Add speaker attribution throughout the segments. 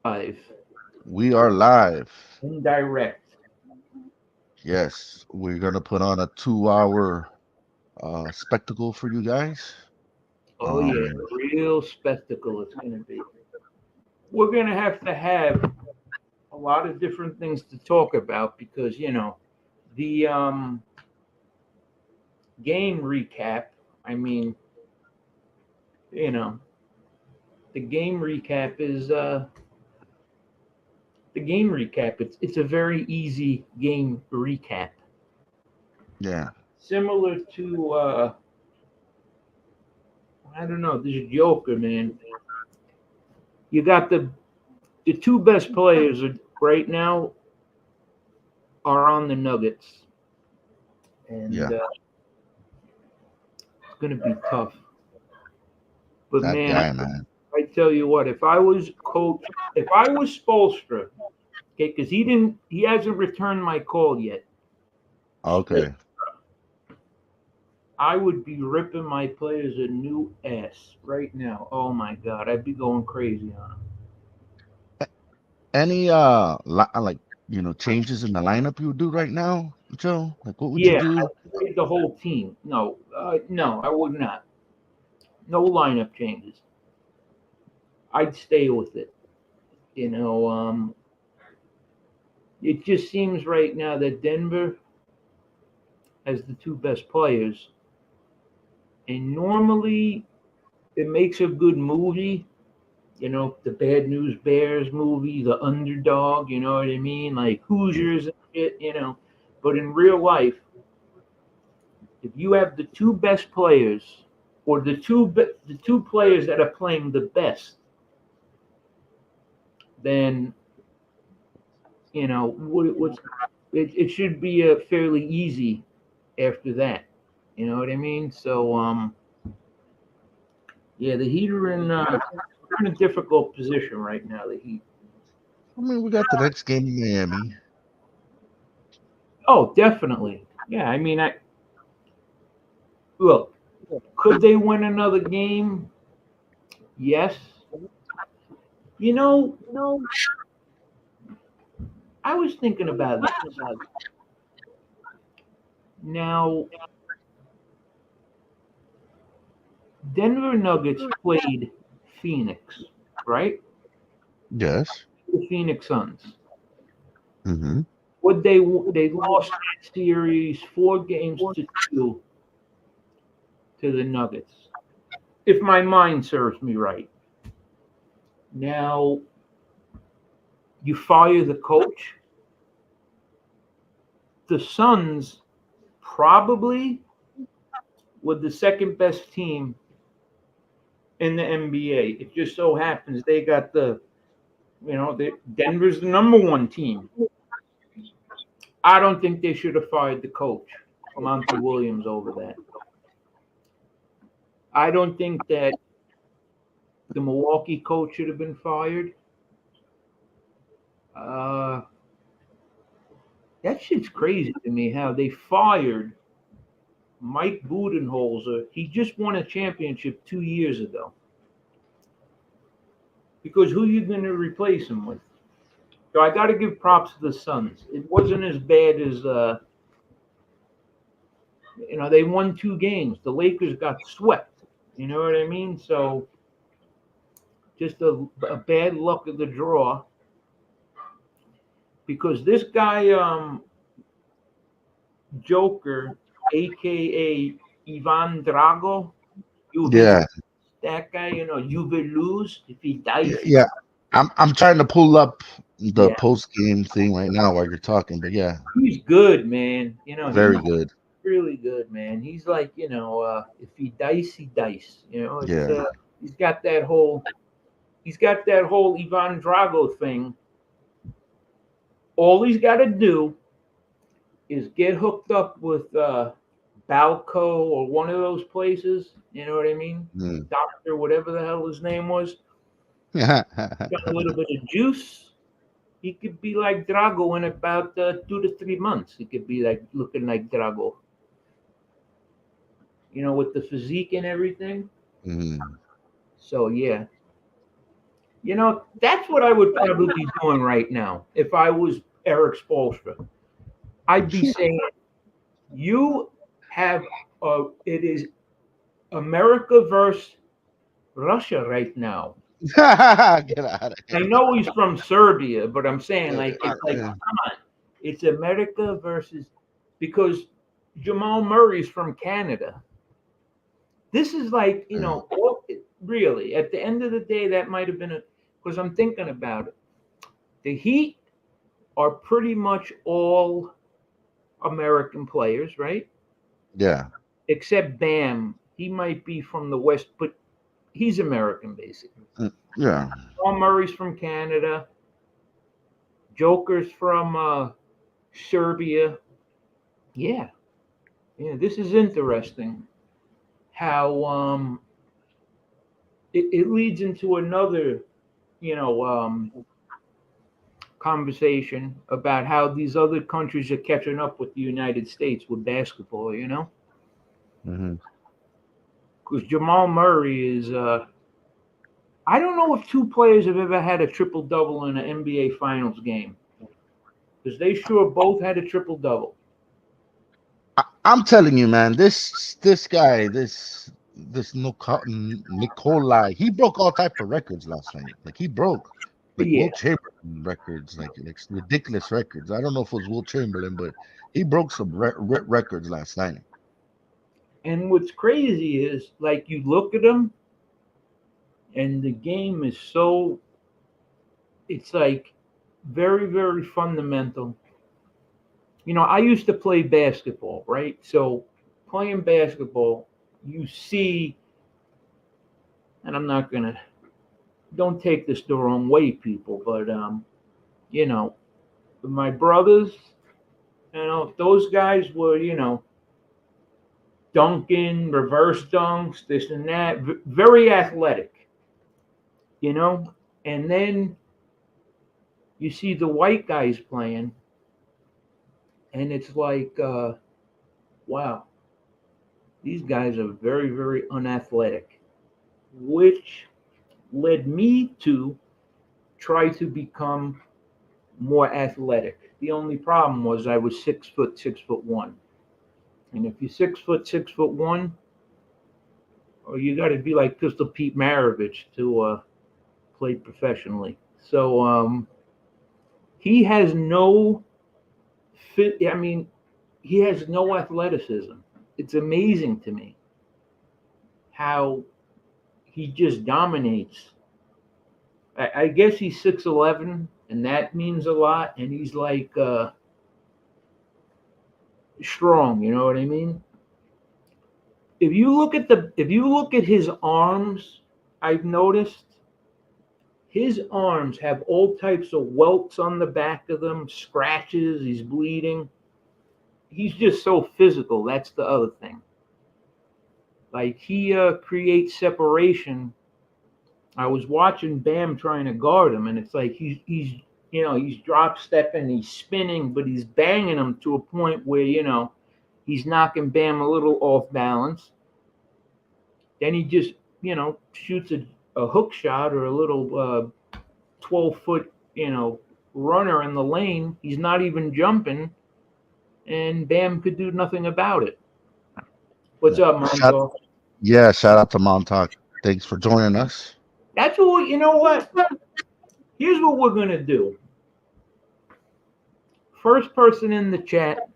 Speaker 1: Live,
Speaker 2: We are live.
Speaker 1: indirect.
Speaker 2: Yes, we're gonna put on a 2 hour spectacle for you guys.
Speaker 1: Oh yeah,
Speaker 2: Um,
Speaker 1: real spectacle it's gonna be. We're gonna have a lot of different things to talk about because the game recap. I mean, you know, the game recap is the game recap. It's a very easy game recap,
Speaker 2: yeah,
Speaker 1: similar to I don't know this Joker man. You got the two best players right now are on the Nuggets, and
Speaker 2: yeah.
Speaker 1: it's going to be tough. But
Speaker 2: That
Speaker 1: man,
Speaker 2: guy, man.
Speaker 1: I tell you what, if I was coach, if I was Spolstra, okay, because he hasn't returned my call yet.
Speaker 2: Okay.
Speaker 1: I would be ripping my players a new ass right now. Oh my God, I'd be going crazy on them.
Speaker 2: Any like changes in the lineup you would do right now, Joe? Like what would you
Speaker 1: Yeah, I
Speaker 2: do?
Speaker 1: would trade the whole team. No, I would not. No lineup changes. I'd stay with it. You know, it just seems right now that Denver has the two best players, and normally it makes a good movie. The Bad News Bears movie, The Underdog. You know what I mean? Like
Speaker 2: Yeah.
Speaker 1: Hoosiers and shit. But in real life, if you have the two best players, or the two players that are playing the best, then what's it should be a fairly easy after that. You know what I mean? So yeah, the Heat are they're in a difficult position right now. The Heat.
Speaker 2: I mean, we got the next game in Miami.
Speaker 1: Oh, definitely. Yeah, I mean, I look. Could they win another game? Yes. You know, I was thinking about this. Now, Denver Nuggets played Phoenix, right?
Speaker 2: Yes.
Speaker 1: The Phoenix Suns.
Speaker 2: Mm-hmm.
Speaker 1: What they lost that series 4 games to 2 to the Nuggets, if my mind serves me right. Now you fire the coach. The Suns probably were the second best team in the NBA. It just so happens they got Denver's the number one team. I don't think they should have fired the coach, Monty Williams, over that. I don't think that the Milwaukee coach should have been fired. Uh, that shit's crazy to me how they fired Mike Budenholzer. He just won a championship 2 years ago. Because who are you going to replace him with? So I got to give props to the Suns. It wasn't as bad as they won 2 games. The Lakers got swept. You know what I mean? So just a bad luck of the draw because this guy Joker, aka Ivan Drago, you will
Speaker 2: Yeah.
Speaker 1: that guy. You will lose if he dies.
Speaker 2: Yeah. I'm trying to pull up the
Speaker 1: Yeah,
Speaker 2: post game thing right now while you're talking, but yeah,
Speaker 1: he's good, man.
Speaker 2: very
Speaker 1: He's
Speaker 2: good.
Speaker 1: really good, man. He's like, if he dies, he dies. It's
Speaker 2: Yeah.
Speaker 1: he's got that whole Ivan Drago thing. All he's got to do is get hooked up with Balco or one of those places. You know what I mean?
Speaker 2: Mm.
Speaker 1: Doctor, whatever the hell his name was, got a little bit of juice. He could be like Drago in about 2 to 3 months. He could be like looking like Drago, with the physique and everything.
Speaker 2: Mm.
Speaker 1: So yeah, That's what I would probably be doing right now if I was Eric Spoelstra. I'd be saying, you have, it is America versus Russia right now.
Speaker 2: Get out of
Speaker 1: I
Speaker 2: here.
Speaker 1: know he's from Serbia, but I'm saying,
Speaker 2: Yeah,
Speaker 1: it's like,
Speaker 2: yeah.
Speaker 1: come on, it's America versus, because Jamal Murray's from Canada. This is like, really, at the end of the day, that might have been because I'm thinking about it. The Heat are pretty much all American players, right?
Speaker 2: Yeah.
Speaker 1: Except Bam. He might be from the West, but he's American, basically.
Speaker 2: Yeah.
Speaker 1: Paul Murray's from Canada. Joker's from Serbia. Yeah. Yeah, this is interesting how it leads into another, you know, conversation about how these other countries are catching up with the United States with basketball,
Speaker 2: Hmm.
Speaker 1: because Jamal Murray is, I don't know if two players have ever had a triple double in an NBA Finals game, because they sure both had a triple double.
Speaker 2: I'm telling you, man, this guy, this Nikolai, he broke all type of records last night. Like he broke like
Speaker 1: Yeah.
Speaker 2: Will Chamberlain records, like ridiculous records. I don't know if it was Will Chamberlain, but he broke some records last night.
Speaker 1: And what's crazy is, like, you look at them, and the game is so, it's like very, very fundamental. I used to play basketball, right? So playing basketball, you see, and I'm not going to, don't take this the wrong way, people, but, you know, my brothers, those guys were, dunking, reverse dunks, this and that, very athletic, and then you see the white guys playing, and it's like, wow, these guys are very, very unathletic, which led me to try to become more athletic. The only problem was I was 6 foot, 6'1", and if you're 6 foot, 6'1", or you got to be like Pistol Pete Maravich to play professionally. So he has no fit. I mean, he has no athleticism. It's amazing to me how he just dominates. I guess he's 6'11", and that means a lot. And he's like strong. You know what I mean? If you look at his arms, I've noticed his arms have all types of welts on the back of them, scratches. He's bleeding. He's just so physical. That's the other thing. Like, he creates separation. I was watching Bam trying to guard him, and it's like he's drop stepping, he's spinning, but he's banging him to a point where he's knocking Bam a little off balance. Then he just shoots a hook shot or a little 12-foot runner in the lane. He's not even jumping, and Bam could do nothing about it. What's up, Montauk?
Speaker 2: Shout out to Montauk. Thanks for joining us.
Speaker 1: That's what, you know what? Here's what we're going to do. First person in the chat,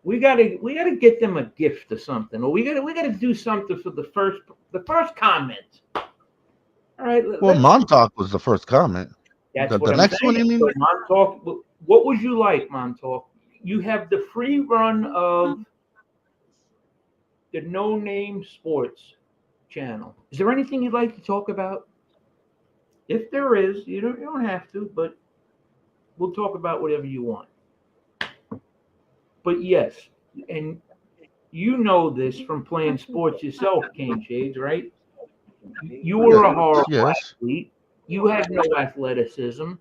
Speaker 1: we gotta get them a gift or something, or we gotta do something for the first comment. All right.
Speaker 2: Well, Montauk was the first comment.
Speaker 1: That's
Speaker 2: the
Speaker 1: what I'm
Speaker 2: next
Speaker 1: saying.
Speaker 2: one, you mean?
Speaker 1: So Montauk, what would you like, Montauk? You have the free run of the No Name Sports channel. Is there anything you'd like to talk about? If there is, you don't have to, but we'll talk about whatever you want. But yes, and you know this from playing sports yourself, Cane Shades, right? You were a horrible athlete. You had no athleticism.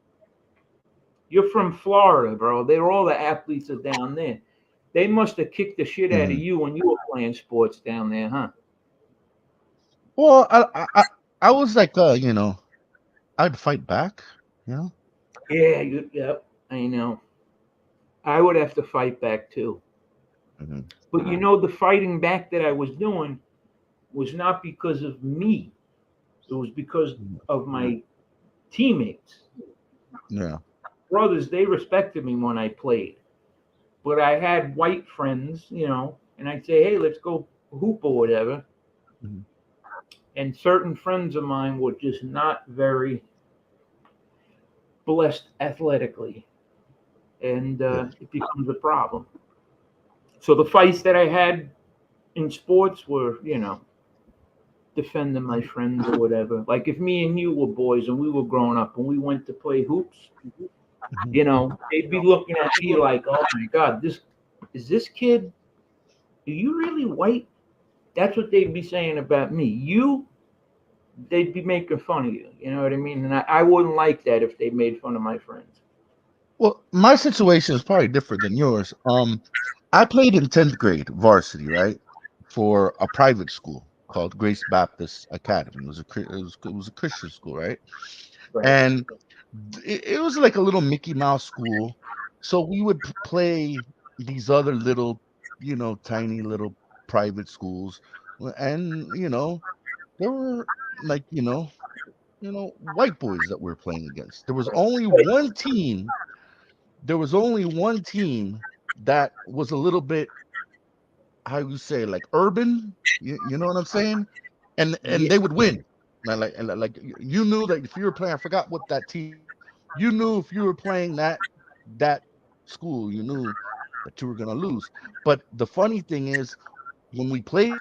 Speaker 1: You're from Florida, bro. All the athletes are down there. They must have kicked the shit out of you when you were playing sports down there, huh?
Speaker 2: Well, I was like, I'd fight back. You know.
Speaker 1: Yeah, yep, I know. I would have to fight back too.
Speaker 2: Hmm.
Speaker 1: But the fighting back that I was doing was not because of me. It was because of my teammates.
Speaker 2: Yeah.
Speaker 1: Brothers, they respected me when I played. But I had white friends, and I'd say, hey, let's go hoop or whatever.
Speaker 2: Mhm.
Speaker 1: And certain friends of mine were just not very blessed athletically. And
Speaker 2: Yeah.
Speaker 1: it becomes a problem. So the fights that I had in sports were, defending my friends or whatever. Like if me and you were boys and we were growing up and we went to play hoops,
Speaker 2: Mhm.
Speaker 1: they'd be looking at me like, "Oh my God, this kid? Are you really white?" That's what they'd be saying about me. They'd be making fun of you. You know what I mean? And I wouldn't like that if they made fun of my friends.
Speaker 2: Well, my situation is probably different than yours. I played in 10th grade varsity, right, for a private school called Grace Baptist Academy. It was a Christian school, right?
Speaker 1: Right.
Speaker 2: And it was like a little Mickey Mouse school. So we would play these other little, tiny little private schools, and there were like white boys that we were playing against. There was only one team that was a little bit, how you say, like urban. You know what I'm saying? And
Speaker 1: Yeah.
Speaker 2: they would win. You knew that if you were playing, I forgot what that team. You knew if you were playing that school, you knew that you were gonna lose. But the funny thing is, when we played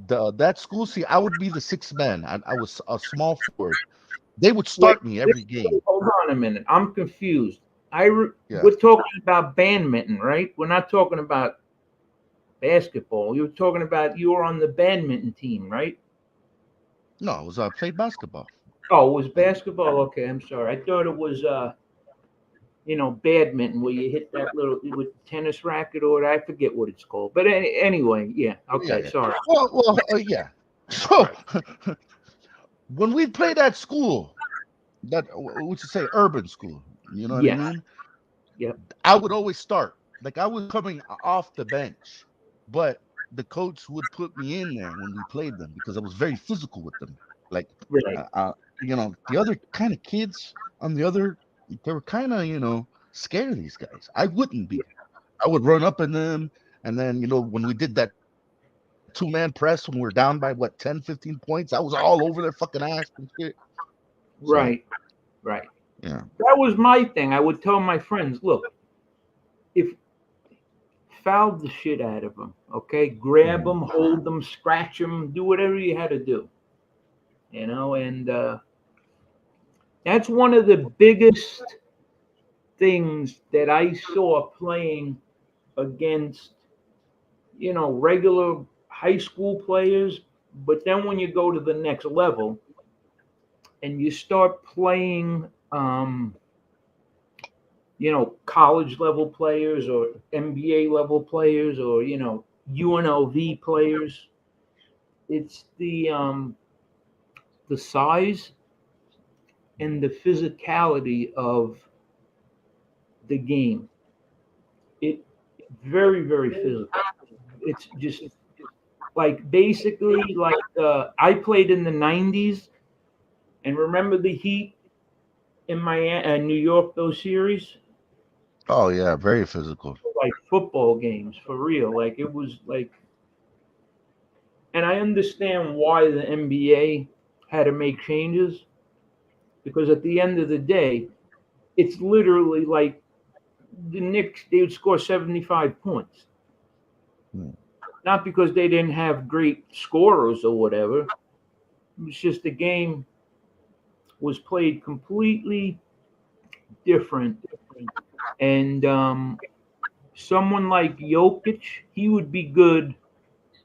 Speaker 2: that school, see, I would be the sixth man. I was a small forward. They would
Speaker 1: Wait.
Speaker 2: start me every game.
Speaker 1: Hold on a minute. I'm confused.
Speaker 2: Yeah.
Speaker 1: We're talking about badminton, right? We're not talking about basketball. You were on the badminton team, right?
Speaker 2: No, it was I played basketball.
Speaker 1: Oh, it was basketball. Okay, I'm sorry. I thought it was badminton where you hit that little with tennis racket or I forget what it's called. But anyway, yeah.
Speaker 2: Yeah,
Speaker 1: Okay,
Speaker 2: yeah.
Speaker 1: sorry.
Speaker 2: Yeah. So
Speaker 1: Right.
Speaker 2: when we played at school, which is say urban school, you know what I
Speaker 1: Yes.
Speaker 2: mean?
Speaker 1: Yep.
Speaker 2: I would always start. Like I was coming off the bench, but the coach would put me in there when we played them because I was very physical with them. Like,
Speaker 1: Right.
Speaker 2: uh, uh, the other kind of kids on the other, they were kind of, scared of these guys. I wouldn't be. I would run up in them. And then, when we did that two-man press when we were down by what, 10, 15 points, I was all over their fucking ass and shit. So,
Speaker 1: Right. Right.
Speaker 2: yeah.
Speaker 1: That was my thing. I would tell my friends, look, if foul the shit out of them, okay, grab
Speaker 2: Mhm.
Speaker 1: them, hold them, scratch them, do whatever you had to do, and that's one of the biggest things that I saw playing against, regular high school players. But then when you go to the next level and you start playing, college level players or NBA level players or, UNLV players, it's the size and the physicality of the game. It very, very physical. It's just like basically like I played in the '90s, and remember the Heat in New York, those series,
Speaker 2: Oh yeah, very physical.
Speaker 1: like football games for real. Like it was like, and I understand why the NBA had to make changes because at the end of the day, it's literally like the Knicks, they would score 75 points.
Speaker 2: Mm.
Speaker 1: Not because they didn't have great scorers or whatever. It was just the game was played completely different. And someone like Jokic, he would be good.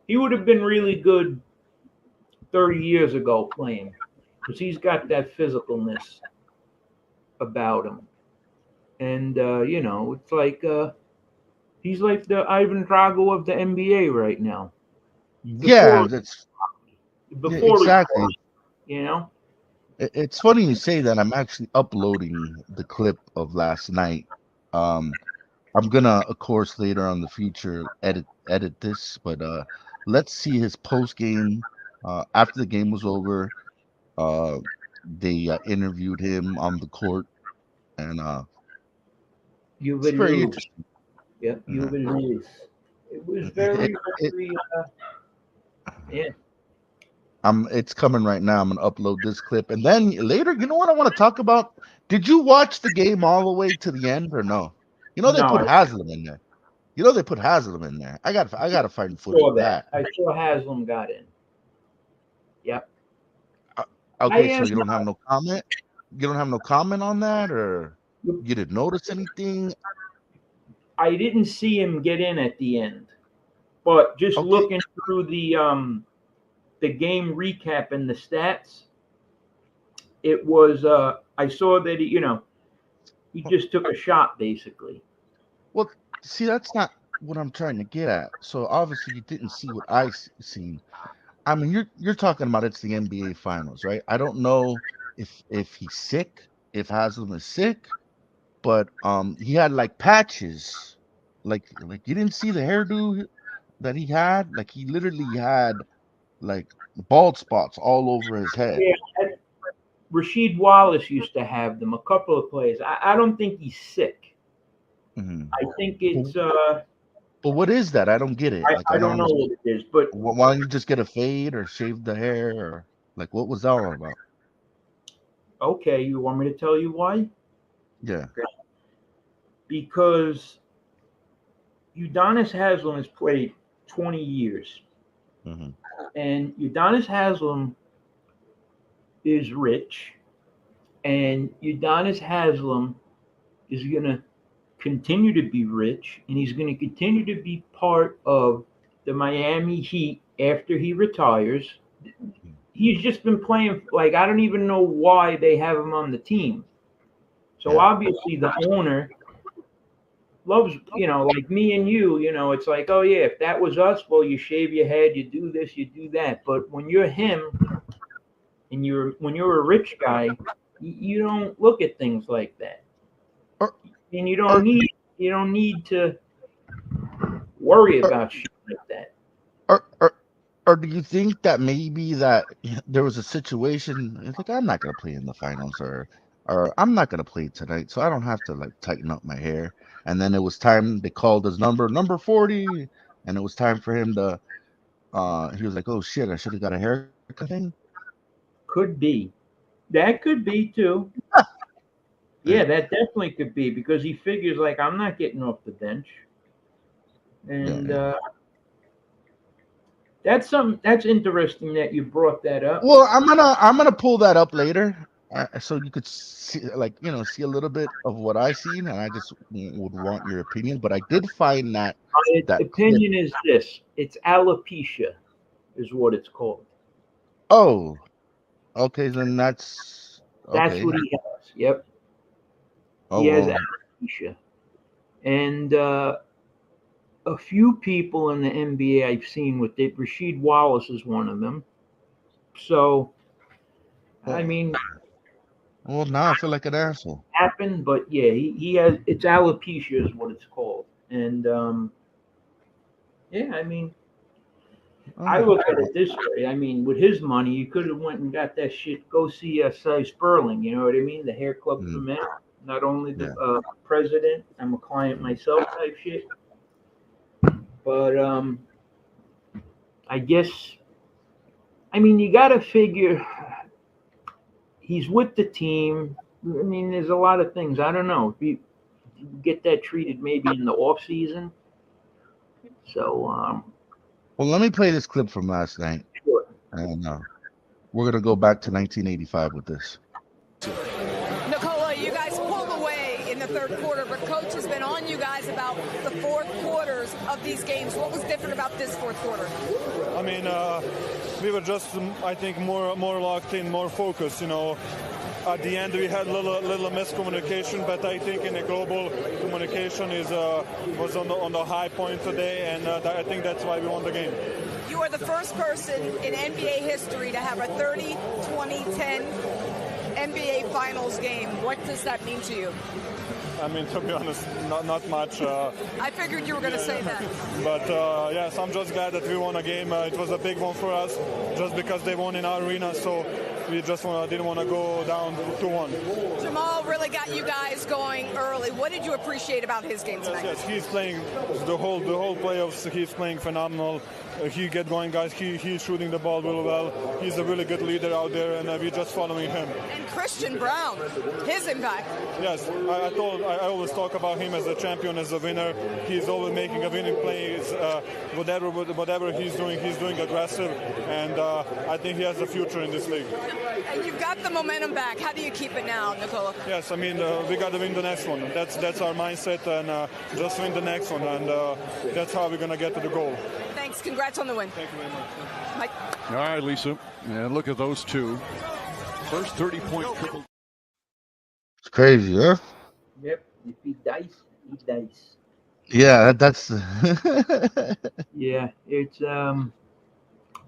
Speaker 1: He would have been really good 30 years ago playing because he's got that physicalness about him. And, it's like he's like the Ivan Drago of the NBA right now.
Speaker 2: Yeah,
Speaker 1: Before,
Speaker 2: that's yeah,
Speaker 1: before he,
Speaker 2: exactly.
Speaker 1: you know?
Speaker 2: It's funny you say that. I'm actually uploading the clip of last night. Um, I'm gonna, of course, later on in the future edit this, but let's see his post game. After the game was over, uh, they interviewed him on the court, and
Speaker 1: You
Speaker 2: it's
Speaker 1: will
Speaker 2: very
Speaker 1: lose.
Speaker 2: interesting.
Speaker 1: Yep, you
Speaker 2: Uh,
Speaker 1: will lose. It was
Speaker 2: it,
Speaker 1: very,
Speaker 2: it,
Speaker 1: very, yeah.
Speaker 2: it's coming right now. I'm gonna upload this clip, and then later, you know what I want to talk about? Did you watch the game all the way to the end or no? You know they
Speaker 1: No,
Speaker 2: put
Speaker 1: I
Speaker 2: Haslam in there. You know they put Haslam in there. I gotta find footage
Speaker 1: saw
Speaker 2: of
Speaker 1: that.
Speaker 2: that.
Speaker 1: I saw Haslam got in. Yep.
Speaker 2: Uh,
Speaker 1: I
Speaker 2: Okay, so
Speaker 1: am.
Speaker 2: you don't have no comment? You don't have no comment on that, or you didn't notice anything?
Speaker 1: I didn't see him get in at the end, but just
Speaker 2: Okay.
Speaker 1: looking through the game recap and the stats, it was I saw that he just took a shot basically.
Speaker 2: Well, see, that's not what I'm trying to get at. So obviously you didn't see what seen. I mean, you're talking about it's the NBA Finals, right? I don't know if he's sick, if Haslam is sick, but he had like patches, like you didn't see the hairdo that he had. Like he literally had like bald spots all over his head.
Speaker 1: Yeah, Rasheed Wallace used to have them. A couple of players. I don't think he's sick.
Speaker 2: Mhm.
Speaker 1: I think
Speaker 2: But,
Speaker 1: it's
Speaker 2: but what is that? I don't get it. Like
Speaker 1: I
Speaker 2: I don't
Speaker 1: don't know
Speaker 2: understand.
Speaker 1: what it is, but
Speaker 2: Why don't you just get a fade or shave the hair or like what was that all about?
Speaker 1: okay. You want me to tell you why?
Speaker 2: Yeah.
Speaker 1: Because Udonis Haslam has played 20 years,
Speaker 2: Hmm.
Speaker 1: and Udonis Haslam is rich, and Udonis Haslam is going to continue to be rich, and he's going to continue to be part of the Miami Heat after he retires. He's just been playing like I don't even know why they have him on the team. So
Speaker 2: Yeah.
Speaker 1: obviously the owner loves, like me and you, it's like, oh yeah, if that was us, well, you shave your head, you do this, you do that. But when you're him and when you're a rich guy, you don't look at things like that.
Speaker 2: Or
Speaker 1: And
Speaker 2: or
Speaker 1: you don't need to worry
Speaker 2: or
Speaker 1: about shit like that.
Speaker 2: or or, or do you think that maybe that there was a situation it's like I'm not gonna play in the finals or I'm not gonna play tonight, so I don't have to like tighten up my hair. And then it was time they called his number 40, and it was time for him to he was like, oh shit, I should have got a haircut thing.
Speaker 1: Could be. That could be too.
Speaker 2: Uh,
Speaker 1: Yeah, that definitely could be because he figures like I'm not getting off the bench.
Speaker 2: Yeah,
Speaker 1: And
Speaker 2: yeah.
Speaker 1: that's interesting that you brought that up.
Speaker 2: Well, I'm gonna pull that up later, so you could see, like see a little bit of what I seen, and I just would want your opinion. But I did find that
Speaker 1: My
Speaker 2: that clip.
Speaker 1: opinion is this: it's alopecia, is what it's called.
Speaker 2: Oh, okay, then that's
Speaker 1: That's
Speaker 2: okay.
Speaker 1: what he has. Yep,
Speaker 2: Oh
Speaker 1: he has
Speaker 2: well.
Speaker 1: alopecia, and a few people in the NBA I've seen with it. Rasheed Wallace is one of them. So, I
Speaker 2: Well,
Speaker 1: mean,
Speaker 2: well, now I feel like an asshole.
Speaker 1: happened, but yeah, he has it's alopecia is what it's called, and yeah, I mean, I
Speaker 2: Oh,
Speaker 1: look at it this way. I mean, with his money, you could have went and got that shit. Go see Cy Sperling. You know what I mean? The hair club for
Speaker 2: mm,
Speaker 1: men. Not only the
Speaker 2: yeah.
Speaker 1: president. I'm a client
Speaker 2: Mm.
Speaker 1: myself, type shit. But I guess I mean you got to figure he's with the team. I mean, there's a lot of things. I don't know. If you get that treated maybe in the off season. So
Speaker 2: Well, let me play this clip from last night,
Speaker 1: sure.
Speaker 2: and we're gonna go back to 1985 with this.
Speaker 3: Nikola, you guys pulled away in the third quarter, but Coach has been on you guys about the fourth quarters of these games. What was different about this fourth quarter?
Speaker 4: I mean, we were just, I think, more locked in, more focused. At the end, we had little miscommunication, but I think in the global communication was on the high point today, and I think that's why we won the game.
Speaker 3: You are the first person in NBA history to have a 30-20-10 NBA Finals game. What does that mean to you?
Speaker 4: I mean, to be honest, not much.
Speaker 3: I figured you were going to say that.
Speaker 4: But yes, I'm just glad that we won a game. It was a big one for us, just because they won in our arena. So we just didn't want to go down 2-1.
Speaker 3: Jamal really got you guys going early. What did you appreciate about his game tonight?
Speaker 4: Yes, he's playing the whole playoffs. He's playing phenomenal. He get going, guys. He's shooting the ball really well. He's a really good leader out there, and we're just following him.
Speaker 3: And Christian Braun, his impact.
Speaker 4: Yes, I always talk about him as a champion, as a winner. He's always making a winning play. Whatever he's doing aggressive, and I think he has a future in this league.
Speaker 3: And you've got the momentum back. How do you keep it now, Nikola?
Speaker 4: Yes, I mean we got to win the next one. That's our mindset, and just win the next one, and that's how we're gonna get to the goal.
Speaker 3: Thanks. Congrats on the win.
Speaker 4: Thank you very much.
Speaker 3: Mike.
Speaker 5: All right, Lisa. And look at those two. First 30-point triple.
Speaker 2: It's crazy, huh?
Speaker 1: Yep. If he dice, he dice.
Speaker 2: Yeah, that's
Speaker 1: Yeah, it's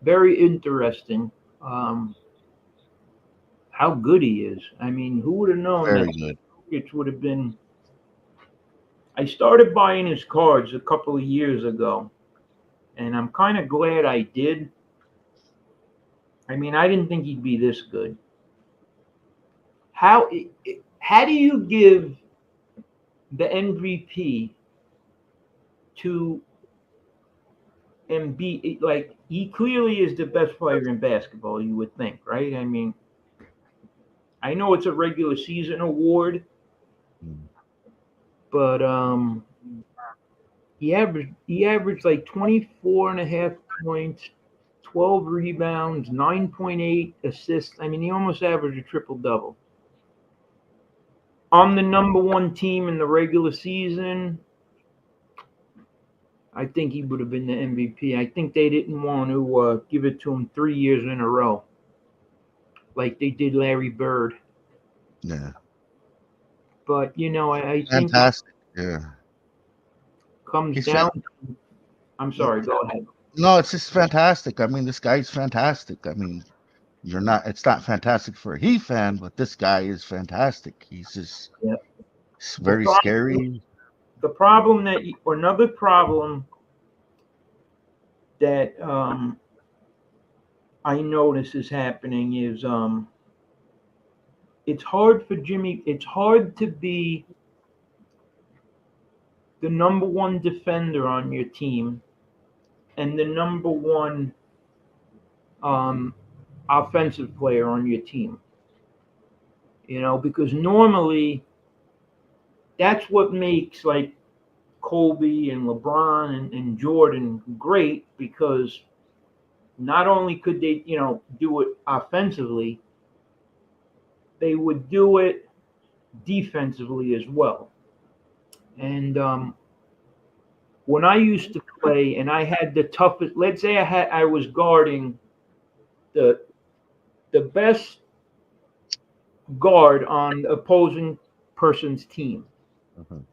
Speaker 1: very interesting how good he is. I mean, who would have known
Speaker 2: very
Speaker 1: that
Speaker 2: good.
Speaker 1: Jokic would have been. I started buying his cards a couple of years ago, and I'm kind of glad I did. I mean, I didn't think he'd be this good. How do you give the MVP to Embiid? Like, he clearly is the best player in basketball, you would think, right? I mean, I know it's a regular season award, but he averaged like 24.5 points, 12 rebounds, 9.8 assists. I mean, he almost averaged a triple-double. On the number one team in the regular season, I think he would have been the MVP. I think they didn't want to give it to him 3 years in a row, like they did Larry Bird.
Speaker 2: Yeah.
Speaker 1: But, you know, I think
Speaker 2: Fantastic. Yeah.
Speaker 1: comes
Speaker 2: He's
Speaker 1: down. I'm sorry, go ahead.
Speaker 2: No, it's just fantastic. I mean, this guy's fantastic. I mean, it's not fantastic for a Heat fan, but this guy is fantastic. He's just it's very scary.
Speaker 1: The problem another problem that I notice is happening is it's hard to be the number one defender on your team and the number one offensive player on your team. You know, because normally that's what makes like Kobe and LeBron and Jordan great, because not only could they, you know, do it offensively, they would do it defensively as well. And when I used to play and I had the toughest, let's say I was guarding the best guard on the opposing person's team.
Speaker 2: Mhm.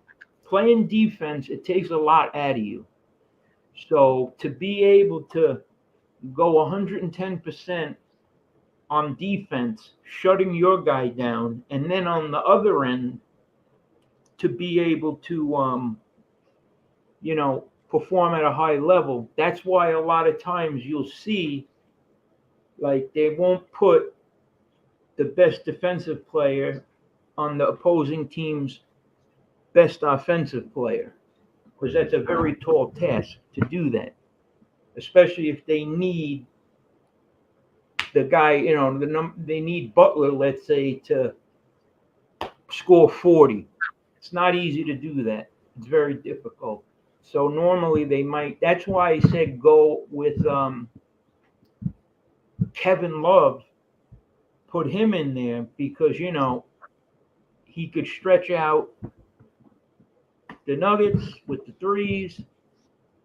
Speaker 1: Playing defense, it takes a lot out of you. So to be able to go 110% on defense, shutting your guy down, and then on the other end, to be able to, you know, perform at a high level. That's why a lot of times you'll see, like, they won't put the best defensive player on the opposing team's best offensive player, because that's a very tall task to do that, especially if they need the guy, you know, they need Butler, let's say, to score 40. It's not easy to do that. It's very difficult. So normally they might. That's why I said go with Kevin Love. Put him in there because, you know, he could stretch out the Nuggets with the threes.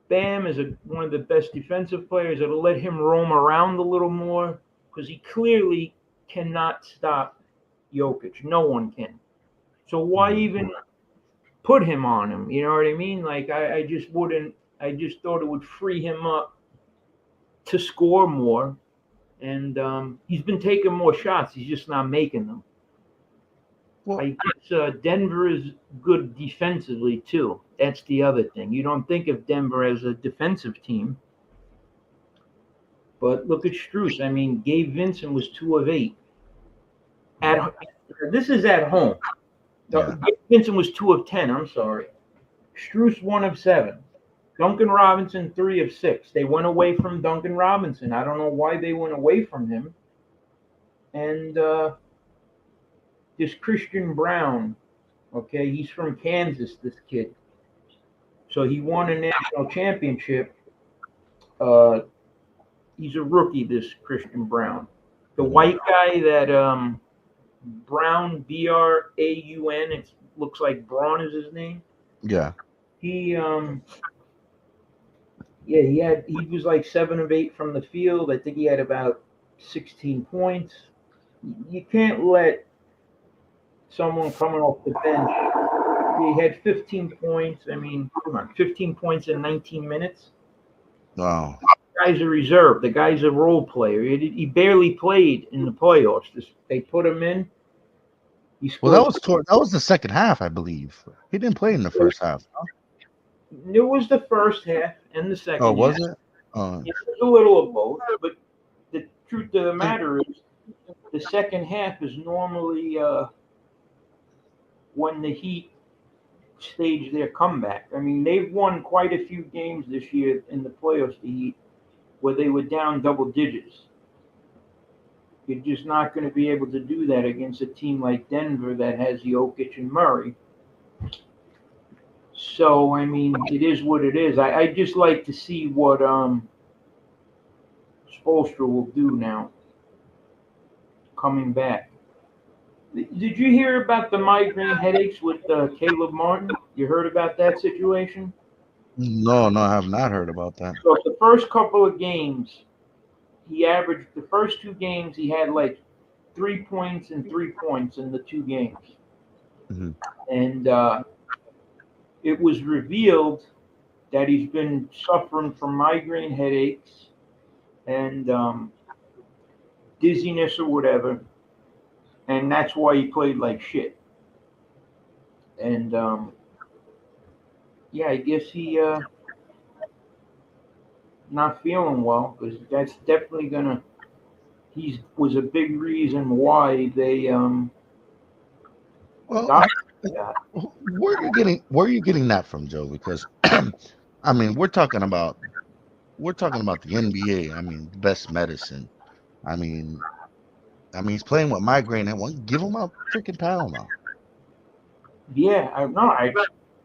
Speaker 1: Bam is one of the best defensive players. It'll let him roam around a little more because he clearly cannot stop Jokic. No one can. So why even put him on him? You know what I mean? Like, I just wouldn't. I just thought it would free him up to score more. And he's been taking more shots. He's just not making them.
Speaker 2: Well,
Speaker 1: I guess Denver is good defensively too. That's the other thing. You don't think of Denver as a defensive team, but look at Strus. I mean, Gabe Vincent was 2 of 8. This is at home.
Speaker 2: yeah.
Speaker 1: Gabe Vincent was 2 of 10. I'm sorry. Strus 1 of 7. Duncan Robinson 3 of 6. They went away from Duncan Robinson. I don't know why they went away from him. And this Christian Brown, okay, he's from Kansas, this kid. So he won a national championship. He's a rookie, this Christian Brown. The white guy that Brown, Braun, it looks like Braun is his name.
Speaker 2: Yeah.
Speaker 1: He was like 7 of 8 from the field. I think he had about 16 points. You can't let someone coming off the bench. He had 15 points. I mean, come on, 15 points in 19 minutes.
Speaker 2: Wow.
Speaker 1: The guy's a reserve. The guy's a role player. He barely played in the playoffs. They put him in.
Speaker 2: Well, that was the second half, I believe. He didn't play in the first half. Huh?
Speaker 1: It was the first half and the second.
Speaker 2: Oh, was
Speaker 1: half.
Speaker 2: it?
Speaker 1: It was a little of both, but the truth of the matter is, the second half is normally when the Heat stage their comeback. I mean, they've won quite a few games this year in the playoffs, the Heat, where they were down double digits. You're just not going to be able to do that against a team like Denver that has Jokic and Murray. So, I mean, it is what it is. I just like to see what Spoelstra will do now, coming back. Did you hear about the migraine headaches with Caleb Martin? You heard about that situation?
Speaker 2: No, I have not heard about that.
Speaker 1: So the first couple of games, he averaged the first 2 games, he had like 3 points and 3 points in the 2 games.
Speaker 2: Mm-hmm.
Speaker 1: And it was revealed that he's been suffering from migraine headaches and dizziness or whatever. And that's why he played like shit. And I guess he not feeling well, because that's definitely was a big reason why they
Speaker 2: Well, where are you getting that from, Joe? Because I mean, we're talking about the NBA. I mean, best medicine. I mean, he's playing with migraine. And give him a freaking Tylenol.
Speaker 1: Yeah,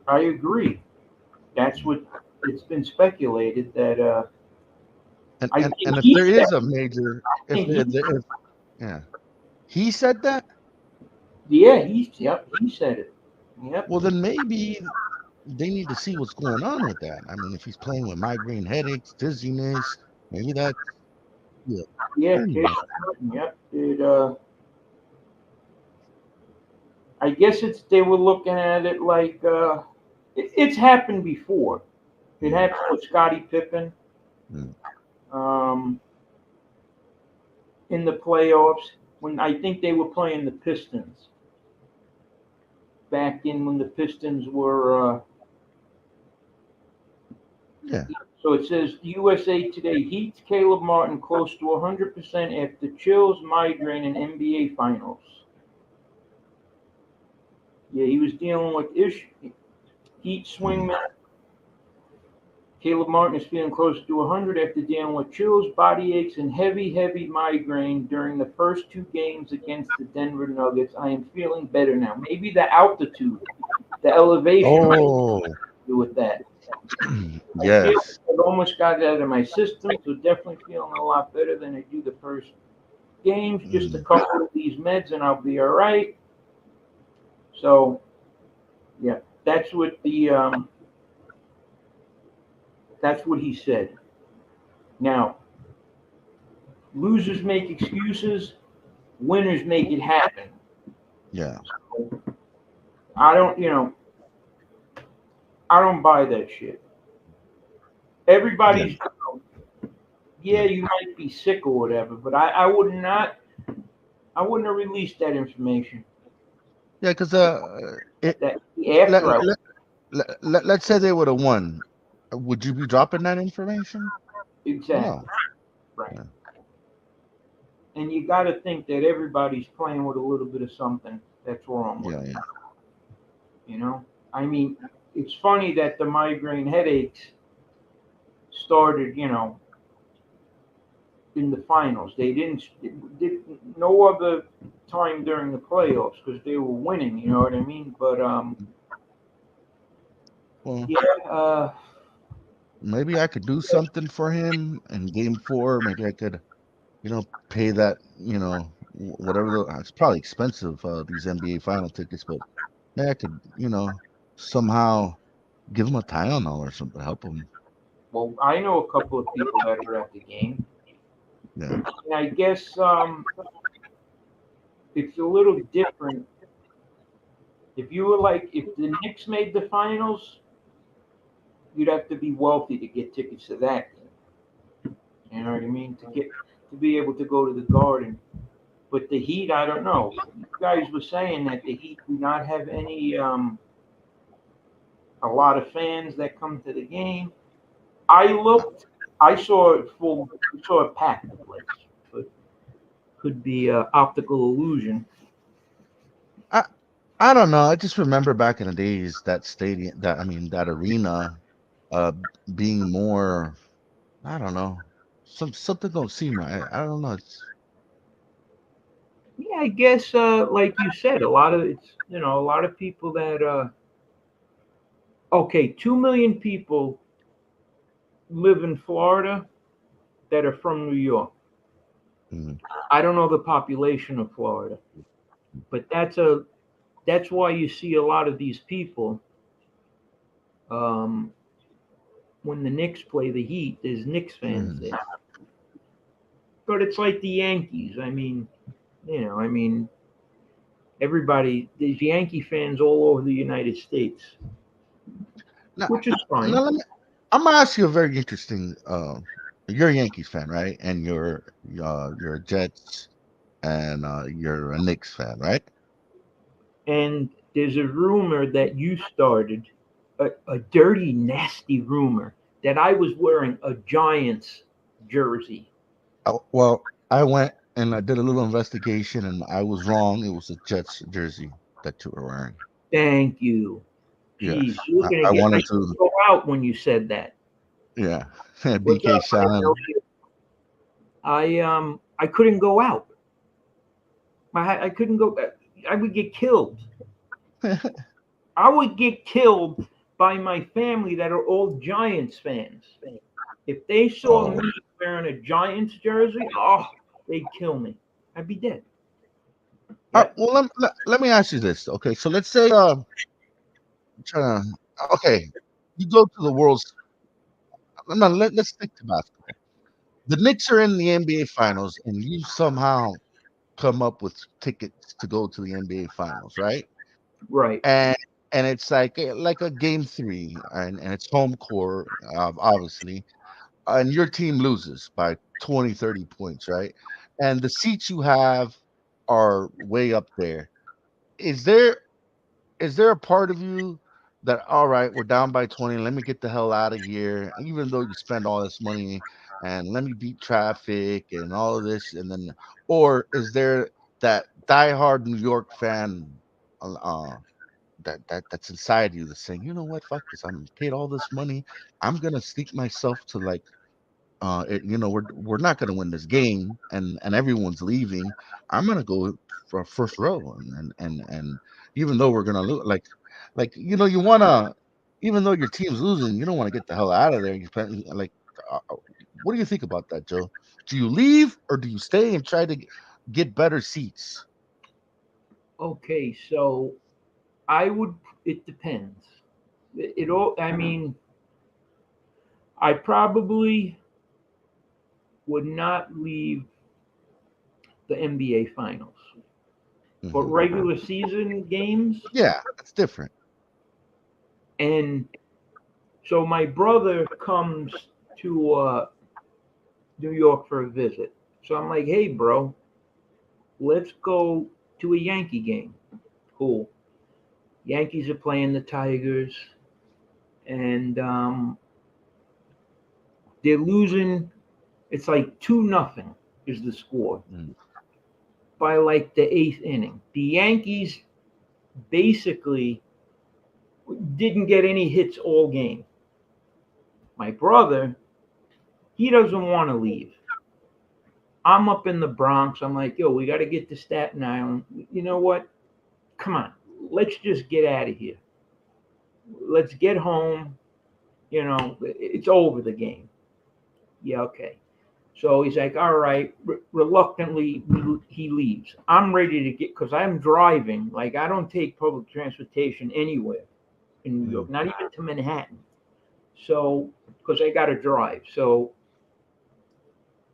Speaker 1: I agree. That's what it's been speculated that.
Speaker 2: And if there is a major, he said that.
Speaker 1: Yeah, he said it. Yep.
Speaker 2: Well, then maybe they need to see what's going on with that. I mean, if he's playing with migraine headaches, dizziness, maybe that's
Speaker 1: Yep. It I guess they were looking at it like it's happened before. It happened with Scottie Pippen. In the playoffs, when I think they were playing the Pistons. Back in when the Pistons were So it says USA Today, Heat's Caleb Martin close to 100% after chills, migraine, and NBA Finals. Yeah, he was dealing with heat swingman. Caleb Martin is feeling close to 100 after dealing with chills, body aches, and heavy migraine during the first 2 games against the Denver Nuggets. I am feeling better now. Maybe the altitude, the elevation might have to do with that.
Speaker 2: Yes.
Speaker 1: I almost got it out of my system, so definitely feeling a lot better than I do the first games. Just a couple of these meds and I'll be all right. So, yeah, that's what he said. Now, losers make excuses, winners make it happen.
Speaker 2: Yeah.
Speaker 1: So, I don't buy that shit. Everybody's, you might be sick or whatever, but I wouldn't have released that information.
Speaker 2: Yeah, because
Speaker 1: That after I
Speaker 2: let's say they would have won, would you be dropping that information?
Speaker 1: exactly
Speaker 2: No.
Speaker 1: right.
Speaker 2: Yeah.
Speaker 1: And you got to think that everybody's playing with a little bit of something that's wrong with
Speaker 2: Yeah,
Speaker 1: them.
Speaker 2: yeah.
Speaker 1: You know, I mean, it's funny that the migraine headaches started, in the finals. They did no other time during the playoffs because they were winning. You know what I mean? But
Speaker 2: Well,
Speaker 1: yeah,
Speaker 2: maybe I could do something for him in game 4. Maybe I could, pay that, whatever it's probably expensive, these NBA final tickets, but maybe I could, somehow give him a Tylenol or something, help him.
Speaker 1: well, I know a couple of people that are at the game.
Speaker 2: Yeah.
Speaker 1: And I guess it's a little different. If you were like, if the Knicks made the finals, you'd have to be wealthy to get tickets to that game. You know what I mean? To be able to go to the Garden. But the Heat, I don't know. You guys were saying that the Heat do not have any a lot of fans that come to the game. I looked, I saw it full, saw it packed the place, but could be optical illusion.
Speaker 2: I I don't know. I just remember back in the days that stadium, that arena, uh, being more. I don't know. Something don't seem right. I don't know. It's
Speaker 1: Yeah, I guess like you said, a lot of it's a lot of people that okay, 2 million people live in Florida that are from New York.
Speaker 2: mm,
Speaker 1: I don't know the population of Florida, but that's why you see a lot of these people um, when the Knicks play the Heat. There's Knicks fans
Speaker 2: mm.
Speaker 1: there, but it's like the Yankees. I mean, everybody. There's Yankee fans all over the United States,
Speaker 2: Now,
Speaker 1: which is
Speaker 2: now
Speaker 1: fine.
Speaker 2: I'm gonna ask you a very interesting. You're a Yankees fan, right? And you're a Jets, and you're a Knicks fan, right?
Speaker 1: And there's a rumor that you started, a dirty, nasty rumor that I was wearing a Giants jersey.
Speaker 2: Well, I went and I did a little investigation, and I was wrong. It was a Jets jersey that you were wearing.
Speaker 1: Thank you. Jeez,
Speaker 2: Yes,
Speaker 1: you were gonna
Speaker 2: I
Speaker 1: get. I
Speaker 2: wanted
Speaker 1: couldn't
Speaker 2: to.
Speaker 1: go out when you said that.
Speaker 2: Yeah,
Speaker 1: What's
Speaker 2: BK
Speaker 1: up? I didn't know
Speaker 2: Sean.
Speaker 1: you. I couldn't go out. I couldn't go. I would get killed. I would get killed by my family that are all Giants fans. If they saw
Speaker 2: Oh,
Speaker 1: me wearing a Giants jersey, oh, they'd kill me. I'd be dead. Yeah.
Speaker 2: well, let me ask you this. Okay, so let's say trying to okay, you go to the World's. No, let's stick to basketball. The Knicks are in the NBA Finals, and you somehow come up with tickets to go to the NBA Finals, right?
Speaker 1: Right.
Speaker 2: And it's like a game 3, and it's home court, obviously, and your team loses by 20, 30 points, right? And the seats you have are way up there. Is there a part of you that, all right, we're down by 20, let me get the hell out of here, even though you spend all this money, and let me beat traffic and all of this, and then, or is there that diehard New York fan, uh that's inside you that's saying, you know what, fuck this, I'm paid all this money, I'm gonna sneak myself to, like, we're not gonna win this game, and everyone's leaving. I'm gonna go for first row, and even though we're gonna lose, you wanna, even though your team's losing, you don't want to get the hell out of there. What do you think about that, Joe? Do you leave or do you stay and try to get better seats?
Speaker 1: Okay. So I would. It depends. It all. I mean, I probably would not leave the NBA Finals, but
Speaker 2: Hmm.
Speaker 1: regular season games.
Speaker 2: Yeah, that's different.
Speaker 1: And so my brother comes to New York for a visit. So I'm like, hey, bro, let's go to a Yankee game. cool. Yankees are playing the Tigers, and they're losing. It's like 2-0 is the score by like the 8th inning. The Yankees basically didn't get any hits all game. My brother, he doesn't want to leave. I'm up in the Bronx. I'm like, yo, we got to get to Staten Island. You know what? Come on. Let's just get out of here. Let's get home. You know, it's over the game. Yeah, okay. So he's like, all right. Reluctantly, he leaves. I'm ready to get, because I'm driving. Like, I don't take public transportation anywhere in New York, not even to Manhattan. So, because I got to drive. So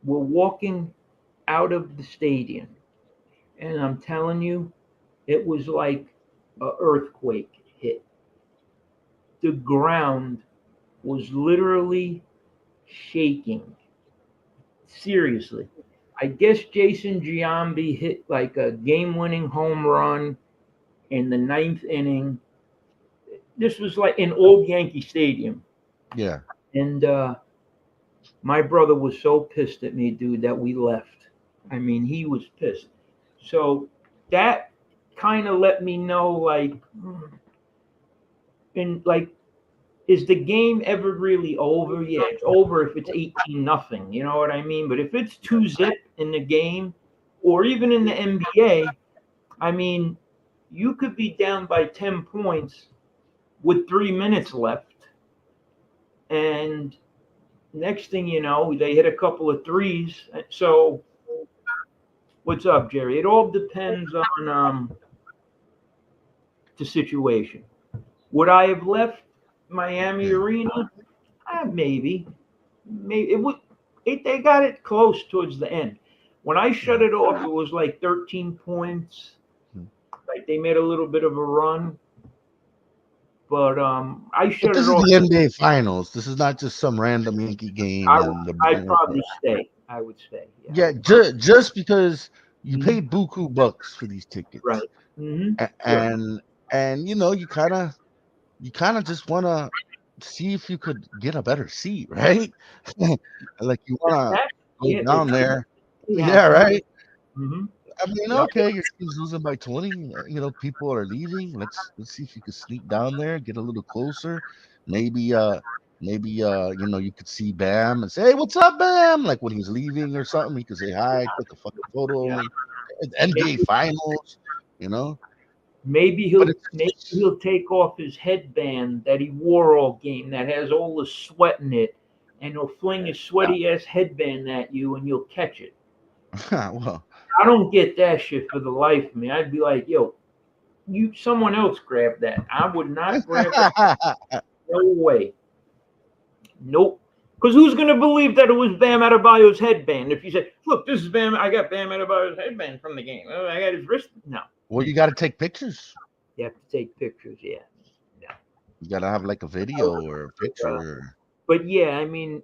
Speaker 1: we're walking out of the stadium, and I'm telling you, it was like an earthquake hit. The ground was literally shaking. Seriously. I guess Jason Giambi hit like a game-winning home run in the 9th inning. This was like in old Yankee Stadium.
Speaker 2: Yeah.
Speaker 1: And my brother was so pissed at me, dude, that we left. I mean, he was pissed. So that kind of let me know, like, is the game ever really over? Yeah, it's over if it's 18-0. You know what I mean? But if it's 2-0 in the game, or even in the NBA, I mean, you could be down by 10 points with 3 minutes left. And next thing you know, they hit a couple of threes. So what's up, Jerry? It all depends on the situation. Would I have left Miami Arena? Maybe. Maybe it would. They got it close towards the end. When I shut it off, it was like 13 points. Like they made a little bit of a run. But I shut
Speaker 2: This
Speaker 1: it off.
Speaker 2: is the NBA Finals. This is not just some random Yankee game.
Speaker 1: I'd probably stay. I would stay.
Speaker 2: Yeah, just because you paid buku bucks for these tickets,
Speaker 1: Right. Mm-hmm.
Speaker 2: And you know, you kind of just want to see if you could get a better seat, right? Like you want to go down there. Yeah, right.
Speaker 1: Mm-hmm.
Speaker 2: I mean, okay, your team's losing by 20. You know, people are leaving. Let's see if you could sneak down there, get a little closer. Maybe you know, you could see Bam and say, "Hey, what's up, Bam?" Like when he's leaving or something, you could say hi, take a fucking photo.
Speaker 1: Yeah.
Speaker 2: NBA Finals, you know.
Speaker 1: Maybe he'll take off his headband that he wore all game that has all the sweat in it, and he'll fling his sweaty ass headband at you, and you'll catch it.
Speaker 2: Well,
Speaker 1: I don't get that shit for the life of me. I'd be like, yo, someone else grab that. I would not grab it. No way. Nope. Because who's going to believe that it was Bam Adebayo's headband? If you say, look, this is Bam, I got Bam Adebayo's headband from the game. Oh, I got his wrist. No.
Speaker 2: Well, you got to take pictures.
Speaker 1: You have to take pictures, yeah. No.
Speaker 2: You got to have like a video or a picture.
Speaker 1: But yeah, I mean,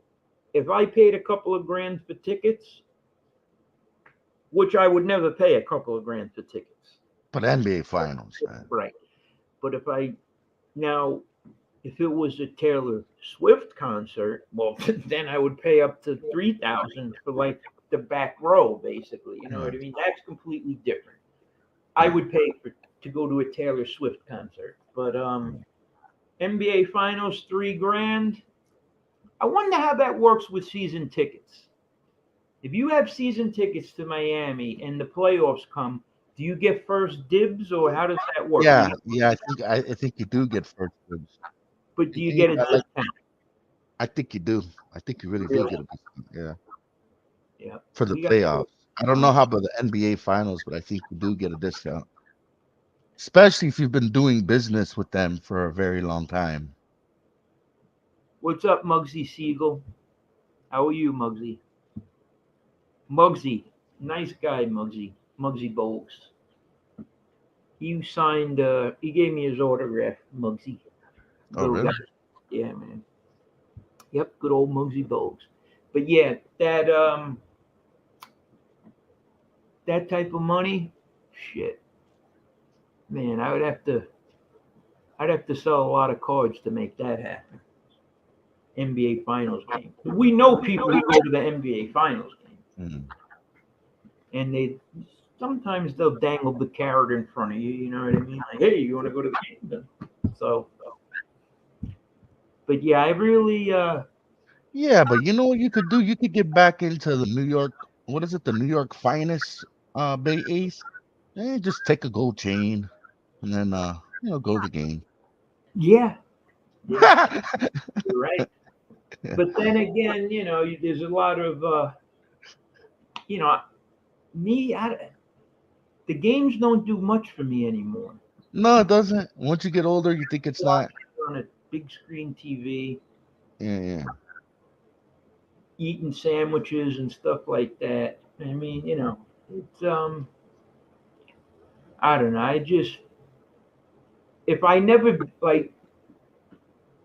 Speaker 1: if I paid a couple of grand for tickets, which I would never pay a couple of grand for tickets.
Speaker 2: But NBA Finals, man.
Speaker 1: Right. But if it was a Taylor Swift concert, well, then I would pay up to $3,000 for like the back row, basically. You know what I mean? That's completely different. I would pay to go to a Taylor Swift concert. But NBA Finals, $3,000. I wonder how that works with season tickets. If you have season tickets to Miami and the playoffs come, do you get first dibs or how does that work?
Speaker 2: Yeah, I think you do get first dibs.
Speaker 1: But do you get a discount?
Speaker 2: I think you do. I think you really do get a discount. Yeah.
Speaker 1: Yeah.
Speaker 2: For the playoffs. I don't know how about the NBA Finals, but I think you do get a discount. Especially if you've been doing business with them for a very long time.
Speaker 1: What's up, Muggsy Siegel? How are you, Muggsy? Muggsy, nice guy, Muggsy Bogues. He signed, he gave me his autograph, Muggsy.
Speaker 2: Oh, really?
Speaker 1: Yeah, man. Yep, good old Muggsy Bogues. But yeah, that type of money, shit. Man, I'd have to sell a lot of cards to make that happen. NBA Finals game. We know people who go to the NBA Finals game,
Speaker 2: Mm.
Speaker 1: and sometimes they'll dangle the carrot in front of you. You know what I mean? Like, hey, you want to go to the game? Then? So, but yeah, I really,
Speaker 2: Yeah, but you know what you could do? You could get back into the New York. What is it? The New York Finest Bay Ace. Just take a gold chain and then go to the game.
Speaker 1: yeah, yeah, you're right. But then again, there's a lot of, you know, me. The games don't do much for me anymore.
Speaker 2: No, it doesn't. Once you get older, you think it's not.
Speaker 1: On a big screen TV,
Speaker 2: Yeah, yeah.
Speaker 1: eating sandwiches and stuff like that. I mean, it's I don't know. If I never like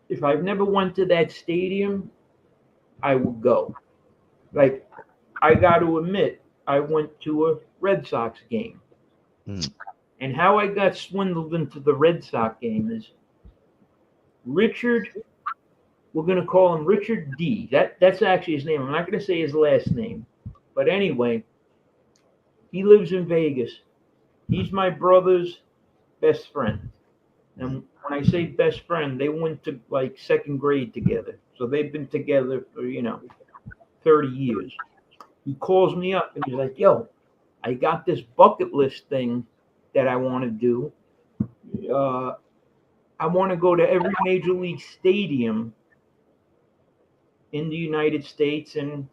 Speaker 1: if I've never went to that stadium, I would go. Like I got to admit, I went to a Red Sox game.
Speaker 2: Mm.
Speaker 1: And how I got swindled into the Red Sox game is Richard, we're going to call him Richard D. That's actually his name. I'm not going to say his last name. But anyway, he lives in Vegas. He's my brother's best friend. And when I say best friend, they went to like second grade together. So they've been together for, 30 years. He calls me up and he's like, yo, I got this bucket list thing that I want to do. I want to go to every major league stadium in the United States and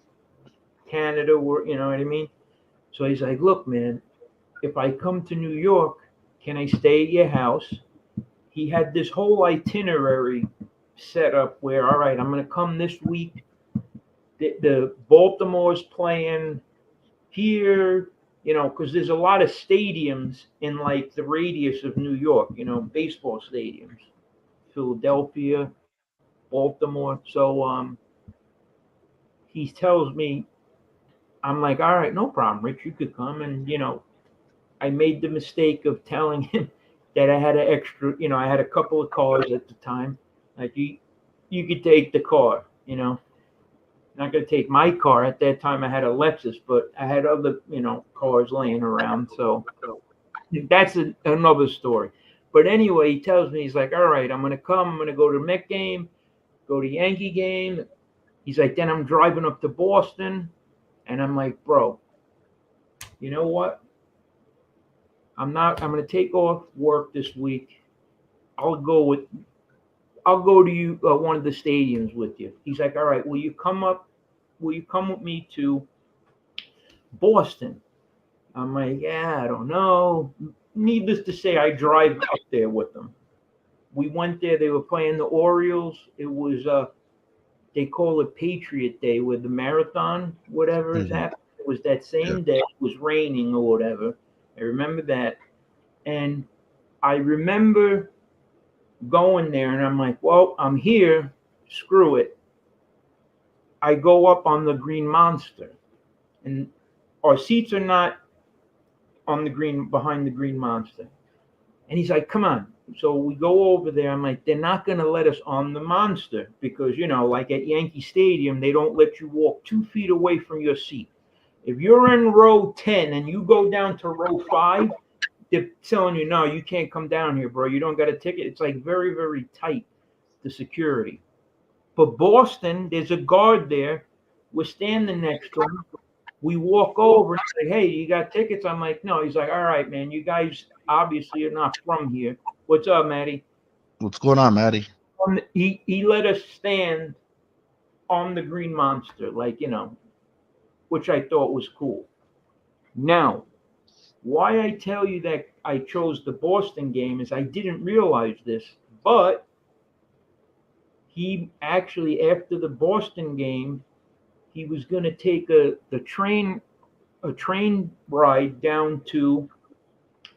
Speaker 1: Canada, or you know what I mean? So he's like, look, man, if I come to New York, can I stay at your house? He had this whole itinerary set up where, all right, I'm going to come this week. The Baltimore's playing here, because there's a lot of stadiums in like the radius of New York, baseball stadiums, Philadelphia, Baltimore. So he tells me, I'm like, all right, no problem, Rich, you could come. And, I made the mistake of telling him that I had an extra, I had a couple of cars at the time. Like you could take the car, not going to take my car. At that time, I had a Lexus, but I had other, cars laying around. So that's another story. But anyway, he tells me, he's like, all right, I'm going to come. I'm going to go to the Met game, go to Yankee game. He's like, then I'm driving up to Boston. And I'm like, bro, you know what? I'm going to take off work this week. I'll go to you, one of the stadiums with you. He's like, all right, will you come with me to Boston? I'm like, yeah, I don't know. Needless to say, I drive up there with them. We went there. They were playing the Orioles. It was, they call it Patriot Day, with the marathon, whatever is happening. It was that same day. It was raining or whatever. I remember that. And I remember going there, and I'm like, well, I'm here. Screw it. I go up on the Green Monster, and our seats are not on the green, behind the Green Monster. And he's like, come on. So we go over there. I'm like, they're not going to let us on the Monster because, like at Yankee Stadium, they don't let you walk 2 feet away from your seat. If you're in row 10 and you go down to row 5, they're telling you, no, you can't come down here, bro. You don't got a ticket. It's like very, very tight, the security. But Boston, there's a guard there. We're standing next to him. We walk over and say, hey, you got tickets? I'm like, no. He's like, all right, man, you guys obviously are not from here. What's up, Matty?
Speaker 2: What's going on, Matty?
Speaker 1: He let us stand on the Green Monster, like, which I thought was cool. Now, why I tell you that I chose the Boston game is I didn't realize this, but he actually, after the Boston game, he was going to take a train ride down to,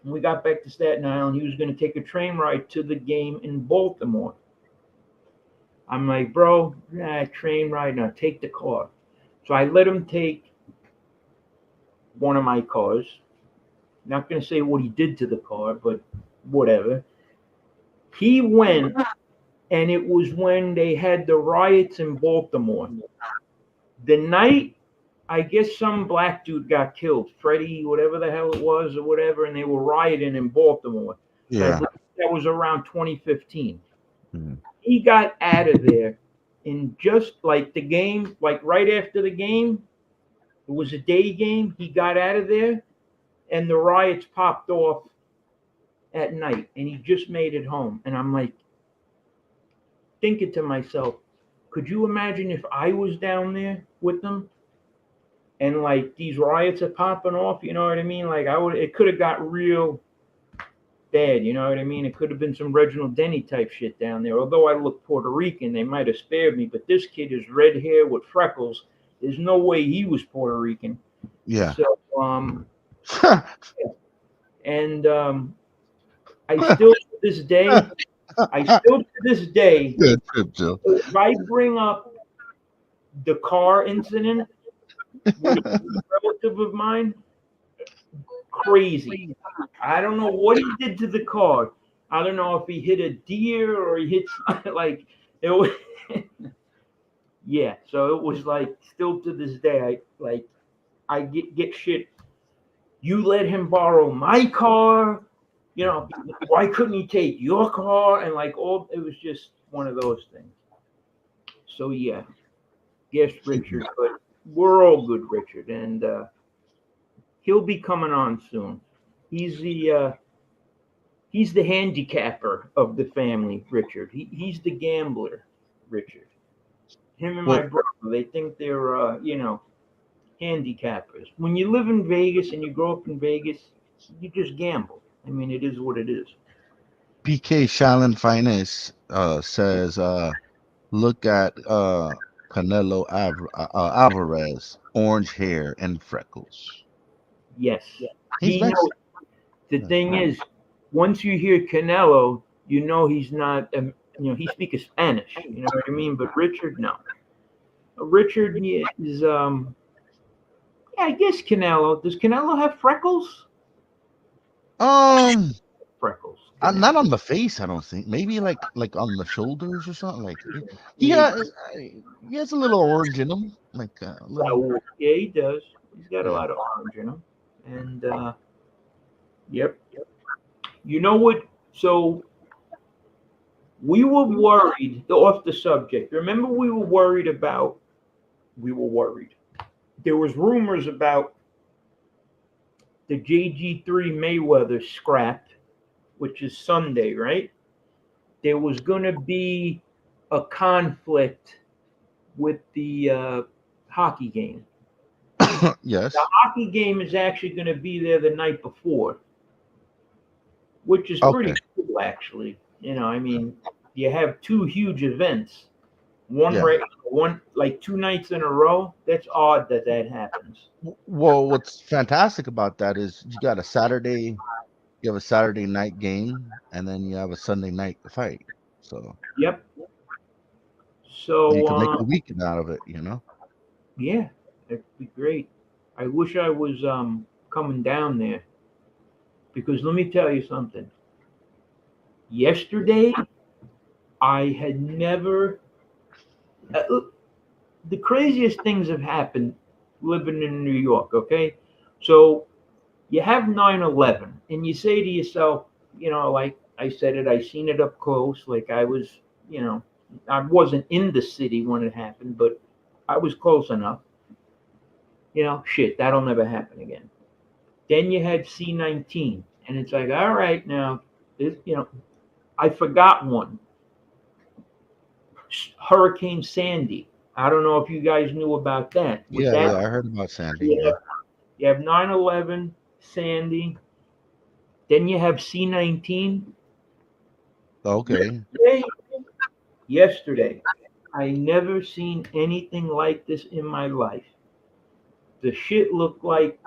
Speaker 1: when we got back to Staten Island, he was going to take a train ride to the game in Baltimore. I'm like, bro, train ride, no, take the car. So I let him take one of my cars. Not going to say what he did to the car, but whatever. He went, and it was when they had the riots in Baltimore. The night, I guess some black dude got killed, Freddie, whatever the hell it was, or whatever, and they were rioting in Baltimore.
Speaker 2: Yeah.
Speaker 1: That was around 2015.
Speaker 2: Mhm.
Speaker 1: He got out of there, and just like the game, like right after the game, it was a day game. He got out of there, and the riots popped off at night, and he just made it home. And I'm like, thinking to myself, could you imagine if I was down there with them, and like these riots are popping off? You know what I mean? Like it could have got real bad. You know what I mean? It could have been some Reginald Denny type shit down there. Although I look Puerto Rican, they might have spared me. But this kid is red hair with freckles. There's no way he was Puerto Rican.
Speaker 2: Yeah.
Speaker 1: So and I still to this day,
Speaker 2: Good trip, Joe.
Speaker 1: if I bring up the car incident with a relative of mine, crazy. I don't know what he did to the car. I don't know if he hit a deer or he hit like it was. Yeah, so it was like still to this day, I get shit. You let him borrow my car, you know? Why couldn't he take your car? And like it was just one of those things. So yeah, yes, Richard, but we're all good, Richard, and he'll be coming on soon. He's the handicapper of the family, Richard. He's the gambler, Richard. Him and my brother, they think they're handicappers. When you live in Vegas and you grow up in Vegas, you just gamble. I mean, it is what it is.
Speaker 2: PK Shallon Finest says, look at Canelo Alvarez, orange hair and freckles.
Speaker 1: Yes.
Speaker 2: He's
Speaker 1: He knows. The thing is, once you hear Canelo, you know he's not, he speaks Spanish. You know what I mean? But Richard, no. Richard is, I guess Canelo. Does Canelo have freckles? Freckles.
Speaker 2: Not on the face, I don't think. Maybe like on the shoulders or something. Like he has a little orange in him. Like a little.
Speaker 1: Yeah, he does. He's got a lot of orange in him. And yep. You know what? So we were worried off the subject. Remember, we were worried. There was rumors about the JG3 Mayweather scrap, which is Sunday, right? There was going to be a conflict with the hockey game.
Speaker 2: Yes.
Speaker 1: The hockey game is actually going to be there the night before, which is pretty cool, actually. You know, I mean, you have two huge events. One like 2 nights in a row. That's odd that happens.
Speaker 2: Well, what's fantastic about that is you have a Saturday night game, and then you have a Sunday night fight. So
Speaker 1: yep. So
Speaker 2: you can make a weekend out of it, you know.
Speaker 1: Yeah, that'd be great. I wish I was coming down there, because let me tell you something. Yesterday, I had never. The craziest things have happened living in New York, okay? So you have 9/11, and you say to yourself, like I said it, I seen it up close. Like I was, I wasn't in the city when it happened, but I was close enough. Shit, that'll never happen again. Then you had C-19, and it's like, all right, now, I forgot one. Hurricane Sandy. I don't know if you guys knew about that.
Speaker 2: Yeah, I heard about Sandy. Yeah.
Speaker 1: You have 9/11, Sandy. Then you have C-19.
Speaker 2: Okay.
Speaker 1: Yesterday, I never seen anything like this in my life. The shit looked like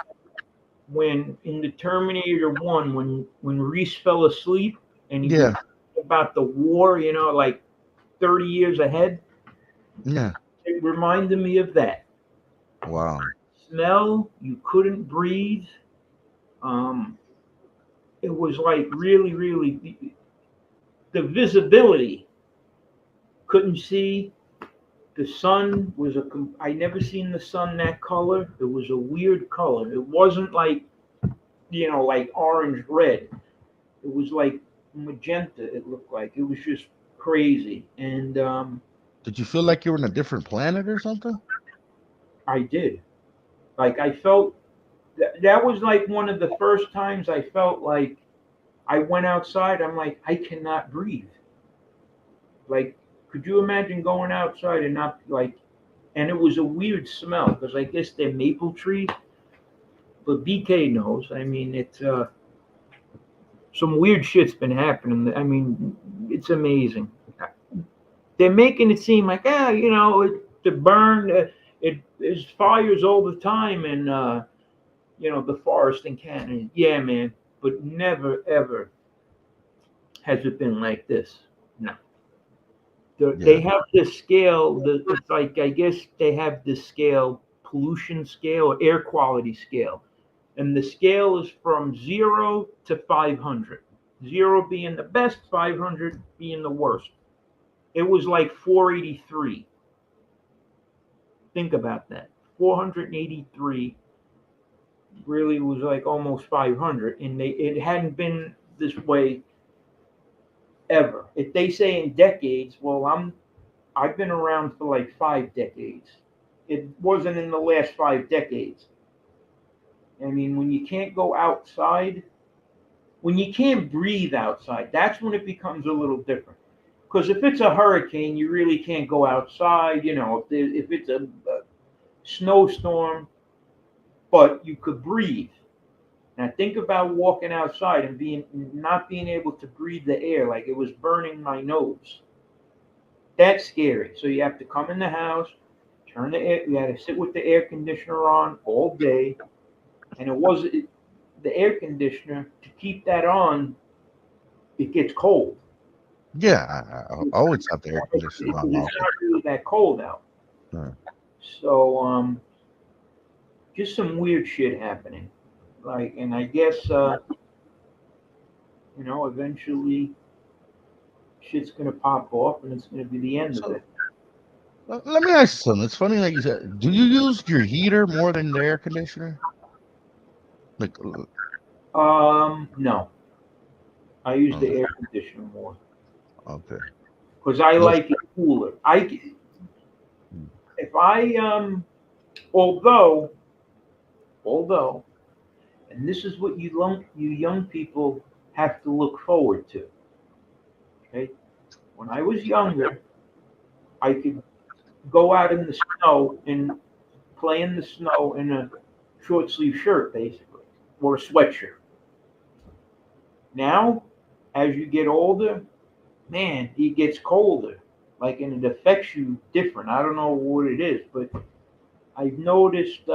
Speaker 1: when in the Terminator 1, when Reese fell asleep and he was about the war, like 30 years ahead.
Speaker 2: Yeah.
Speaker 1: It reminded me of that.
Speaker 2: Wow.
Speaker 1: Smell, you couldn't breathe. it was like really, really the visibility. Couldn't see. The sun was I never seen the sun that color. It was a weird color. It wasn't like, like orange red. It was like magenta. It looked like it was just crazy. And
Speaker 2: Did you feel like you were in a different planet or something?
Speaker 1: I did. Like I felt that was like one of the first times I felt like I went outside. I'm like, I cannot breathe. Like, could you imagine going outside and not like, and it was a weird smell because I guess they're maple trees, but BK knows. I mean, it's some weird shit's been happening. I mean, it's amazing. They're making it seem like, the burn, there's fires all the time in, the forest in Canada. Yeah, man, but never ever has it been like this. No. They have this scale. It's like, I guess they have this scale, pollution scale or air quality scale, and the scale is from 0 to 500. 0 being the best, 500 being the worst. It was like 483. Think about that. 483 really was like almost 500, and it hadn't been this way ever. If they say in decades, well, I've been around for like 5 decades. It wasn't in the last 5 decades. I mean, when you can't go outside, when you can't breathe outside, that's when it becomes a little different. Because if it's a hurricane, you really can't go outside. If it's a snowstorm, but you could breathe. Now think about walking outside and not being able to breathe the air, like it was burning my nose. That's scary. So you have to come in the house, turn the air. You had to sit with the air conditioner on all day, and the air conditioner, to keep that on. It gets cold.
Speaker 2: Yeah, I always have the air conditioner on.
Speaker 1: It's not really that cold out. So just some weird shit happening. Like, and I guess eventually shit's gonna pop off, and it's gonna be the end of it.
Speaker 2: Let me ask you something. It's funny that you said. Do you use your heater more than the air conditioner? Like,
Speaker 1: no. I use the air conditioner more.
Speaker 2: Okay.
Speaker 1: Because I like it cooler. Although, and this is what you young people have to look forward to. Okay, when I was younger, I could go out in the snow and play in the snow in a short sleeve shirt, basically, or a sweatshirt. Now, as you get older, man, it gets colder. Like, and it affects you different. I don't know what it is, but I've noticed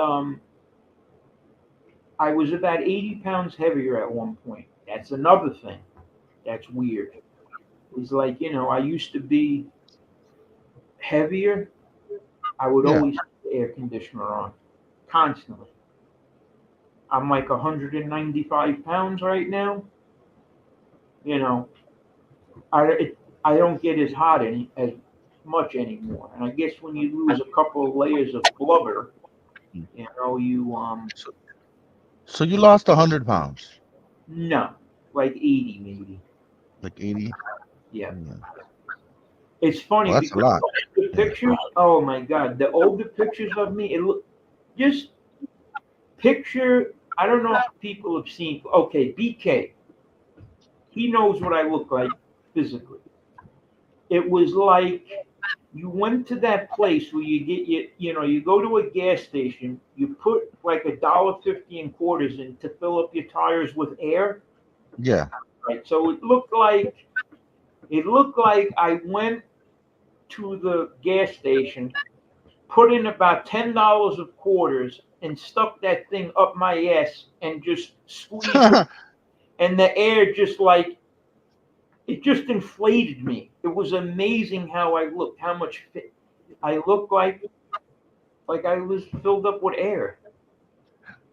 Speaker 1: I was about 80 pounds heavier at one point. That's another thing. That's weird. It's like, I used to be heavier. I would always have the air conditioner on constantly. I'm like 195 pounds right now. I don't get as hot as much anymore. And I guess when you lose a couple of layers of blubber,
Speaker 2: So you lost 100 pounds?
Speaker 1: No, like 80 maybe.
Speaker 2: Like 80?
Speaker 1: Yeah. It's funny
Speaker 2: Well, that's
Speaker 1: because
Speaker 2: a lot.
Speaker 1: the pictures, oh my God, the older pictures of me, just picture, I don't know if people have seen, okay, BK, he knows what I look like physically. It was like you went to that place where you get you go to a gas station, you put like $1.50 in quarters in to fill up your tires with air.
Speaker 2: Yeah.
Speaker 1: Right. So it looked like I went to the gas station, put in about $10 of quarters, and stuck that thing up my ass and just squeezed it. And the air just like it just inflated me. It was amazing how I looked, how much fit I looked like I was filled up with air.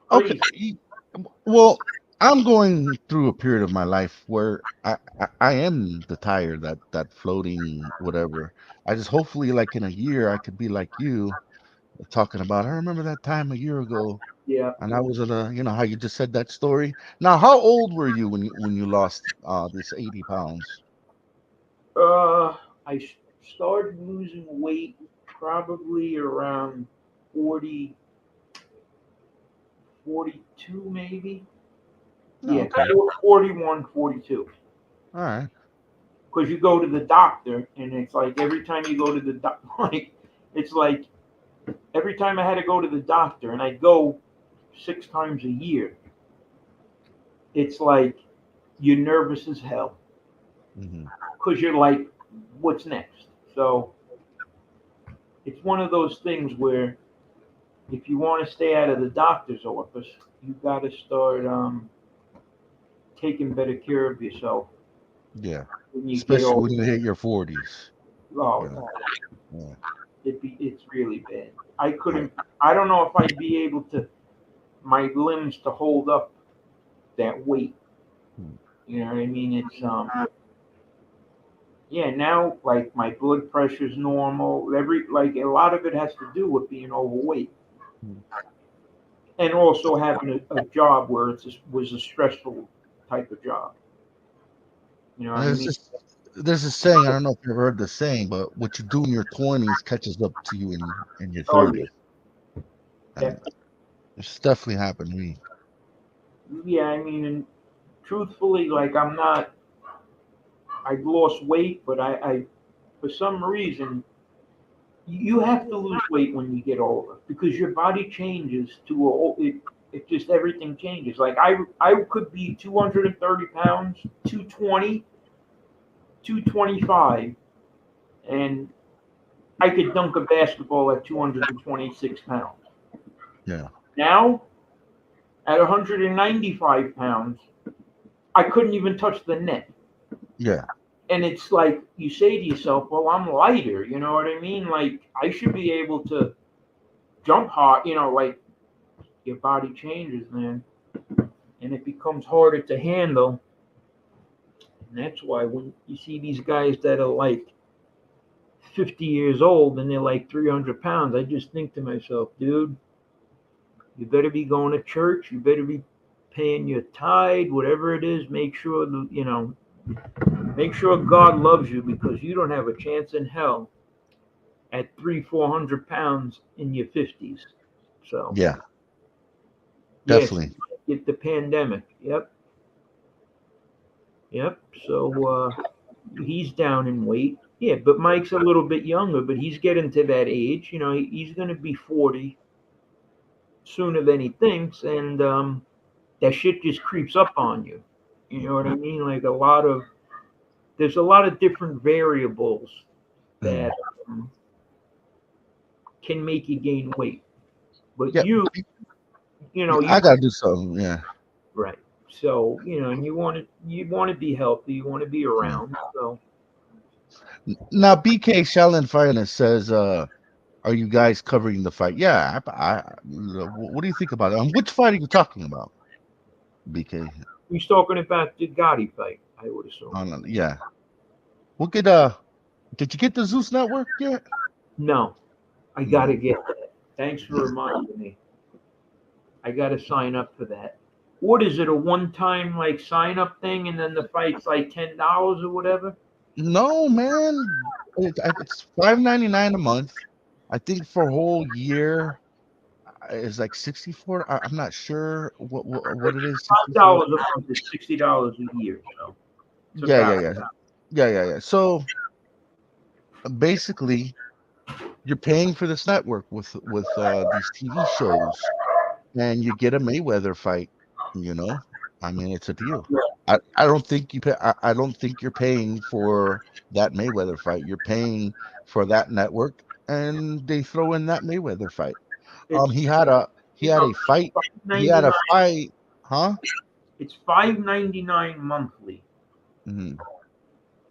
Speaker 1: Crazy.
Speaker 2: Okay. Well, I'm going through a period of my life where I am the tire, that floating whatever. I just hopefully like in a year I could be like you talking about. I remember that time a year ago,
Speaker 1: Yeah.
Speaker 2: and I was at a, how you just said that story. Now, how old were you when you lost this 80 pounds?
Speaker 1: I started losing weight probably around 40, 42 maybe.
Speaker 2: Oh,
Speaker 1: Yeah,
Speaker 2: okay,
Speaker 1: 41, 42.
Speaker 2: all right.
Speaker 1: Because you go to the doctor, and it's like every time you go to the doctor, like, it's like every time I had to go to the doctor, and I'd go 6 times a year, it's like you're nervous as hell
Speaker 2: Hmm.
Speaker 1: because you're like, what's next? So it's one of those things where if you want to stay out of the doctor's office, you got to start taking better care of yourself
Speaker 2: Yeah,
Speaker 1: when you get
Speaker 2: especially when
Speaker 1: older.
Speaker 2: you hit your 40s.
Speaker 1: Oh,
Speaker 2: Yeah, yeah.
Speaker 1: it's really bad. I couldn't. I don't know if I'd be able to my limbs to hold up that weight.
Speaker 2: Hmm.
Speaker 1: You know what I mean? It's yeah. Now like my blood pressure's normal. Like a lot of it has to do with being overweight
Speaker 2: Hmm.
Speaker 1: and also having a job where was a stressful type of job. You know what I
Speaker 2: There's
Speaker 1: mean?
Speaker 2: this there's a saying, I don't know if you've heard the saying, but what you do in your 20s catches up to you in your
Speaker 1: Oh yeah,
Speaker 2: 30s. And
Speaker 1: definitely.
Speaker 2: it's definitely happened to me.
Speaker 1: Yeah, I mean, and truthfully, like I'm not. I lost weight, but I for some reason you have to lose weight when you get older because your body changes to it just everything changes. Like I could be 230 pounds, 220, 225, and I could dunk a basketball at 226 pounds.
Speaker 2: Yeah,
Speaker 1: Now at 195 pounds, I couldn't even touch the net.
Speaker 2: yeah,
Speaker 1: And it's like you say to yourself, well, I'm lighter, you know what I mean? Like I should be able to jump hard, like your body changes, man, and it becomes harder to handle. And that's why when you see these guys that are like 50 years old and they're like 300 pounds, I just think to myself, dude, you better be going to church. You better be paying your tithe, whatever it is. Make sure God loves you because you don't have a chance in hell at 400 pounds in your 50s. So,
Speaker 2: yeah,
Speaker 1: yes,
Speaker 2: definitely.
Speaker 1: get the pandemic. Yep. Yep. So, he's down in weight. Yeah, but Mike's a little bit younger, but he's getting to that age. He's going to be 40 sooner than he thinks, and that shit just creeps up on you. You know what I mean? Like there's a lot of different variables that
Speaker 2: Mhm.
Speaker 1: can make you gain weight. But
Speaker 2: Yeah, I
Speaker 1: you
Speaker 2: gotta do something. Yeah,
Speaker 1: right. So and you want to be healthy. You want to be
Speaker 2: yeah.
Speaker 1: around. So
Speaker 2: Now, BK Shaolin Finest says, "Are you guys covering the fight?" Yeah, what do you think about it? Which fight are you talking about, BK?
Speaker 1: he's talking about the Gotti fight, I would assume.
Speaker 2: Yeah, we'll get Did you get the Zeus Network yet?
Speaker 1: No, I got to
Speaker 2: Mm,
Speaker 1: get that. Thanks for reminding me. I got to sign up for that. What is it? A one-time like sign-up thing, and then the fight's like $10 or whatever?
Speaker 2: no, man, it's $5.99 a month. I think for a whole year is like 64. I'm not sure what it is.
Speaker 1: five
Speaker 2: 64.
Speaker 1: dollars a month is $60 a year, so it's
Speaker 2: Yeah, yeah,
Speaker 1: about
Speaker 2: yeah, yeah, yeah, yeah. So basically, you're paying for this network with these TV shows, and you get a Mayweather fight. You know, I mean, it's a deal. I don't think you pay. I don't think you're paying for that Mayweather fight. You're paying for that network, and they throw in that Mayweather fight.
Speaker 1: it's
Speaker 2: He had a fight. He had
Speaker 1: 99.
Speaker 2: a fight, huh?
Speaker 1: It's 5.99 monthly,
Speaker 2: Mhm.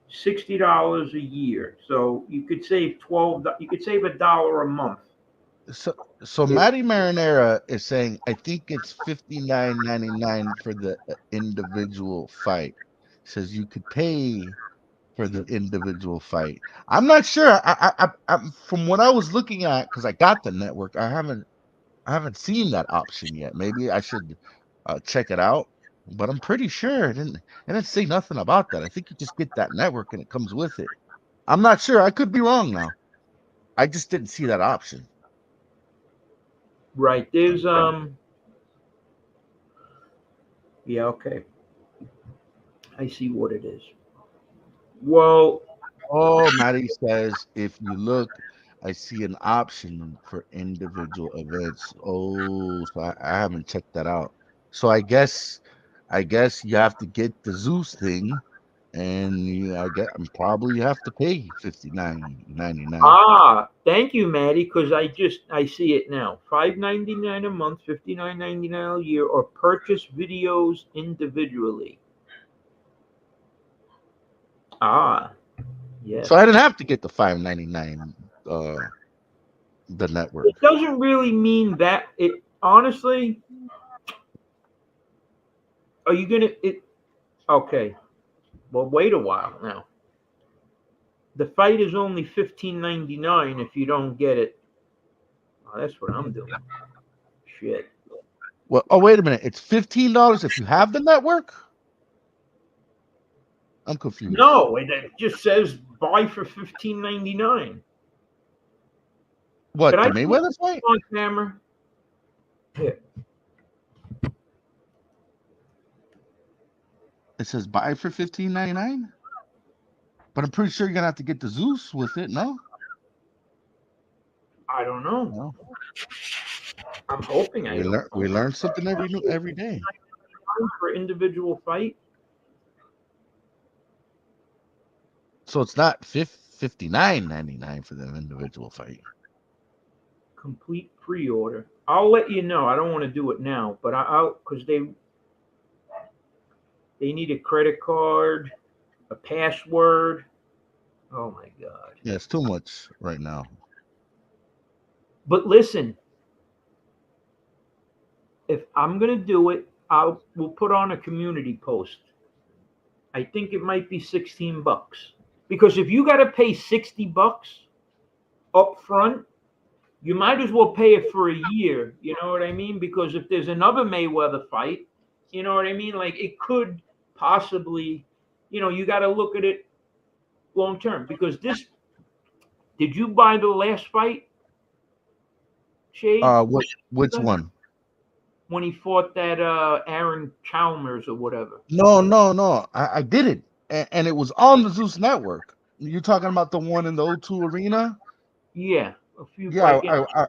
Speaker 1: $60 a year. So you could save $12. You could save $1 a month
Speaker 2: So Matty Marinera is saying, I think it's $59.99 for the individual fight. Says you could pay for the individual fight. I'm not sure. I from what I was looking at, because I got the network, I haven't seen that option yet. Maybe I should check it out. But I'm pretty sure it didn't say nothing about that. I think you just get that network and it comes with it. I'm not sure. I could be wrong now. I just didn't see that option.
Speaker 1: Right. There's yeah, okay. I see what it is. Well,
Speaker 2: Oh, Maddie says if you look, I see an option for individual events. Oh, so I haven't checked that out. So I guess you have to get the Zeus thing, and I get probably you have to pay $59.99.
Speaker 1: thank you, Maddie, because I see it now. $5.99 a month, $59.99 a year, or purchase videos individually. Yes.
Speaker 2: So I didn't have to get the $5.99 the network.
Speaker 1: It doesn't really mean that. It honestly, are you gonna it? Okay. Well, wait a while now. The fight is only $15.99 if you don't get it. Oh, that's what I'm doing. Shit.
Speaker 2: Well, oh wait a minute, it's $15 if you have the network. I'm confused.
Speaker 1: No, it just says buy for $15.99.
Speaker 2: What,
Speaker 1: Can
Speaker 2: the
Speaker 1: I
Speaker 2: Mayweather fight?
Speaker 1: on camera? Here.
Speaker 2: It says buy for $15.99. But I'm pretty sure you're gonna have to get the Zeus with it, no?
Speaker 1: I don't know.
Speaker 2: No.
Speaker 1: I'm hoping I don't.
Speaker 2: We learn something every day.
Speaker 1: For individual fight.
Speaker 2: So it's not $59.99 for the individual fight.
Speaker 1: Complete pre-order. I'll let you know. I don't want to do it now, but I'll because they need a credit card, a password. Oh my god.
Speaker 2: Yeah, it's too much right now.
Speaker 1: But listen, if I'm gonna do it, we'll put on a community post. I think it might be $16 because if you got to pay $60 up front, you might as well pay it for a year. You know what I mean? Because if there's another Mayweather fight, you know what I mean? Like it could possibly, you got to look at it long term because did you buy the last fight? Shades?
Speaker 2: Which one?
Speaker 1: When he fought that Aaron Chalmers or whatever.
Speaker 2: No. I did it. And it was on the Zeus network. You're talking about the one in the O2 Arena?
Speaker 1: Yeah. A few
Speaker 2: Yeah,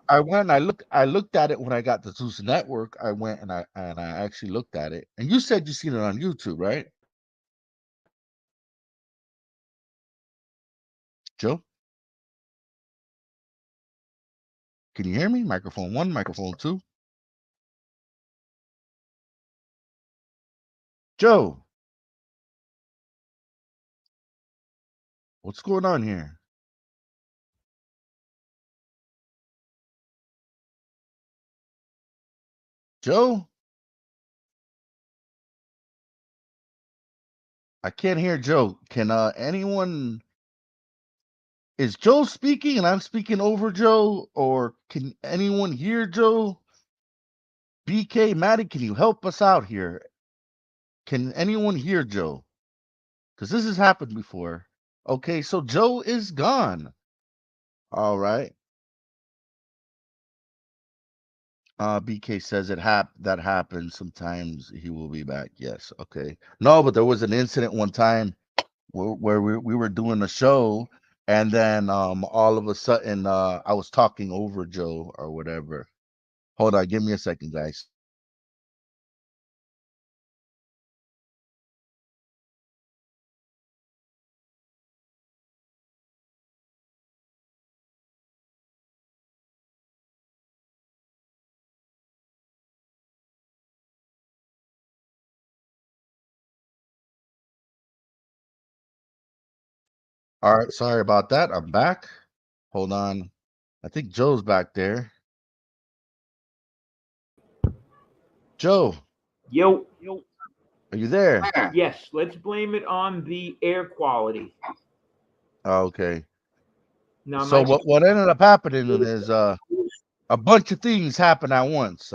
Speaker 2: I went and I looked at it when I got the Zeus network. I went and I actually looked at it. And you said you seen it on YouTube, right? Joe? Can you hear me? Microphone 1, microphone 2. Joe. What's going on here? Joe? I can't hear Joe. Can anyone is Joe speaking and I'm speaking over Joe, or can anyone hear Joe? BK, Maddie, can you help us out here? Can anyone hear Joe? Because this has happened before. Okay, so Joe is gone. All right. BK says that happens. Sometimes he will be back. Yes. Okay. No, but there was an incident one time where we were doing a show, and then all of a sudden I was talking over Joe or whatever. Hold on, give me a second, guys. All right, sorry about that. I'm back. Hold on. I think Joe's back there. Joe,
Speaker 1: Yo,
Speaker 2: are you there?
Speaker 1: yes, let's blame it on the air quality.
Speaker 2: Oh, okay.
Speaker 1: Now,
Speaker 2: So what ended up happening is a bunch of things happened at once.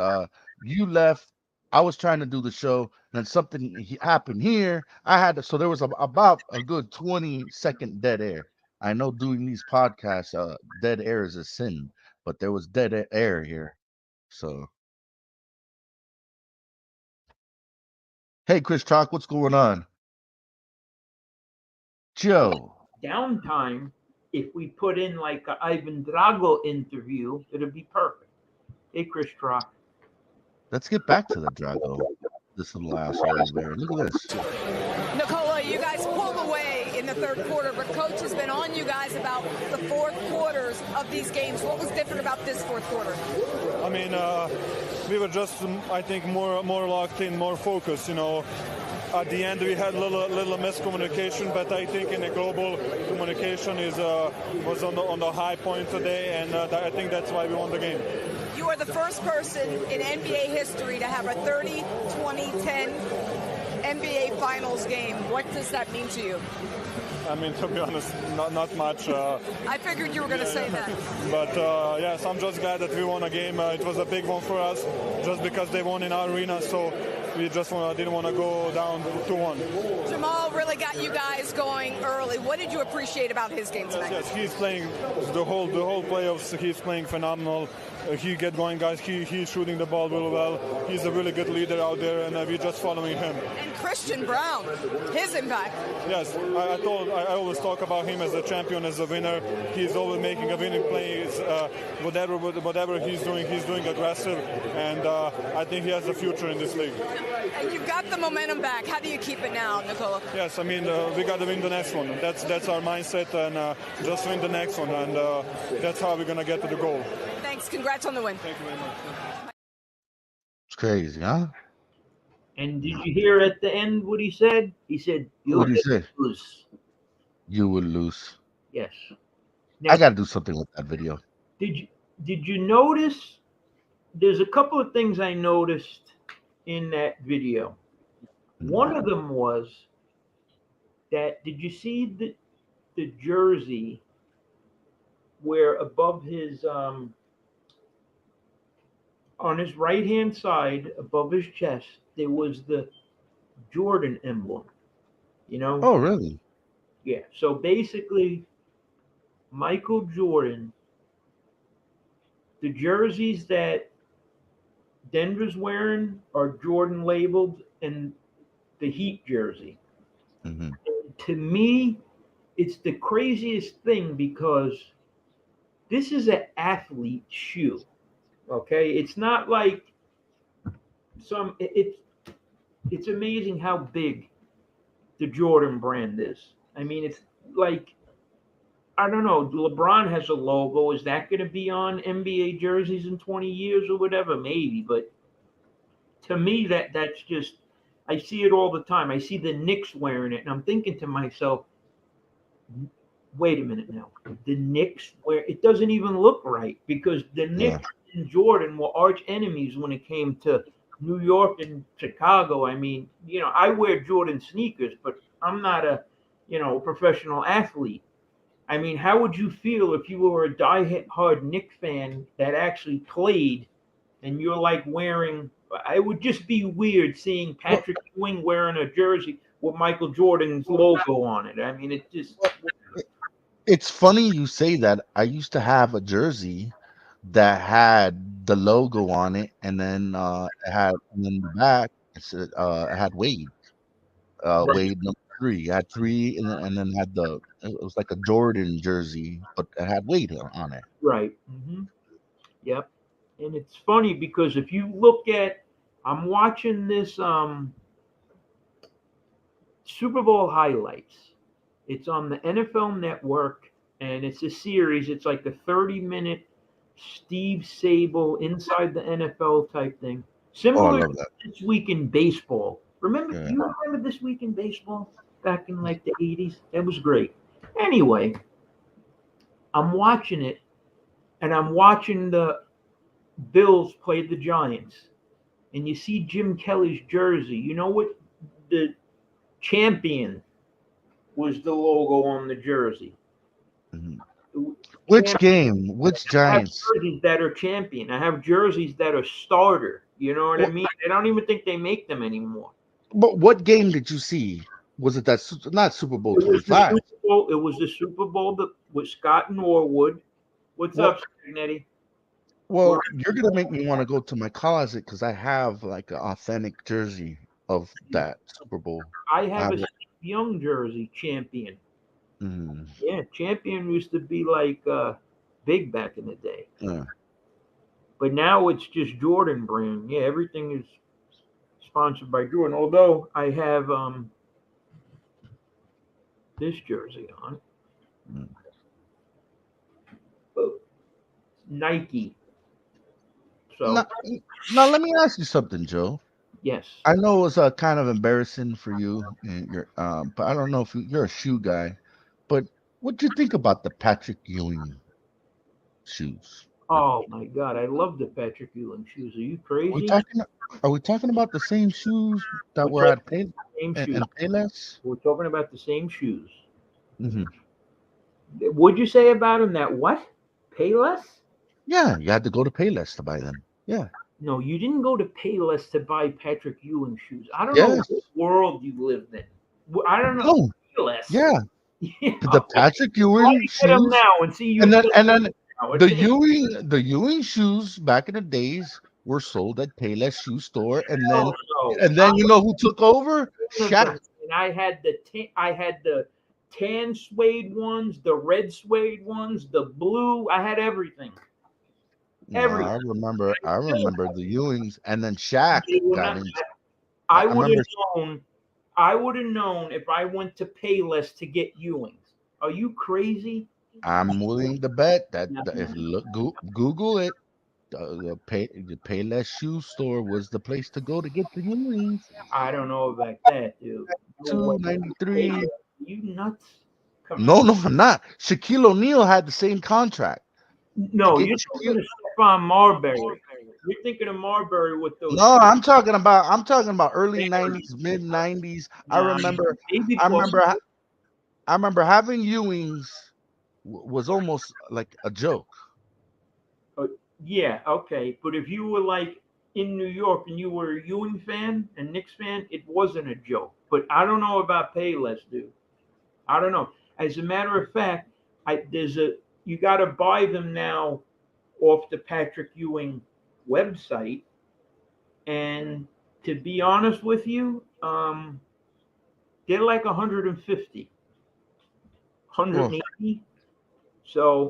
Speaker 2: You left. I was trying to do the show, and then something happened here. I had to, so there was about a good 20-second dead air. I know doing these podcasts, dead air is a sin, but there was dead air here. So, hey, Chris Chalk, what's going on? Joe,
Speaker 1: downtime, if we put in like a Ivan Drago interview, it'd be perfect. Hey, Chris Trock.
Speaker 2: let's get back to the Drago. This little asshole over there. Look at this.
Speaker 3: Nikola, you guys pulled away in the third quarter, but coach has been on you guys about the fourth quarters of these games. What was different about this fourth quarter?
Speaker 4: I mean, we were just, I think, more locked in, more focused. At the end, we had little miscommunication, but I think in the global communication was on the high point today, and I think that's why we won the game.
Speaker 3: You are the first person in NBA history to have a 30-20-10 NBA Finals game. What does that mean to you?
Speaker 4: I mean, to be honest, not much.
Speaker 3: I figured you were going to say that.
Speaker 4: But yes, I'm just glad that we won a game. It was a big one for us, just because they won in our arena. So we just didn't want to go down 2-1.
Speaker 3: Jamal really got you guys going early. What did you appreciate about his game tonight?
Speaker 4: Yes, he's playing the whole playoffs. He's playing phenomenal. He get going, guys. He's shooting the ball really well. He's a really good leader out there, and we're just following him.
Speaker 3: And Christian Braun, his impact.
Speaker 4: Yes, I always talk about him as a champion, as a winner. He's always making a winning play. Whatever he's doing aggressive, and I think he has a future in this league.
Speaker 3: And you've got the momentum back. How do you keep it now, Nikola?
Speaker 4: Yes, I mean, we got to win the next one. That's our mindset, and just win the next one, and that's how we're going to get to the goal.
Speaker 3: Thanks. Congrats on the win.
Speaker 4: Thank you very much.
Speaker 2: It's crazy, huh?
Speaker 1: And did you hear at the end what he said? He said,
Speaker 2: What did he say?
Speaker 1: lose.
Speaker 2: You will lose.
Speaker 1: Yes.
Speaker 2: I got to do something with that video.
Speaker 1: Did you notice? There's a couple of things I noticed in that video. One of them was that, did you see the jersey where above his on his right hand side above his chest there was the Jordan emblem?
Speaker 2: Oh, really?
Speaker 1: Yeah. So basically, Michael Jordan, the jerseys that Denver's wearing are Jordan labeled, and the Heat jersey.
Speaker 2: Mm-hmm.
Speaker 1: To me, it's the craziest thing because this is an athlete shoe. Okay, it's not like it's amazing how big the Jordan brand is. I mean, it's like, I don't know, LeBron has a logo. Is that going to be on NBA jerseys in 20 years or whatever? Maybe, but to me, that's just, I see it all the time. I see the Knicks wearing it, and I'm thinking to myself, wait a minute now. The Knicks it doesn't even look right, because the Knicks and Jordan were arch enemies when it came to New York and Chicago. I mean, I wear Jordan sneakers, but I'm not a professional athlete. I mean, how would you feel if you were a die-hard Knicks fan that actually played, and you're like wearing? It would just be weird seeing Patrick Ewing wearing a jersey with Michael Jordan's logo on it. I mean, it just.
Speaker 2: It's funny you say that. I used to have a jersey that had the logo on it, and then in the back it said it had Wade. Wade number 3. It had 3, and then had it was like a Jordan jersey, but it had Wade on it.
Speaker 1: Right. Mm-hmm. Yep. And it's funny because if you look at, I'm watching this Super Bowl highlights. It's on the NFL Network, and it's a series. It's like a 30-minute Steve Sable inside the NFL type thing. Similar to This Week in Baseball. Remember? Yeah. Do you remember This Week in Baseball back in like the 80s? That was great. Anyway, I'm watching it, and I'm watching the Bills play the Giants. and you see Jim Kelly's jersey, you know what the champion was the logo on the jersey.
Speaker 2: Mhm. Which game? Which
Speaker 1: I have
Speaker 2: Giants?
Speaker 1: jerseys that are champion. I have jerseys that are starter. You know what I
Speaker 2: Well,
Speaker 1: mean? I don't even think they make them anymore.
Speaker 2: but what game did you see? Was it that not Super Bowl
Speaker 1: It was the
Speaker 2: 25?
Speaker 1: Super Bowl. It was the Super Bowl that with Scott Norwood. What's
Speaker 2: Well,
Speaker 1: up, Spaghetti?
Speaker 2: well, you're gonna make me want to go to my closet because I have like an authentic jersey of that Super Bowl.
Speaker 1: I
Speaker 2: I
Speaker 1: have
Speaker 2: have
Speaker 1: a
Speaker 2: it.
Speaker 1: Steve Young jersey, champion.
Speaker 2: Mm,
Speaker 1: Yeah, champion used to be like big back in the day,
Speaker 2: yeah.
Speaker 1: but now it's just Jordan brand. Yeah, everything is sponsored by Jordan. Although I have this jersey on,
Speaker 2: Mm.
Speaker 1: Nike. So
Speaker 2: Now, now, let me ask you something, Joe.
Speaker 1: yes.
Speaker 2: I know it's kind of embarrassing for you, and but I don't know if you're a shoe guy. But what do you think about the Patrick Ewing shoes?
Speaker 1: Oh my God, I love the Patrick Ewing shoes. Are you
Speaker 2: We
Speaker 1: crazy?
Speaker 2: talking? Are we talking about the same shoes that
Speaker 1: We're
Speaker 2: were
Speaker 1: talking
Speaker 2: at Pay
Speaker 1: the same shoes.
Speaker 2: and Payless?
Speaker 1: We're talking about the same shoes.
Speaker 2: Hmm.
Speaker 1: What'd you say about them? That what? Payless?
Speaker 2: Yeah, you had to go to Payless to buy them. Yeah.
Speaker 1: No, you didn't go to Payless to buy Patrick Ewing shoes. I don't know
Speaker 2: Yes.
Speaker 1: what world you lived in. I don't know.
Speaker 2: No.
Speaker 1: Payless.
Speaker 2: Yeah.
Speaker 1: Yeah.
Speaker 2: The Patrick
Speaker 1: Why
Speaker 2: Ewing
Speaker 1: you get them
Speaker 2: shoes,
Speaker 1: now and see you
Speaker 2: and then
Speaker 1: get
Speaker 2: and then
Speaker 1: them now?
Speaker 2: the
Speaker 1: It's
Speaker 2: Ewing shoes back in the days were sold at Payless shoe store, and
Speaker 1: no,
Speaker 2: then
Speaker 1: no.
Speaker 2: you know who took over?
Speaker 1: One of them,
Speaker 2: Shaq.
Speaker 1: and I had the tan suede ones, the red suede ones, the blue. I had everything.
Speaker 2: No,
Speaker 1: Everything.
Speaker 2: I remember the Ewings, and then Shaq
Speaker 1: They were
Speaker 2: got
Speaker 1: not-
Speaker 2: in.
Speaker 1: I
Speaker 2: I
Speaker 1: would
Speaker 2: remember
Speaker 1: have known. I would have known if I went to Payless to get Ewings. Are you crazy?
Speaker 2: I'm willing to bet that
Speaker 1: No.
Speaker 2: if Google it, the Payless shoe store was the place to go to get the Ewings.
Speaker 1: I don't know about that, dude. No way.
Speaker 2: 293.
Speaker 1: You nuts? Come
Speaker 2: No,
Speaker 1: on.
Speaker 2: no, I'm not. Shaquille O'Neal had the same contract.
Speaker 1: No,
Speaker 2: get
Speaker 1: you're talking to Stephon Marbury. You're thinking of Marbury with those.
Speaker 2: No, I'm talking about early 90s, mid 90s. I
Speaker 1: Nah,
Speaker 2: remember
Speaker 1: maybe
Speaker 2: I
Speaker 1: close.
Speaker 2: remember I remember having Ewings was almost like a joke.
Speaker 1: Yeah, okay. But if you were like in New York and you were a Ewing fan and Knicks fan, it wasn't a joke. But I don't know about Payless, dude. I don't know. As a matter of fact, you got to buy them now off the Patrick Ewing website. And to be honest with you, they're like 150,
Speaker 2: Well,
Speaker 1: 180. So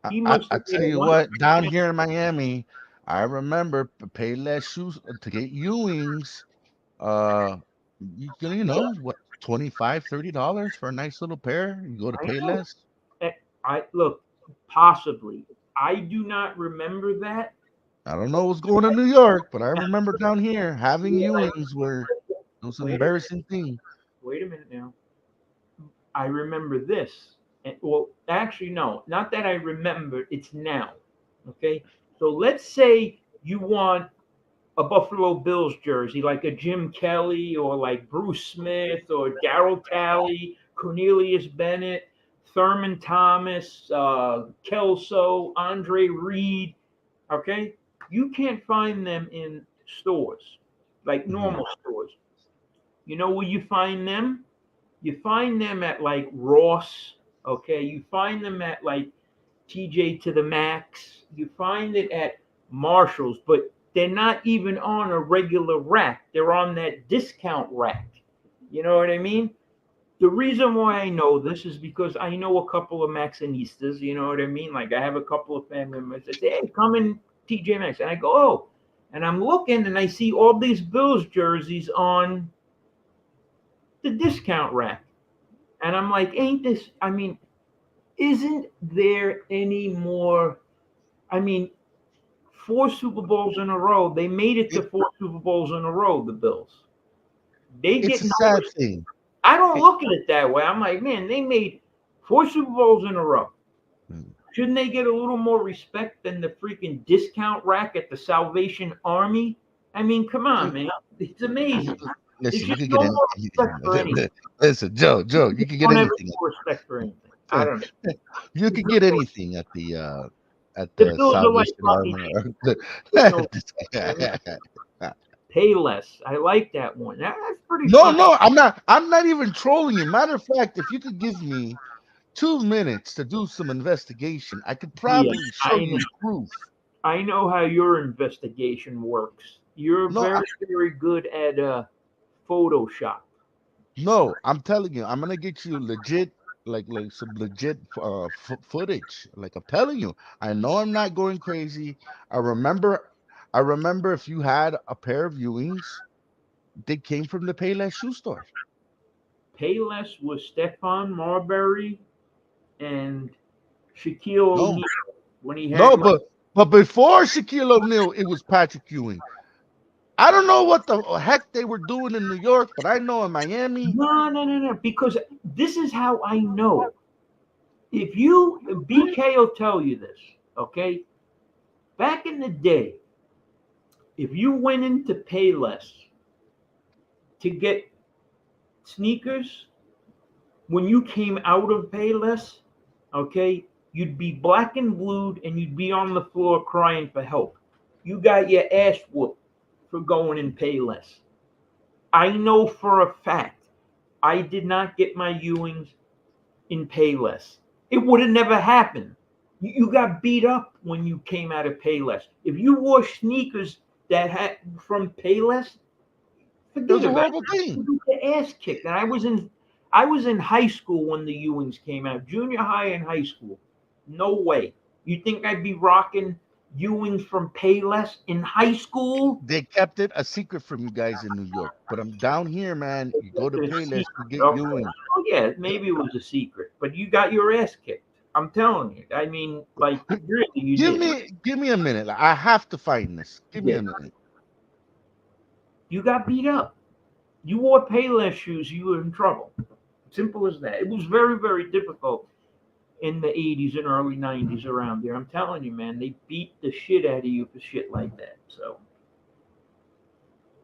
Speaker 1: he
Speaker 2: I
Speaker 1: must
Speaker 2: I
Speaker 1: have
Speaker 2: tell
Speaker 1: made
Speaker 2: you
Speaker 1: one.
Speaker 2: what, down here in Miami, I remember Payless shoes to get Ewings. You know what, $25-$30 for a nice little pair. You go to
Speaker 1: I know.
Speaker 2: Payless.
Speaker 1: I look, possibly. I do not remember that.
Speaker 2: I don't know what's going on in New York, but I remember down here having Ewings were it was an
Speaker 1: Wait a
Speaker 2: embarrassing thing.
Speaker 1: Wait a minute now. I remember this. Well, actually, no, not that I remember. It's now. Okay. So let's say you want a Buffalo Bills jersey, like a Jim Kelly or like Bruce Smith or Darryl Talley, Cornelius Bennett, Thurman Thomas, Kelso, Andre Reed. Okay. You can't find them in stores, like normal stores. You know where you find them? You find them at like Ross, okay? You find them at like TJ to the Max. You find it at Marshalls, but they're not even on a regular rack. They're on that discount rack. You know what I mean? The reason why I know this is because I know a couple of Maxinistas, you know what I mean? Like I have a couple of family members that say, hey, come in TJ Maxx. And I go, oh. And I'm looking and I see all these Bills jerseys on the discount rack. And I'm like, isn't there any more? I mean, 4 Super Bowls in a row. They made it to 4 Super Bowls in a row, the Bills. They
Speaker 2: It's
Speaker 1: get
Speaker 2: a sad
Speaker 1: numbers.
Speaker 2: thing.
Speaker 1: I don't look at it that way. I'm like, man, they made 4 Super Bowls in a row. Shouldn't they get a little more respect than the freaking discount rack at the Salvation Army I mean, come on, man. It's amazing.
Speaker 2: Listen,
Speaker 1: There's
Speaker 2: you
Speaker 1: just
Speaker 2: could
Speaker 1: no
Speaker 2: get
Speaker 1: more respect for anything.
Speaker 2: anything. Listen, Joe, you could get
Speaker 1: Don't ever
Speaker 2: anything.
Speaker 1: show respect for anything. I don't know.
Speaker 2: You could get anything at
Speaker 1: The
Speaker 2: the
Speaker 1: Bills are like
Speaker 2: Salvation
Speaker 1: fucking
Speaker 2: Army.
Speaker 1: Payless. I like that one. That's pretty
Speaker 2: No,
Speaker 1: funny.
Speaker 2: no, I'm not even trolling you. Matter of fact, if you could give me 2 minutes to do some investigation, I could probably show
Speaker 1: I
Speaker 2: you
Speaker 1: know.
Speaker 2: proof.
Speaker 1: I know how your investigation works. You're
Speaker 2: No,
Speaker 1: very, very good at Photoshop.
Speaker 2: No, I'm telling you, I'm gonna get you legit, like some legit footage. Like I'm telling you, I know I'm not going crazy. I remember, I remember if you had a pair of Ewings, they came from the Payless shoe store.
Speaker 1: Payless was Stephon Marbury and Shaquille
Speaker 2: No,
Speaker 1: O'Neal when he had
Speaker 2: no,
Speaker 1: like,
Speaker 2: but before Shaquille O'Neal, it was Patrick Ewing. I don't know what the heck they were doing in New York, but I know in Miami,
Speaker 1: no, because this is how I know. If you BK will tell you this, okay? Back in the day, if you went into Payless to get sneakers, when you came out of Payless, okay, you'd be black and blued and you'd be on the floor crying for help. You got your ass whooped for going in Payless. I know for a fact I did not get my Ewings in Payless. It would have never happened. You got beat up when you came out of Payless. If you wore sneakers that had from Payless,
Speaker 2: it
Speaker 1: forget
Speaker 2: was a
Speaker 1: about
Speaker 2: horrible
Speaker 1: it.
Speaker 2: thing.
Speaker 1: You get your ass kicked. And I was in high school when the Ewings came out, junior high and high school. No way. You think I'd be rocking Ewings from Payless in high school?
Speaker 2: They kept it a secret from you guys in New York, but I'm down here, man. You go to
Speaker 1: It's a
Speaker 2: Payless, you
Speaker 1: secret.
Speaker 2: get
Speaker 1: Okay.
Speaker 2: Ewing.
Speaker 1: Oh yeah, maybe it was a secret, but you got your ass kicked. I'm telling you. I mean, like really, you did.
Speaker 2: Give me a minute. I have to find this. Give me
Speaker 1: Yeah.
Speaker 2: a minute.
Speaker 1: You got beat up. You wore Payless shoes, you were in trouble. Simple as that. It was very, very difficult in the 80s and early 90s around there. I'm telling you, man, they beat the shit out of you for shit like that. So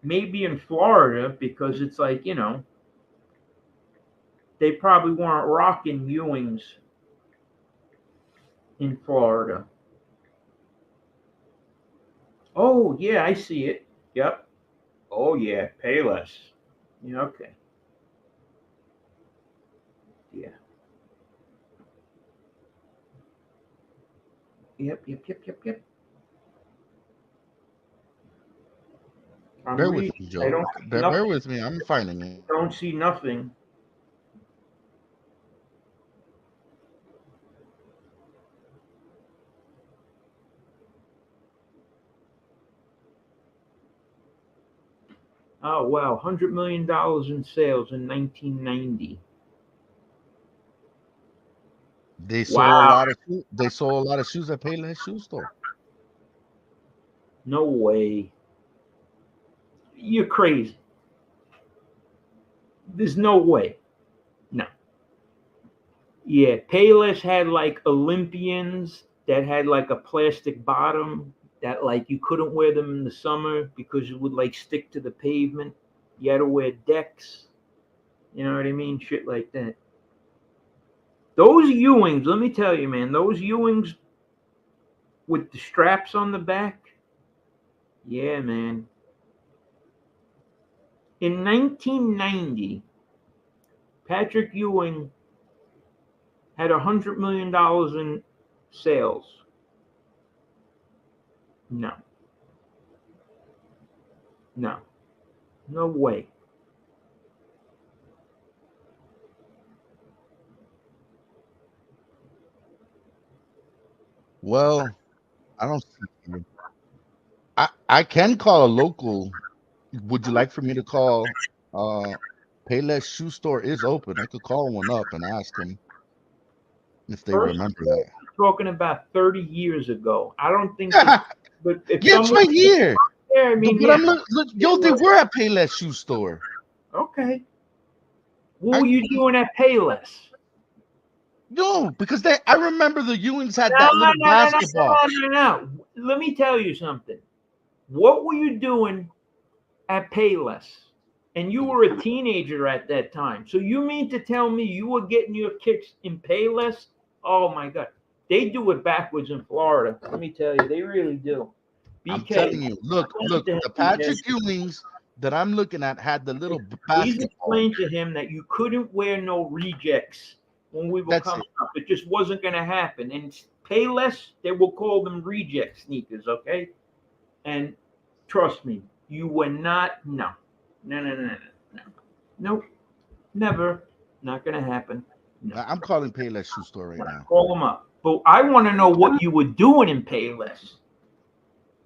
Speaker 1: maybe in Florida, because it's like, you know, they probably weren't rocking Ewings in Florida. Oh, yeah, I see it. Yep. Oh, yeah, Payless. Yeah, okay. Yeah. Yep. I'm
Speaker 2: Bear
Speaker 1: reading.
Speaker 2: with me,
Speaker 1: I
Speaker 2: Joe.
Speaker 1: don't see
Speaker 2: Bear
Speaker 1: nothing.
Speaker 2: with me. I'm finding it.
Speaker 1: Don't see nothing. Oh wow, $100 million in sales in 1990.
Speaker 2: They sold a
Speaker 1: Wow,
Speaker 2: lot of they sold a lot of shoes at Payless shoe store.
Speaker 1: no way. You're crazy. There's no way. No. Yeah, Payless had like Olympians that had like a plastic bottom that like you couldn't wear them in the summer because it would like stick to the pavement. You had to wear decks. You know what I mean? Shit like that. Those Ewings, let me tell you, man, those Ewings with the straps on the back, yeah, man. In 1990, Patrick Ewing had $100 million in sales. No, no way.
Speaker 2: Well, I don't see it. I can call a local. Would you like for me to call Payless shoe store is open. I could call one up and ask them if they
Speaker 1: First of
Speaker 2: remember
Speaker 1: all,
Speaker 2: that.
Speaker 1: we're talking about 30 years ago. I don't think that, but if
Speaker 2: Yeah, it's
Speaker 1: someone
Speaker 2: right here.
Speaker 1: there, I mean,
Speaker 2: But
Speaker 1: yeah,
Speaker 2: I'm look, yo, they were at Payless shoe store.
Speaker 1: okay. What were you doing at Payless?
Speaker 2: No, because I remember the Ewings had
Speaker 1: No,
Speaker 2: that little basketball.
Speaker 1: no. Let me tell you something. What were you doing at Payless, and you were a teenager at that time. So you mean to tell me you were getting your kicks in Payless? Oh my God, they do it backwards in Florida. Let me tell you, they really do.
Speaker 2: I'm
Speaker 1: BK,
Speaker 2: telling you, look, the Patrick Ewings that I'm looking at had the little
Speaker 1: please
Speaker 2: basketball.
Speaker 1: explain to him that you couldn't wear no rejects when we were
Speaker 2: That's
Speaker 1: coming
Speaker 2: it.
Speaker 1: up. It just wasn't going to happen. And Payless, they will call them reject sneakers, okay? And trust me, you were not. No. Nope. Never. Not going to happen. No.
Speaker 2: I'm calling Payless shoe store right now.
Speaker 1: Call them up. But I want to know what you were doing in Payless.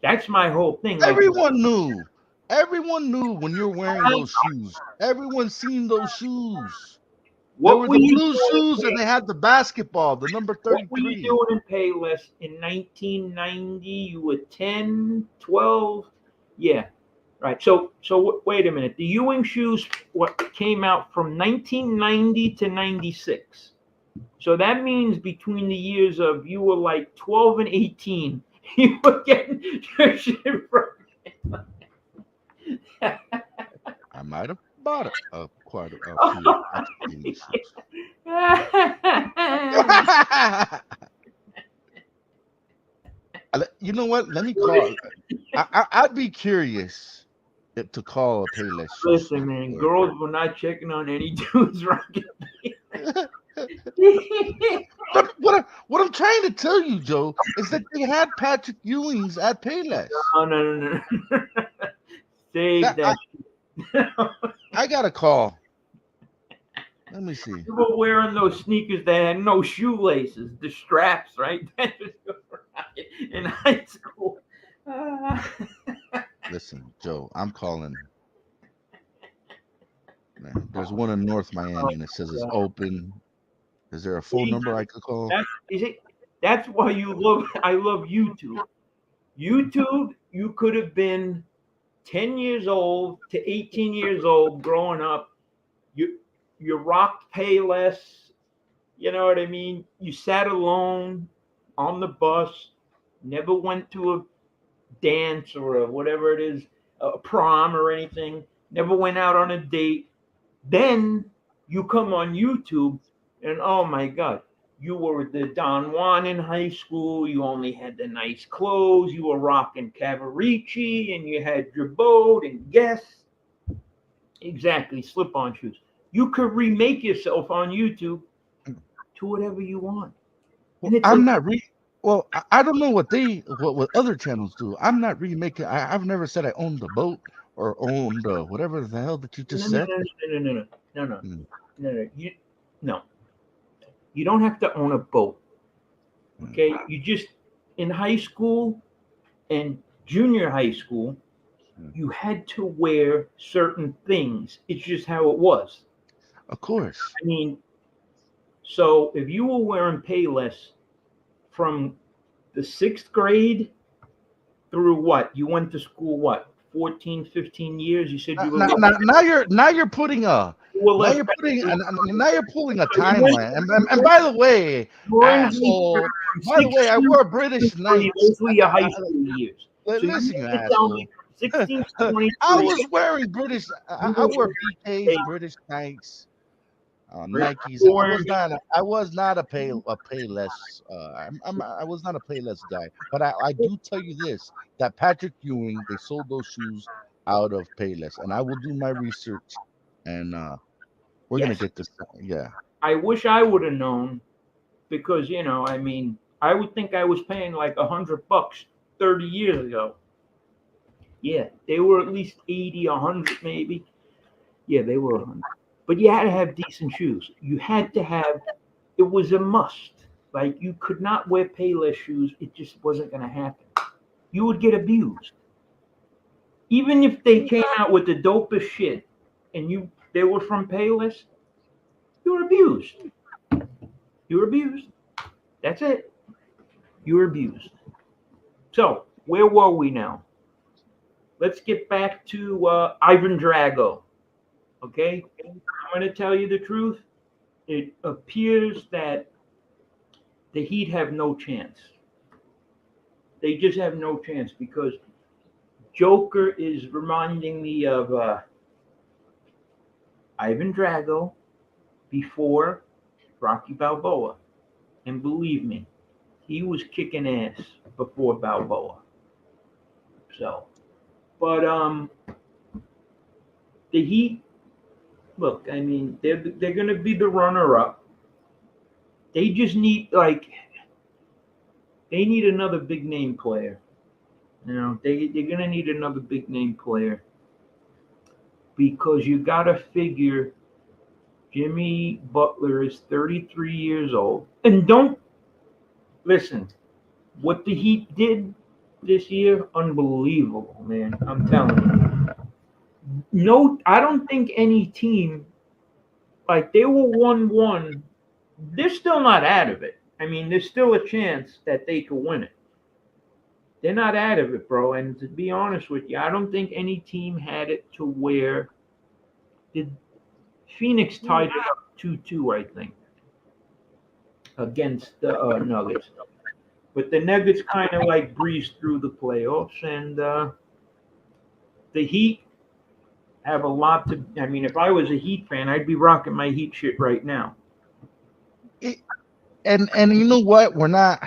Speaker 1: That's my whole thing. Like,
Speaker 2: Everyone knew. Everyone knew when you're wearing those shoes. Everyone seen those shoes. There were
Speaker 1: what were
Speaker 2: the
Speaker 1: you
Speaker 2: blue
Speaker 1: doing
Speaker 2: shoes and they had the basketball, the number
Speaker 1: What were you
Speaker 2: 33.
Speaker 1: doing in Payless in 1990? You were 10, 12? Yeah, right. So wait a minute. The Ewing shoes what came out from 1990 to 96. So that means between the years of you were like 12 and 18, you were getting your shit from.
Speaker 2: I might have bought a few Ewing shoes. You know what? Let me call. I'd be curious to call a Payless shoe
Speaker 1: Listen,
Speaker 2: store.
Speaker 1: man, girls were not checking on any dudes rocking.
Speaker 2: But what I'm trying to tell you, Joe, is that they had Patrick Ewings at Payless.
Speaker 1: No. Save that.
Speaker 2: I got a call. Let me see.
Speaker 1: You were wearing those sneakers that had no shoelaces, the straps, right? In high school.
Speaker 2: Listen, Joe, I'm calling. Man, there's one in North Miami and it says it's open. Is there a phone number I could call?
Speaker 1: That's why I love YouTube. YouTube, you could have been 10 years old to 18 years old growing up. You rocked Payless. You know what I mean? You sat alone on the bus, never went to a dance or a whatever it is, a prom or anything, never went out on a date. Then you come on YouTube and oh my God, you were the Don Juan in high school. You only had the nice clothes. You were rocking Cavaricci and you had Jabot and Guess. Exactly, slip-on shoes. You could remake yourself on YouTube to whatever you want.
Speaker 2: Well, I'm not Well, I don't know what other channels do. I'm not remaking. I've never said I owned a boat or owned whatever the hell that you just said.
Speaker 1: No. You don't have to own a boat. Okay, you just in high school and junior high school, you had to wear certain things. It's just how it was.
Speaker 2: Of course.
Speaker 1: I mean, so if you were wearing Payless from the 6th grade through what? You went to school what? 14, 15 years? You said you were
Speaker 2: now you're putting a now you're pulling a timeline. And by the way, asshole, by the way, I wore British Knights.
Speaker 1: Those were your high school years.
Speaker 2: Listen, you asshole.
Speaker 1: 16 to 23.
Speaker 2: I was wearing British. I wore BKs, British Knights, Nikes. I was not a Payless. I was not a Payless guy. But I do tell you this: that Patrick Ewing, they sold those shoes out of Payless, and I will do my research, and we're gonna get this. Yeah.
Speaker 1: I wish I would have known, because I mean, I would think I was paying like $100 30 years ago. Yeah, they were at least 80, 100 maybe. Yeah, they were 100. But you had to have decent shoes. You had to have. It was a must. Like you could not wear Payless shoes. It just wasn't going to happen. You would get abused. Even if they came out with the dopest shit, and they were from Payless, you were abused. You were abused. That's it. You were abused. So where were we now? Let's get back to Ivan Drago. Okay, I'm going to tell you the truth. It appears that the Heat have no chance. They just have no chance because Joker is reminding me of Ivan Drago before Rocky Balboa. And believe me, he was kicking ass before Balboa. So, but the Heat, look, I mean, they're going to be the runner-up. They just need, they need another big-name player. You know, they're going to need another big-name player because you got to figure Jimmy Butler is 33 years old. And don't, listen, what the Heat did this year, unbelievable, man. I'm telling you. No, I don't think any team, they were 1-1. They're still not out of it. I mean, there's still a chance that they could win it. They're not out of it, bro. And to be honest with you, I don't think any team had it to where Phoenix tied it up 2-2, I think, against the Nuggets. But the Nuggets kind of breezed through the playoffs, and the Heat have a lot to. I mean, if I was a Heat fan, I'd be rocking my Heat shit right now.
Speaker 2: And you know what? We're not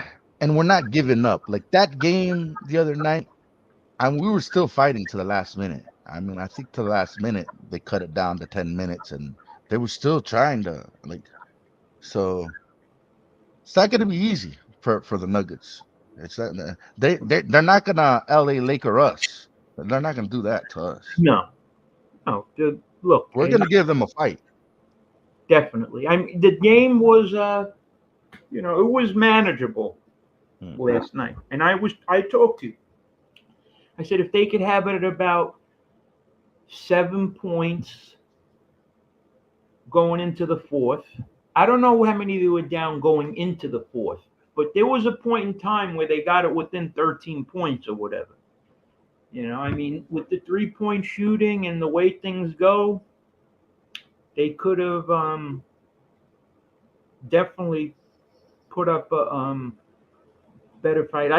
Speaker 2: giving up. Like that game the other night, and we were still fighting to the last minute. I mean, I think to the last minute they cut it down to 10 minutes, and they were still trying to So it's not going to be easy for the Nuggets. It's not, they're not gonna LA Laker us. They're not gonna do that to us.
Speaker 1: No. Look,
Speaker 2: We're gonna give them a fight.
Speaker 1: Definitely. I mean, the game was, it was manageable last night, and I talked to you. I said if they could have it at about 7 points going into the fourth. I don't know how many they were down going into the fourth, but there was a point in time where they got it within 13 points or whatever. You know, I mean, with the 3-point shooting and the way things go, they could have definitely put up a better fight.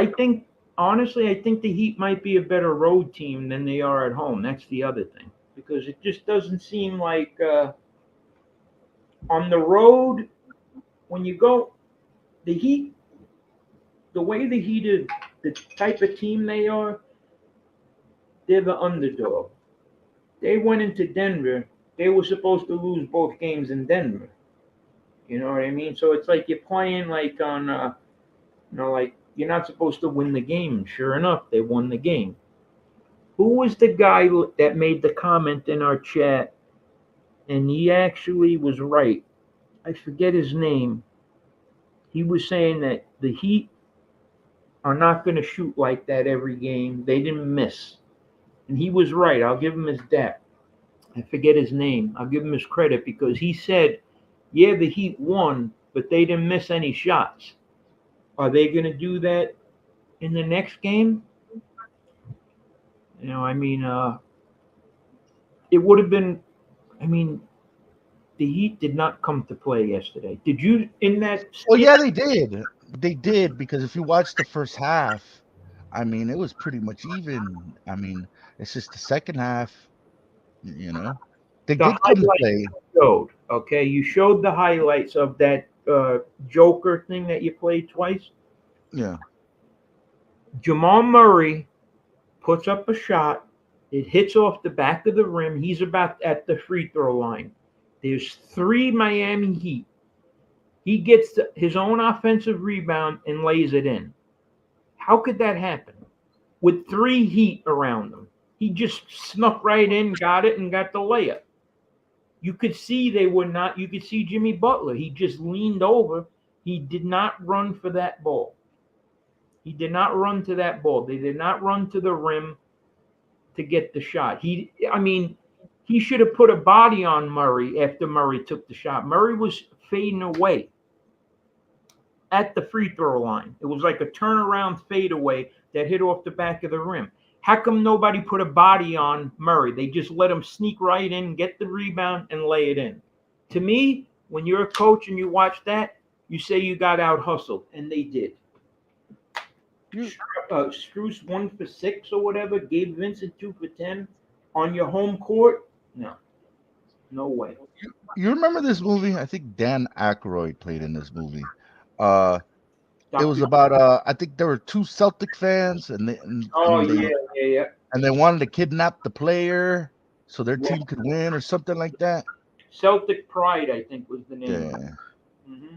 Speaker 1: Honestly, I think the Heat might be a better road team than they are at home. That's the other thing, because it just doesn't seem like on the road, when you go, the Heat, the way the Heat is, the type of team they are, they're the underdog. They went into Denver. They were supposed to lose both games in Denver. You know what I mean? So it's like you're playing on, you're not supposed to win the game. Sure enough, they won the game. Who was the guy that made the comment in our chat? And he actually was right. I forget his name. He was saying that the Heat are not going to shoot like that every game. They didn't miss. And he was right. I'll give him his dap. I forget his name. I'll give him his credit because he said, yeah, the Heat won, but they didn't miss any shots. Are they going to do that in the next game? You know, I mean, it would have been, I mean, the Heat did not come to play yesterday. Did you in that?
Speaker 2: Well, yeah, they did. They did, because if you watch the first half, I mean, it was pretty much even. I mean, it's just the second half, they did come to play.
Speaker 1: Okay, you showed the highlights of that Joker thing that you played twice.
Speaker 2: Yeah.
Speaker 1: Jamal Murray puts up a shot. It hits off the back of the rim. He's about at the free throw line. There's 3 Miami Heat. He gets his own offensive rebound and lays it in. How could that happen? With 3 Heat around him. He just snuck right in, got it, and got the layup. You could see you could see Jimmy Butler. He just leaned over. He did not run for that ball. He did not run to that ball. They did not run to the rim to get the shot. He should have put a body on Murray after Murray took the shot. Murray was fading away at the free throw line. It was like a turnaround fadeaway that hit off the back of the rim. How come nobody put a body on Murray? They just let him sneak right in, get the rebound, and lay it in. To me, when you're a coach and you watch that, you say you got out hustled, and they did.
Speaker 2: You,
Speaker 1: Struce 1 for 6 or whatever, Gabe Vincent 2 for 10 on your home court? No way.
Speaker 2: you remember this movie? I think Dan Aykroyd played in this movie. It was about I think there were two Celtic fans, and
Speaker 1: Oh yeah, yeah.
Speaker 2: they wanted to kidnap the player so their team could win or something like that.
Speaker 1: Celtic Pride, I think, was the name.
Speaker 2: Yeah.
Speaker 1: Mm-hmm.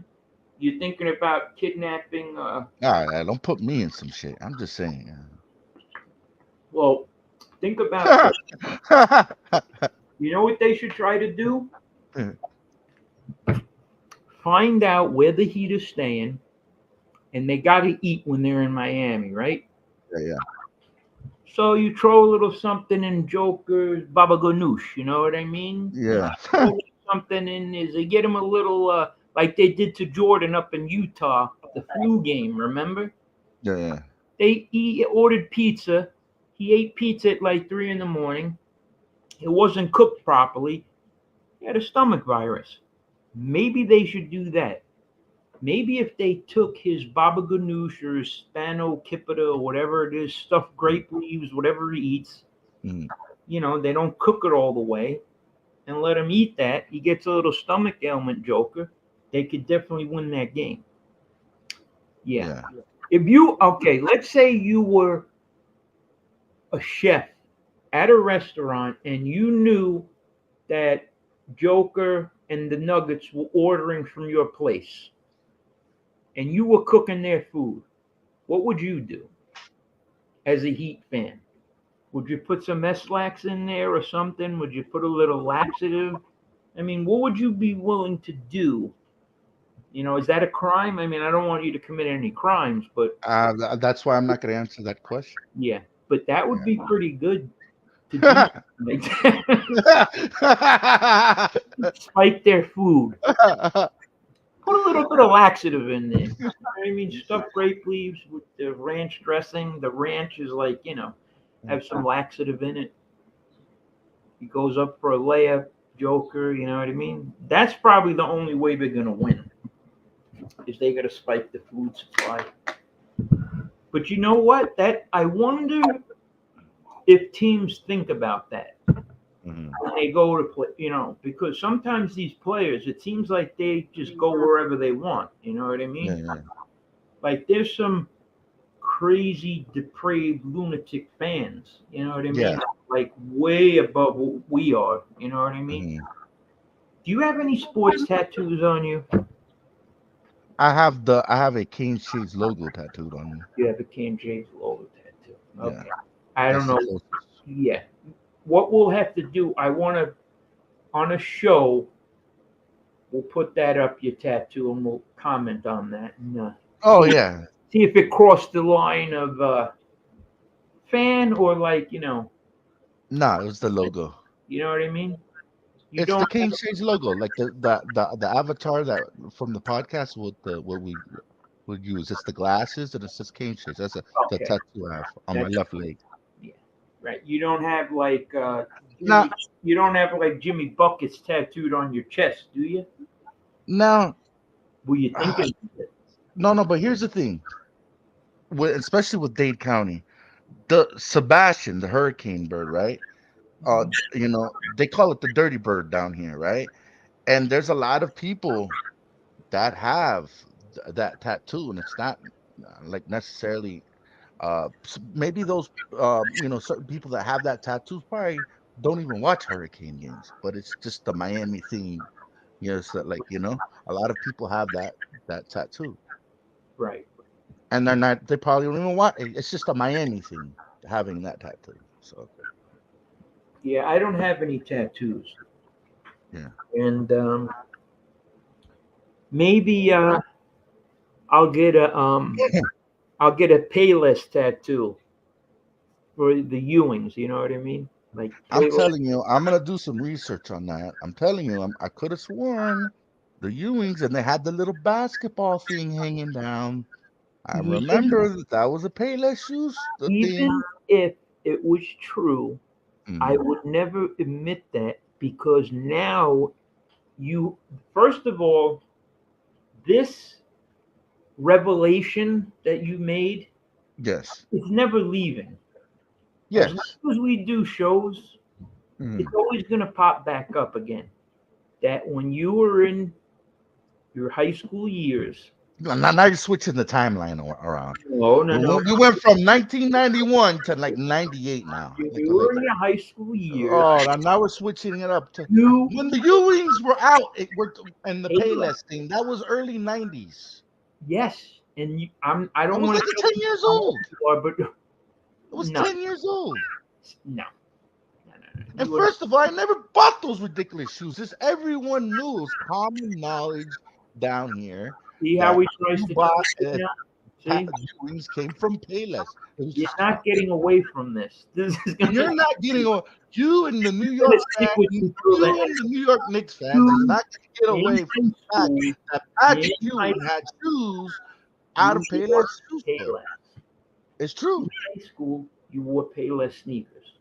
Speaker 1: You thinking about kidnapping?
Speaker 2: Don't put me in some shit. I'm just saying.
Speaker 1: Well, think about this. You know what they should try to do? Find out where the Heat is staying, and they got to eat when they're in Miami, right?
Speaker 2: Yeah.
Speaker 1: So you throw a little something in Joker's Baba Ganoush, you know what I mean?
Speaker 2: Yeah.
Speaker 1: Throw something in is they get him a little like they did to Jordan up in Utah, the flu game, remember?
Speaker 2: Yeah.
Speaker 1: He ordered pizza. He ate pizza at like 3 a.m. It wasn't cooked properly. He had a stomach virus. Maybe they should do that. Maybe if they took his baba ganoush or his spano kipita or whatever it is, stuffed grape leaves, whatever he eats, you know, they don't cook it all the way, and let him eat that. He gets a little stomach ailment, Joker. They could definitely win that game. Yeah. Let's say you were a chef at a restaurant and you knew that Joker and the Nuggets were ordering from your place and you were cooking their food. What would you do as a Heat fan? Would you put some Eslax in there or something? Would you put a little laxative? I mean, what would you be willing to do? You know, is that a crime? I mean, I don't want you to commit any crimes, but
Speaker 2: that's why I'm not going to answer that question.
Speaker 1: Yeah, but that would be pretty good to do. Like that. Spike their food. Put a little bit of laxative in there. You know what I mean, stuffed grape leaves with the ranch dressing. The ranch is like, you know, have some laxative in it. He goes up for a layup, Joker, you know what I mean? That's probably the only way they're going to win, is they got to spike the food supply. But you know what? I wonder if teams think about that when they go to play, you know, because sometimes these players, it seems like they just go wherever they want. You know what I mean?
Speaker 2: Yeah.
Speaker 1: Like there's some crazy, depraved, lunatic fans. You know what I mean?
Speaker 2: Yeah.
Speaker 1: Like way above what we are. You know what I mean? Do you have any sports tattoos on you?
Speaker 2: I have a Kane Shades logo tattooed on me.
Speaker 1: You have a Kane Shades logo tattoo. Okay.
Speaker 2: Yeah.
Speaker 1: I don't know. Yeah. What we'll have to do, I want to, on a show, we'll put that up, your tattoo, and we'll comment on that. And,
Speaker 2: yeah.
Speaker 1: See if it crossed the line of fan or like, you know.
Speaker 2: No, it was the logo.
Speaker 1: You know what I mean?
Speaker 2: It's the Kane Shades logo, like the avatar that from the podcast what we would use. It's the glasses and it says Kane Shades. That's the tattoo I have on my left leg.
Speaker 1: Yeah, right. You don't have like you don't have like Jimmy Buckets tattooed on your chest, do you?
Speaker 2: No.
Speaker 1: Were you thinking?
Speaker 2: No. But here's the thing, especially with Dade County, the Sebastian, the hurricane bird, right? You know, they call it the dirty bird down here, right? And there's a lot of people that have that tattoo, and it's not like necessarily maybe those you know, certain people that have that tattoo probably don't even watch hurricane games, but it's just the Miami theme. You know, so like, you know, a lot of people have that tattoo,
Speaker 1: right?
Speaker 2: And they probably don't even watch. It's just a Miami thing having that tattoo. So
Speaker 1: yeah, I don't have any tattoos.
Speaker 2: Yeah.
Speaker 1: And maybe I'll get a Payless tattoo for the Ewings. You know what I mean? Like
Speaker 2: I'm telling you, I'm gonna do some research on that. I'm telling you, I could have sworn the Ewings, and they had the little basketball thing hanging down. I remember that was a Payless shoes.
Speaker 1: Even if it was true, I would never admit that, because now first of all, this revelation that you made
Speaker 2: Yes.
Speaker 1: It's never leaving.
Speaker 2: Yes.
Speaker 1: As much as we do shows,
Speaker 2: Mhm.
Speaker 1: it's always going to pop back up again. That when you were in your high school years,
Speaker 2: Now you're switching the timeline around.
Speaker 1: no.
Speaker 2: We went from 1991 to like 98 now.
Speaker 1: When you were in your high school years,
Speaker 2: Now we're switching it up to
Speaker 1: you
Speaker 2: when the Ewings were out. And the
Speaker 1: Payless.
Speaker 2: Payless thing that was early 90s.
Speaker 1: yes, and I
Speaker 2: I
Speaker 1: don't
Speaker 2: was
Speaker 1: want
Speaker 2: like 10 years old.
Speaker 1: but
Speaker 2: It was
Speaker 1: no,
Speaker 2: 10 years old.
Speaker 1: no.
Speaker 2: And
Speaker 1: You were-
Speaker 2: first of all, I never bought those ridiculous shoes. This everyone knew. It was common knowledge down here.
Speaker 1: see how he tries
Speaker 2: you
Speaker 1: to
Speaker 2: bought
Speaker 1: twist it now? See,
Speaker 2: Ewings came from Payless. It was
Speaker 1: you're
Speaker 2: just,
Speaker 1: not getting away from this. This is gonna
Speaker 2: you're not getting over. You and the New York
Speaker 1: stick
Speaker 2: fans,
Speaker 1: with you through
Speaker 2: you
Speaker 1: the
Speaker 2: and the New York Knicks fans is not going to get away
Speaker 1: in
Speaker 2: from the
Speaker 1: high
Speaker 2: fact
Speaker 1: school.
Speaker 2: that Patrick
Speaker 1: in
Speaker 2: Ewing
Speaker 1: high
Speaker 2: had shoes out of
Speaker 1: you
Speaker 2: Payless
Speaker 1: wore
Speaker 2: shoe store.
Speaker 1: Payless.
Speaker 2: It's true.
Speaker 1: In high school, you wore Payless sneakers.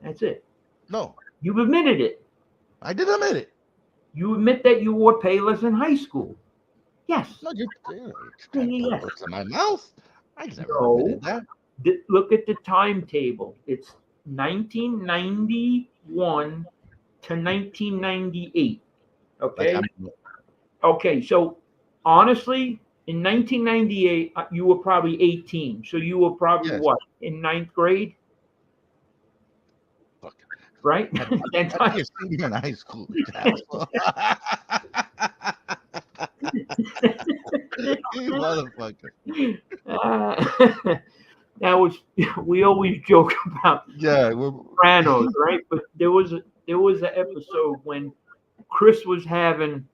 Speaker 1: That's it.
Speaker 2: No,
Speaker 1: You've admitted it.
Speaker 2: I did admit it.
Speaker 1: You admit that you wore Payless in high school. Yes.
Speaker 2: No, you can't put
Speaker 1: Yes.
Speaker 2: words in my mouth. I never
Speaker 1: No.
Speaker 2: admitted that.
Speaker 1: Look at the timetable. It's 1991 to 1998. Okay. Okay. So honestly, in 1998, you were probably 18. So you were probably
Speaker 2: Yes.
Speaker 1: what, in ninth grade?
Speaker 2: Fuck.
Speaker 1: Right?
Speaker 2: I'd be a senior in high school. You motherfucker.
Speaker 1: That was we always joke about
Speaker 2: Yeah,
Speaker 1: Sopranos, right? But there was an episode when Chris was having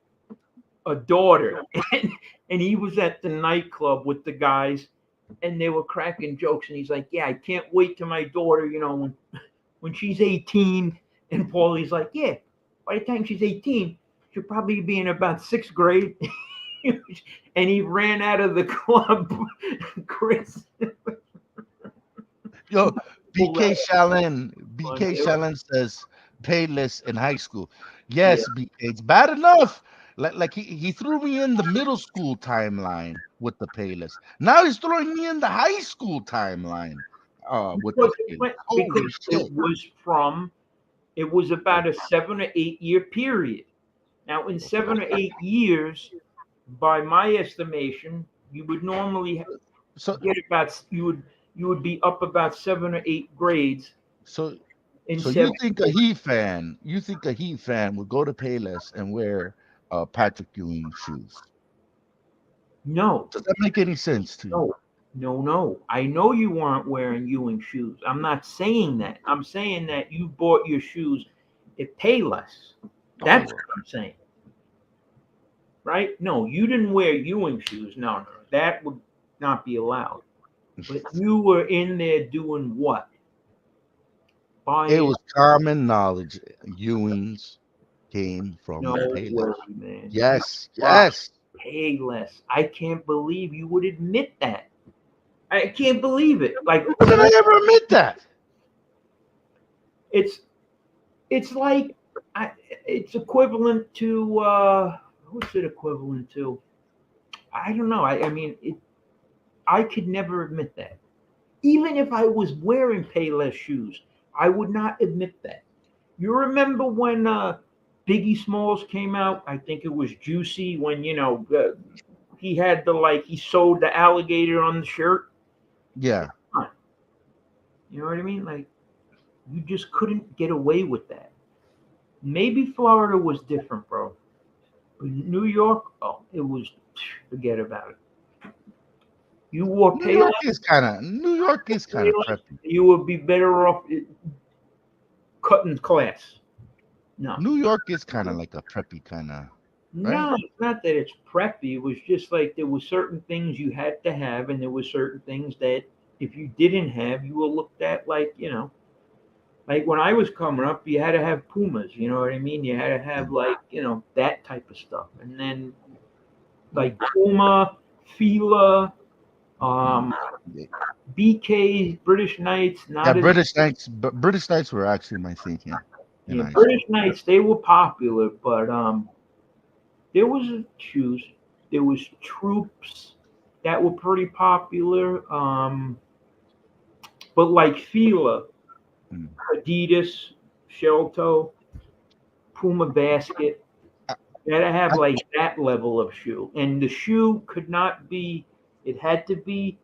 Speaker 1: a daughter, and he was at the nightclub with the guys, and they were cracking jokes, and he's like, "Yeah, I can't wait till my daughter, when she's 18." And Paulie's like, "Yeah, by the time she's 18, she'll probably be in about 6th grade." And he ran out of the club, Chris.
Speaker 2: Yo, BK Shallon says Payless in high school. Yes, BK, it's bad enough. Like he threw me in the middle school timeline with the Payless. Now he's throwing me in the high school timeline with the Payless. Holy shit.
Speaker 1: It was about a 7 or 8 year period. Now, in 7 or 8 years, by my estimation, you would normally get about you would be up about 7 or 8 grades.
Speaker 2: So you think a Heat fan would go to Payless and wear Patrick Ewing shoes?
Speaker 1: No.
Speaker 2: Does that make any sense to you?
Speaker 1: No. I know you weren't wearing Ewing shoes. I'm not saying that. I'm saying that you bought your shoes at Payless. That's what I'm saying. Right? No, you didn't wear Ewing shoes. No. That would not be allowed. But you were in there doing what?
Speaker 2: It was common knowledge. Ewings came from Payless.
Speaker 1: Man.
Speaker 2: Yes.
Speaker 1: Payless. I can't believe you would admit that. I can't believe it. Like,
Speaker 2: did I ever admit that?
Speaker 1: It's like it's equivalent to what's it equivalent to? I don't know. I mean, I could never admit that. Even if I was wearing Payless shoes, I would not admit that. You remember when Biggie Smalls came out? I think it was Juicy when he had he sewed the alligator on the shirt.
Speaker 2: Yeah.
Speaker 1: You know what I mean? Like, you just couldn't get away with that. Maybe Florida was different, bro. But New York, it was, forget about it. You wore
Speaker 2: New York is kind of preppy.
Speaker 1: You would be better off cutting class. No.
Speaker 2: New York is kind of like a preppy kind of. Right?
Speaker 1: No, it's not that it's preppy. It was just like there were certain things you had to have, and there were certain things that if you didn't have, you were looked at like, like when I was coming up, you had to have Pumas, you know what I mean? You had to have that type of stuff. And then like Puma, Fila, BKs, British Knights.
Speaker 2: British Knights were actually my thing here.
Speaker 1: Yeah, British Knights, they were popular, but there was shoes. There was Troops that were pretty popular. But like Fila,
Speaker 2: Mm.
Speaker 1: Adidas, Shell Toe, Puma Basket, you had to have like that level of shoe. And the shoe could not be, it had to be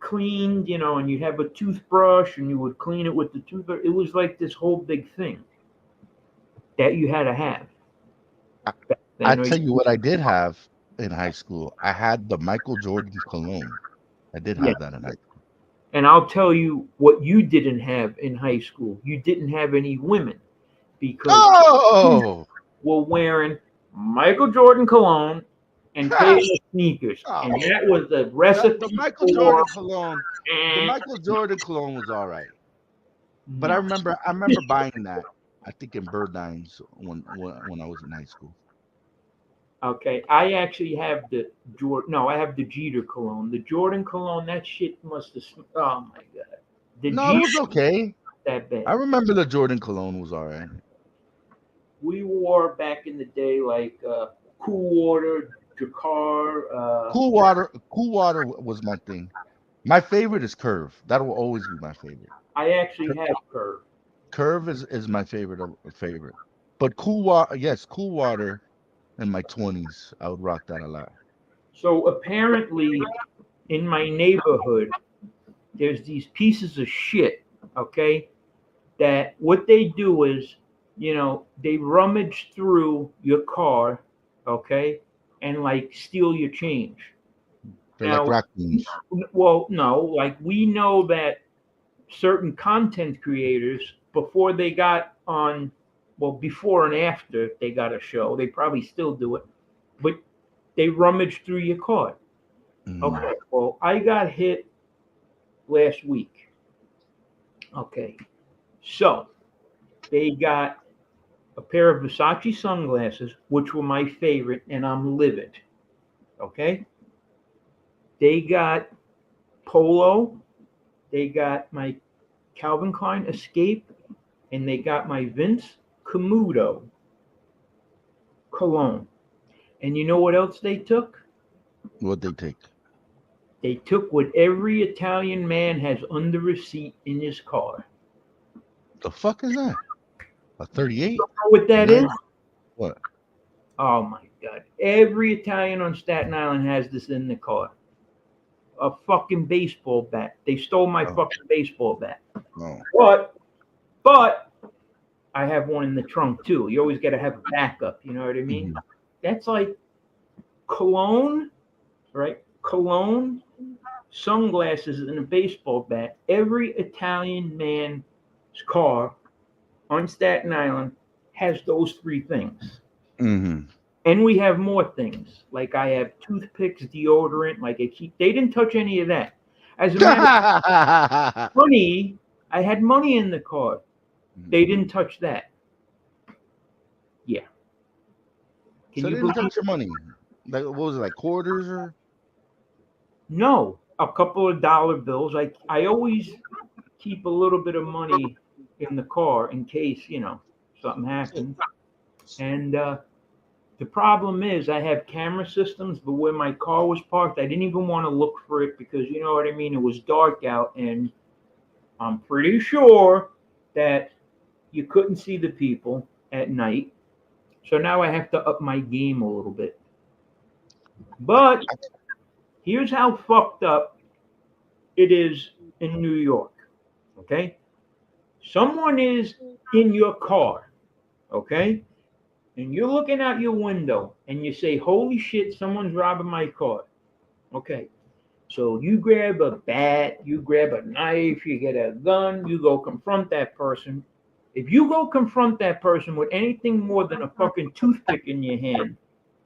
Speaker 1: cleaned, you know, and you'd have a toothbrush and you would clean it with the toothbrush. It was like this whole big thing that you had to have.
Speaker 2: I tell you what I did have in high school. I had the Michael Jordan cologne. I did have that in high school.
Speaker 1: And I'll tell you what you didn't have in high school. You didn't have any women because
Speaker 2: Oh,
Speaker 1: were wearing Michael Jordan cologne and Taylor sneakers.
Speaker 2: Oh.
Speaker 1: And that was the recipe
Speaker 2: the Michael
Speaker 1: for
Speaker 2: Jordan cologne. The Michael Jordan cologne was all right, but I remember buying that. I think in Burdines when I was in high school.
Speaker 1: Okay, I actually have the Jordan. No, I have the Jeter cologne. The Jordan cologne, that shit must have. Oh my god, the
Speaker 2: No, it was okay.
Speaker 1: that bad.
Speaker 2: I remember the Jordan cologne was all right.
Speaker 1: We wore back in the day like Cool Water, Drakkar.
Speaker 2: Cool water was my thing. My favorite is Curve. That will always be my favorite.
Speaker 1: I actually have Curve.
Speaker 2: Curve is my favorite. But Cool Water, yes, Cool Water. In my 20s, I would rock that a lot.
Speaker 1: So apparently, in my neighborhood, there's these pieces of shit. Okay, that what they do is, you know, they rummage through your car, okay, and like steal your change.
Speaker 2: They're
Speaker 1: Now,
Speaker 2: like raccoons.
Speaker 1: Well, no, like we know that certain content creators, before they got on, well, before and after they got a show, they probably still do it, but they rummage through your car.
Speaker 2: Mm.
Speaker 1: Okay, well, I got hit last week. Okay, so they got a pair of Versace sunglasses, which were my favorite, and I'm livid. Okay, they got Polo, they got my Calvin Klein Escape, and they got my Vince Camuto cologne. And you know what else they took?
Speaker 2: What they take?
Speaker 1: They took what every Italian man has under a seat in his car.
Speaker 2: The fuck is that? A 38?
Speaker 1: You know what that is?
Speaker 2: What?
Speaker 1: Oh my God. Every Italian on Staten Island has this in the car. A fucking baseball bat. They stole my fucking baseball bat.
Speaker 2: Oh.
Speaker 1: But I have one in the trunk too. You always got to have a backup. You know what I mean?
Speaker 2: Mm-hmm.
Speaker 1: That's like cologne, right? Cologne, sunglasses, and a baseball bat. Every Italian man's car on Staten Island has those three things.
Speaker 2: Mm-hmm.
Speaker 1: And we have more things. Like I have toothpicks, deodorant. Like they didn't touch any of that. As a matter of money, I had money in the car. They didn't touch that. Yeah.
Speaker 2: So they didn't touch your money. Like what was it, like quarters or?
Speaker 1: No, a couple of dollar bills. I always keep a little bit of money in the car in case, you know, something happens. And the problem is I have camera systems, but where my car was parked, I didn't even want to look for it because you know what I mean? It was dark out, and I'm pretty sure that you couldn't see the people at night. So now I have to up my game a little bit. But here's how fucked up it is in New York. Okay? Someone is in your car. Okay? And you're looking out your window and you say, holy shit, someone's robbing my car. Okay. So you grab a bat, you grab a knife, you get a gun, you go confront that person. If you go confront that person with anything more than a fucking toothpick in your hand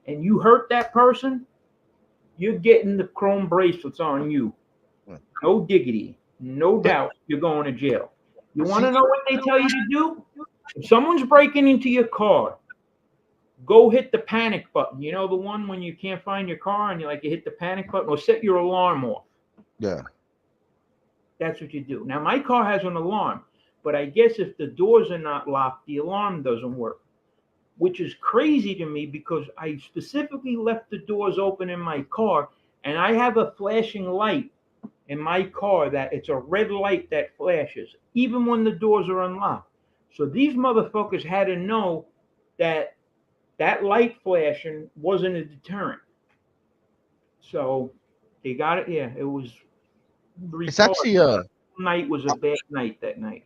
Speaker 1: and you hurt that person, you're getting the chrome bracelets on you. No diggity. No doubt you're going to jail. You want to know what they tell you to do? If someone's breaking into your car, go hit the panic button. You know, the one when you can't find your car and you hit the panic button or set your alarm off.
Speaker 2: Yeah.
Speaker 1: That's what you do. Now, my car has an alarm, but I guess if the doors are not locked, the alarm doesn't work, which is crazy to me because I specifically left the doors open in my car and I have a flashing light in my car that it's a red light that flashes, even when the doors are unlocked. So these motherfuckers had to know that that light flashing wasn't a deterrent. So they got it. Yeah, it was
Speaker 2: It's
Speaker 1: retarded.
Speaker 2: actually
Speaker 1: Night was a bad night that night.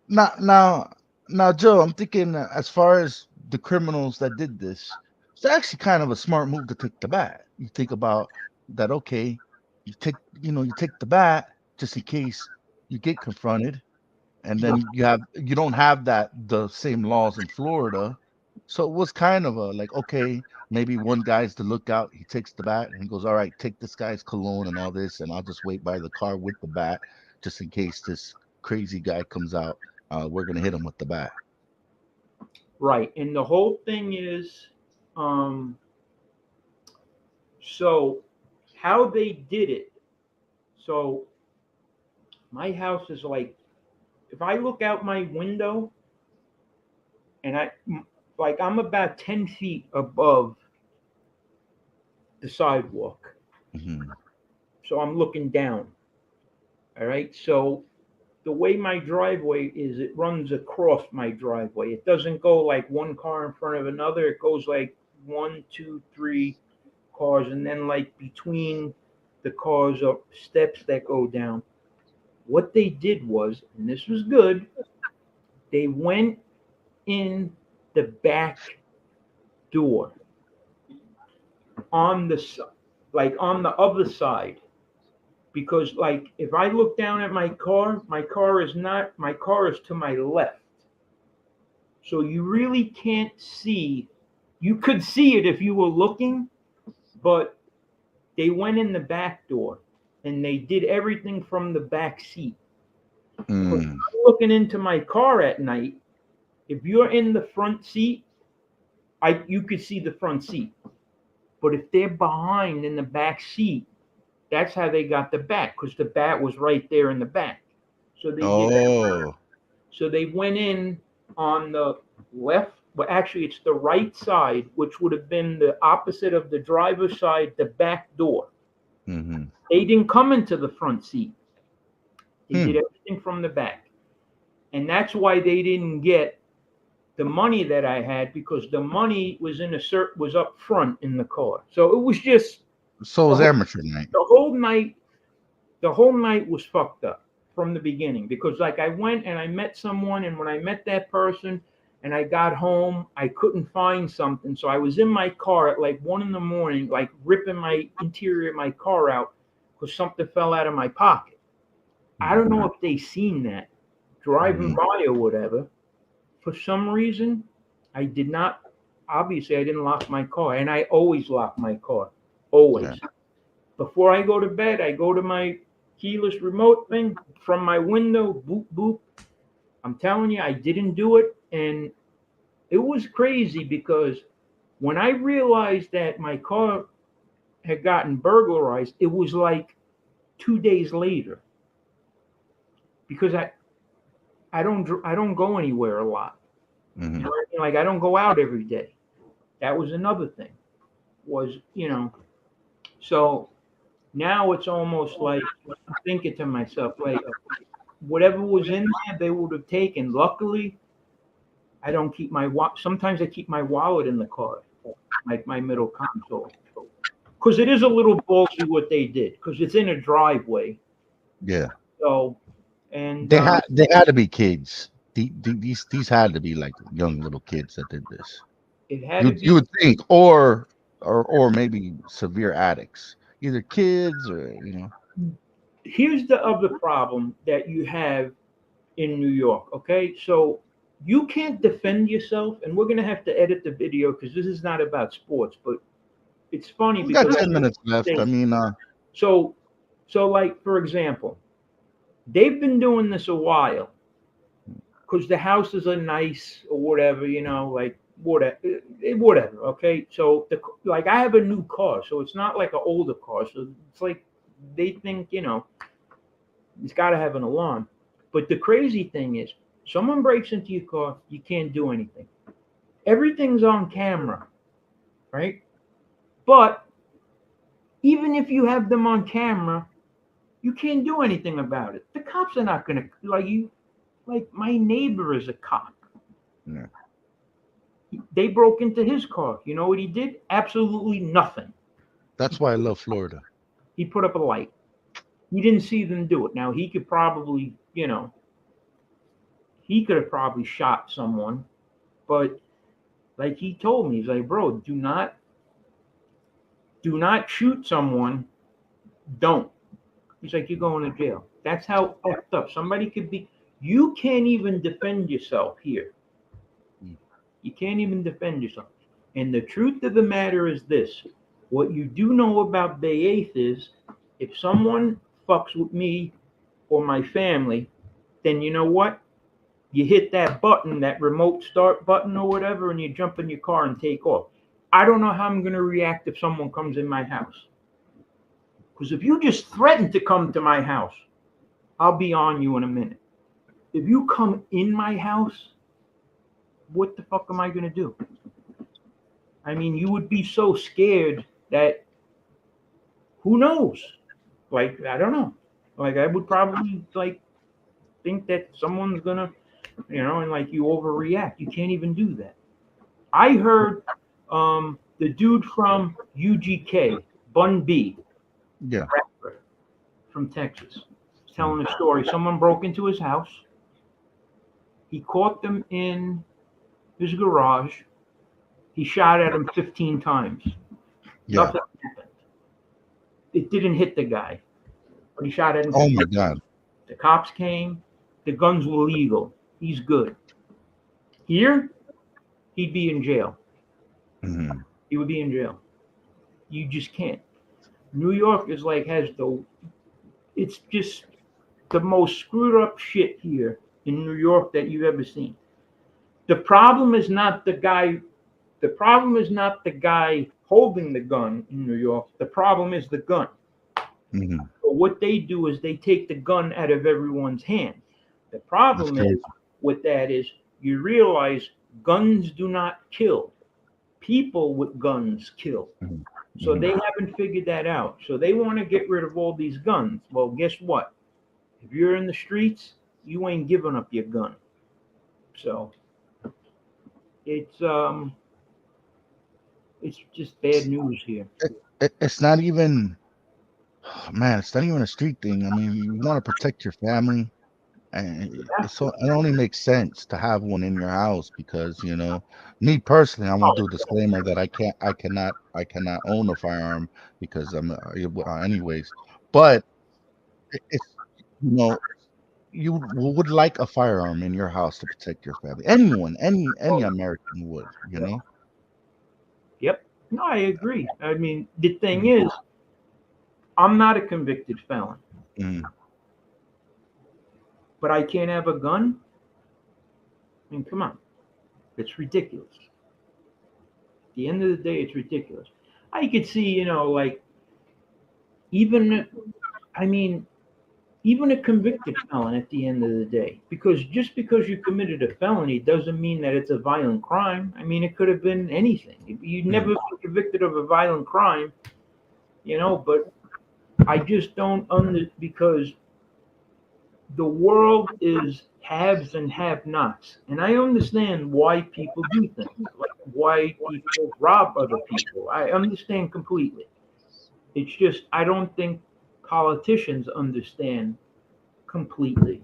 Speaker 2: now now now Joe, I'm thinking as far as the criminals that did this, it's actually kind of a smart move to take the bat. You think about that, okay, you take the bat just in case you get confronted, and then you don't have the same laws in Florida. So it was kind of a like, okay, maybe one guy's the lookout, he takes the bat and he goes, all right, take this guy's cologne and all this, and I'll just wait by the car with the bat just in case this crazy guy comes out. We're gonna hit him with the bat.
Speaker 1: Right. And the whole thing is, um, so how they did it. So my house is like, if I look out my window and I'm about 10 feet above the sidewalk.
Speaker 2: Mhm.
Speaker 1: So I'm looking down. All right. So the way my driveway is, it runs across my driveway. It doesn't go like one car in front of another. It goes like one, two, three cars, and then like between the cars up steps that go down. What they did was, and this was good, they went in the back door on like on the other side, because like if I look down at my car is to my left, so you really can't see. You could see it if you were looking, but they went in the back door and they did everything from the back seat.
Speaker 2: Mm.
Speaker 1: Looking into my car at night, if you're in the front seat, you could see the front seat. But if they're behind in the back seat, that's how they got the bat, because the bat was right there in the back. So they
Speaker 2: Oh.
Speaker 1: so they went in on the left. Well, actually, it's the right side, which would have been the opposite of the driver's side, the back door.
Speaker 2: Mm-hmm.
Speaker 1: They didn't come into the front seat. They
Speaker 2: Hmm.
Speaker 1: did everything from the back. And that's why they didn't get the money that I had, because the money was was up front in the car. So it was just
Speaker 2: So it was amateur night.
Speaker 1: the whole night was fucked up from the beginning, because like I went and I met someone, and when I met that person and I got home, I couldn't find something. So I was in my car at like 1 a.m, like ripping my interior of my car out because something fell out of my pocket. I don't know if they seen that driving by or whatever. For some reason, I did not. Obviously, I didn't lock my car, and I always lock my car. Always.
Speaker 2: Yeah.
Speaker 1: Before I go to bed, I go to my keyless remote thing from my window. Boop boop. I'm telling you, I didn't do it, and it was crazy because when I realized that my car had gotten burglarized, it was like 2 days later, because I don't go anywhere a lot.
Speaker 2: Mm-hmm.
Speaker 1: You know what I mean? Like I don't go out every day. That was another thing. So now it's almost like I'm thinking to myself, like whatever was in there, they would have taken. Luckily, I don't keep my sometimes I keep my wallet in the car, like my middle console, because it is a little ballsy what they did, because it's in a driveway.
Speaker 2: Yeah.
Speaker 1: So, and
Speaker 2: They had to be kids. These had to be like young little kids that did this.
Speaker 1: it had to be.
Speaker 2: You would think, or maybe severe addicts, either kids or
Speaker 1: Here's the other problem that you have in New York. Okay, so you can't defend yourself, and we're gonna have to edit the video because this is not about sports, but it's funny
Speaker 2: We got
Speaker 1: because
Speaker 2: 10 minutes left. I mean,
Speaker 1: so like for example, they've been doing this a while because the houses are nice or whatever, like whatever. Okay, so like I have a new car, so it's not like an older car, so it's like they think it's got to have an alarm. But the crazy thing is, someone breaks into your car, you can't do anything. Everything's on camera, right? But even if you have them on camera, You can't do anything about it. The cops are not gonna like you. Like my neighbor is a cop.
Speaker 2: Yeah.
Speaker 1: They broke into his car. You know what he did? Absolutely nothing.
Speaker 2: That's why I love Florida.
Speaker 1: He put up a light. He didn't see them do it. Now he could probably, he could have probably shot someone, but like he told me, he's like, bro, do not shoot someone. Don't. He's like, you're going to jail. That's how fucked up somebody could be. You can't even defend yourself here. You can't even defend yourself. And the truth of the matter is this. What you do know about Bay 8th is if someone fucks with me or my family, then you know what? You hit that button, that remote start button or whatever, and you jump in your car and take off. I don't know how I'm going to react if someone comes in my house. Because if you just threaten to come to my house, I'll be on you in a minute. If you come in my house, what the fuck am I going to do? I mean, you would be so scared that who knows? Like, I don't know. Like, I would probably, like, think that someone's going to, and, like, you overreact. You can't even do that. I heard the dude from UGK, Bun B,
Speaker 2: Yeah.
Speaker 1: rapper from Texas, telling a story. Someone broke into his house. He caught them in his garage. He shot at him 15 times.
Speaker 2: Yeah.
Speaker 1: Nothing happened. It didn't hit the guy, but he shot at him.
Speaker 2: Oh my God.
Speaker 1: The cops came. The guns were legal. He's good. Here, he'd be in jail.
Speaker 2: Mm-hmm.
Speaker 1: He would be in jail. You just can't. New York is like it's just the most screwed up shit here in New York that you've ever seen. The problem is not the guy. The problem is not the guy holding the gun in New York. The problem is the gun.
Speaker 2: Mm-hmm.
Speaker 1: So what they do is they take the gun out of everyone's hand. The problem is with that is you realize guns do not kill. People with guns kill.
Speaker 2: Mm-hmm.
Speaker 1: So they haven't figured that out. So they want to get rid of all these guns. Well, guess what? If you're in the streets, you ain't giving up your gun. So it's just bad news here.
Speaker 2: It's not even, man, it's not even a street thing. I mean, you want to protect your family, and it only makes sense to have one in your house because, me personally, I want to do a disclaimer that I cannot own a firearm because anyways, but it's, you would like a firearm in your house to protect your family. Anyone, any American would,
Speaker 1: Yep. No, I agree. I mean, the thing is, I'm not a convicted felon, but I can't have a gun. I mean, come on, it's ridiculous. At the end of the day, it's ridiculous. I could see, like, even a convicted felon at the end of the day, because just because you committed a felony doesn't mean that it's a violent crime. I mean, it could have been anything. You'd never been convicted of a violent crime, but I just don't because the world is haves and have-nots. And I understand why people do things, like why people rob other people. I understand completely. It's just I don't think politicians understand completely.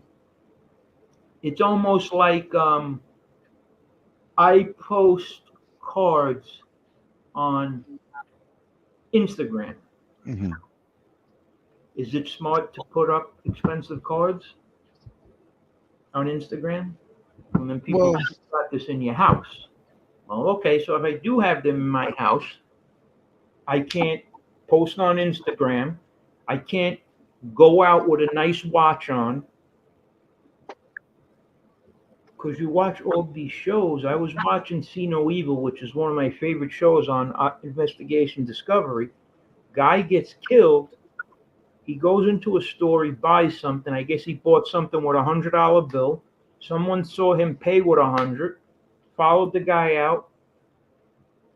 Speaker 1: It's almost like I post cards on Instagram.
Speaker 2: Mm-hmm.
Speaker 1: Is it smart to put up expensive cards on Instagram? And then people got this in your house. Well, okay, so if I do have them in my house, I can't post on Instagram. I can't go out with a nice watch on. Because you watch all these shows. I was watching See No Evil, which is one of my favorite shows on Investigation Discovery. Guy gets killed. He goes into a store, he buys something. I guess he bought something with $100 bill. Someone saw him pay with $100, followed the guy out,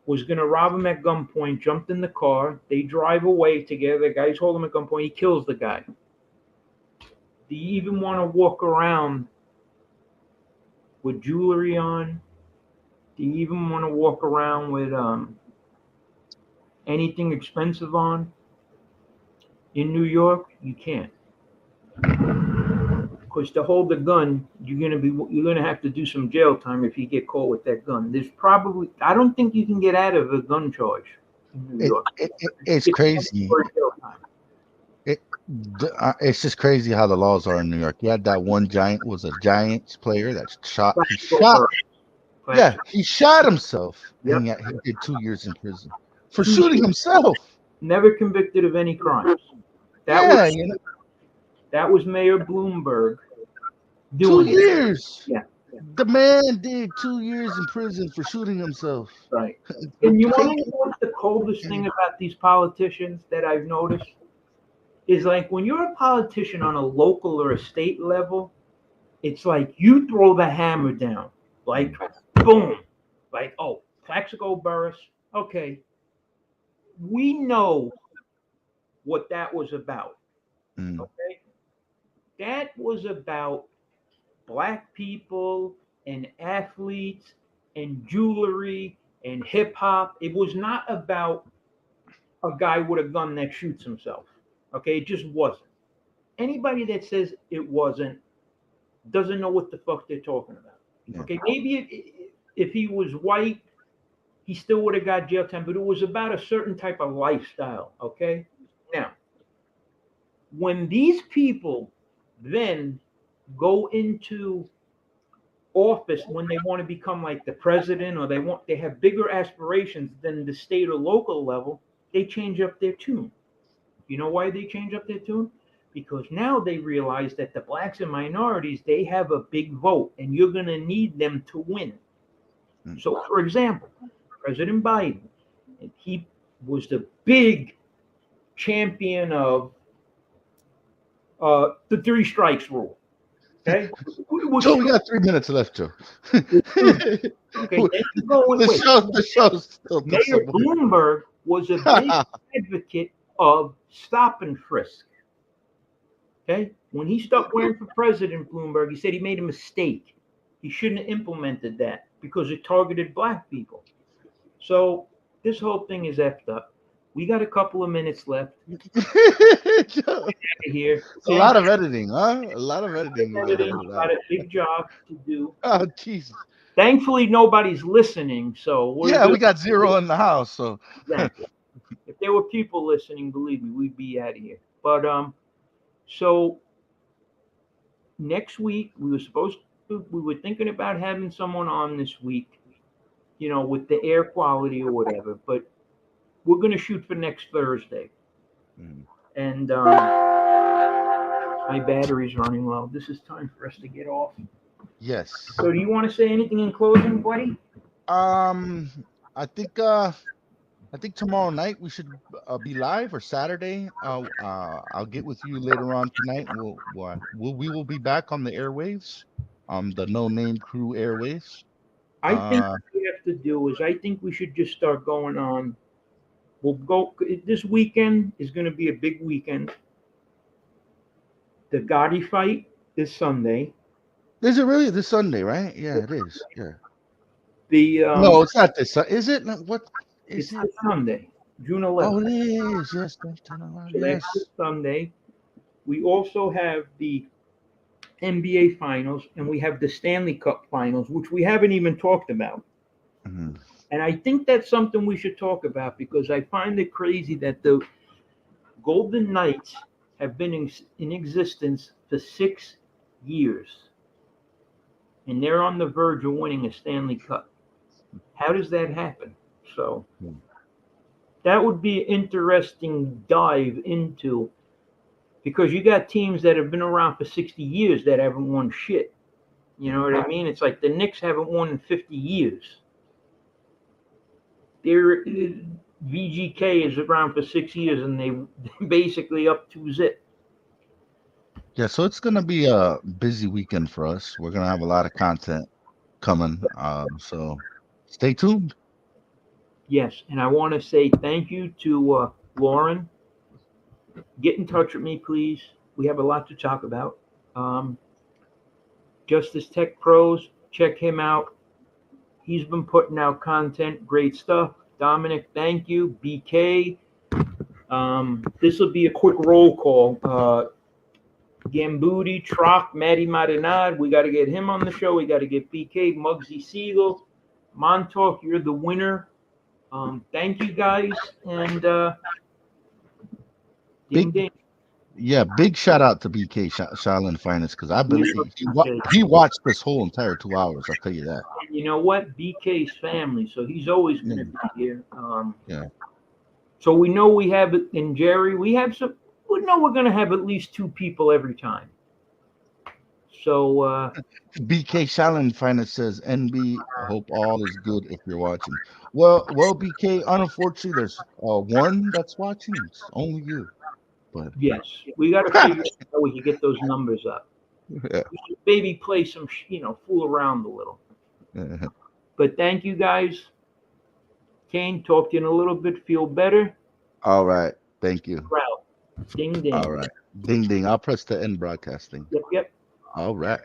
Speaker 1: was going to rob him at gunpoint, jumped in the car. They drive away together. The guy's holding him at gunpoint. He kills the guy. Do you even want to walk around with jewelry on? Do you even want to walk around with anything expensive on? In New York, you can't. Because to hold a gun, you're gonna have to do some jail time if you get caught with that gun. I don't think you can get out of a gun charge in New York.
Speaker 2: It's crazy. It's just crazy how the laws are in New York. You had that one was a Giants player that shot. He shot himself.
Speaker 1: Yep.
Speaker 2: And he did 2 years in prison for shooting himself.
Speaker 1: Never convicted of any crimes. That was Mayor Bloomberg.
Speaker 2: 2 years.
Speaker 1: Yeah.
Speaker 2: The man did 2 years in prison for shooting himself.
Speaker 1: Right. And you want to know what the coldest thing about these politicians that I've noticed is, like, when you're a politician on a local or a state level, it's like you throw the hammer down, like boom, like, oh, Plaxico Burress, okay, we know what that was about. Okay, that was about black people and athletes and jewelry and hip hop. It was not about a guy with a gun that shoots himself. Okay, it just wasn't. Anybody that says it wasn't doesn't know what the fuck they're talking about.
Speaker 2: Yeah.
Speaker 1: Okay, maybe if he was white, he still would have got jail time, but it was about a certain type of lifestyle. Okay, now, when these people then go into office, when they want to become like the president, or they have bigger aspirations than the state or local level, they change up their tune. You know why they change up their tune? Because now they realize that the blacks and minorities, they have a big vote, and you're going to need them to win. So, for example, President Biden, he was the big champion of the 3 strikes rule. Okay,
Speaker 2: Joe, we got 3 minutes left, Joe.
Speaker 1: Okay,
Speaker 2: the show's still
Speaker 1: Mayor Bloomberg was a big advocate of stop and frisk. Okay, when he stopped running for president, Bloomberg, he said he made a mistake. He shouldn't have implemented that because it targeted black people. So this whole thing is effed up. We got a couple of minutes left. Here.
Speaker 2: A lot of editing, huh? A lot of editing.
Speaker 1: Got a big job to do.
Speaker 2: Oh, Jesus.
Speaker 1: Thankfully, nobody's listening. So
Speaker 2: we got 0 in the house. So
Speaker 1: exactly. If there were people listening, believe me, we'd be out of here. But so next week we were thinking about having someone on this week, with the air quality or whatever. But we're going to shoot for next Thursday. And my battery's running low. This is time for us to get off.
Speaker 2: Yes.
Speaker 1: So do you want to say anything in closing, buddy?
Speaker 2: I think tomorrow night we should be live, or Saturday. I'll get with you later on tonight. We will be back on the airwaves, the No Name Crew airwaves.
Speaker 1: I think what we have to do is we should just start going on. We'll go. This weekend is going to be a big weekend. The Gotti fight is Sunday.
Speaker 2: Is it really this Sunday? Right? Yeah, it is. Yeah.
Speaker 1: No,
Speaker 2: it's not this. Is it? What?
Speaker 1: It's Sunday, June 11th.
Speaker 2: Oh, it is. Yes,
Speaker 1: Yes. Sunday. We also have the NBA Finals, and we have the Stanley Cup Finals, which we haven't even talked about.
Speaker 2: Mm-hmm.
Speaker 1: And I think that's something we should talk about, because I find it crazy that the Golden Knights have been in existence for 6 years, and they're on the verge of winning a Stanley Cup. How does that happen? So that would be an interesting dive into, because you got teams that have been around for 60 years that haven't won shit. You know what I mean? It's like the Knicks haven't won in 50 years. Their VGK is around for 6 years, and they basically up 2-0.
Speaker 2: Yeah, so it's going to be a busy weekend for us. We're going to have a lot of content coming. So stay tuned.
Speaker 1: Yes, and I want to say thank you to Lauren. Get in touch with me, please. We have a lot to talk about. Justice Tech Pros, check him out. He's been putting out content, great stuff. Dominic, thank you. BK, this will be a quick roll call. Gambuti, Trock, Matty Marinad, we got to get him on the show. We got to get BK, Muggsy Siegel, Montauk, you're the winner. Thank you guys, and ding ding.
Speaker 2: Yeah, big shout out to BK Shaolin Finest, because I believe he watched this whole entire 2 hours. I'll tell you that.
Speaker 1: And you know what? BK's family, so he's always going to be here.
Speaker 2: Yeah. So
Speaker 1: we know we have it in Jerry. We know we're going to have at least 2 people every time. So
Speaker 2: BK Shaolin Finest says, NB, I hope all is good if you're watching. Well, BK, unfortunately, there's one that's watching. It's only you. But
Speaker 1: yes, we got to figure out how we can get those numbers up.
Speaker 2: Yeah.
Speaker 1: We should maybe play some, fool around a little. But thank you guys. Kane, talk to you in a little bit. Feel better.
Speaker 2: All right. Thank you.
Speaker 1: Proud. Ding ding.
Speaker 2: All right. Ding ding. I'll press the end broadcasting.
Speaker 1: Yep.
Speaker 2: All right.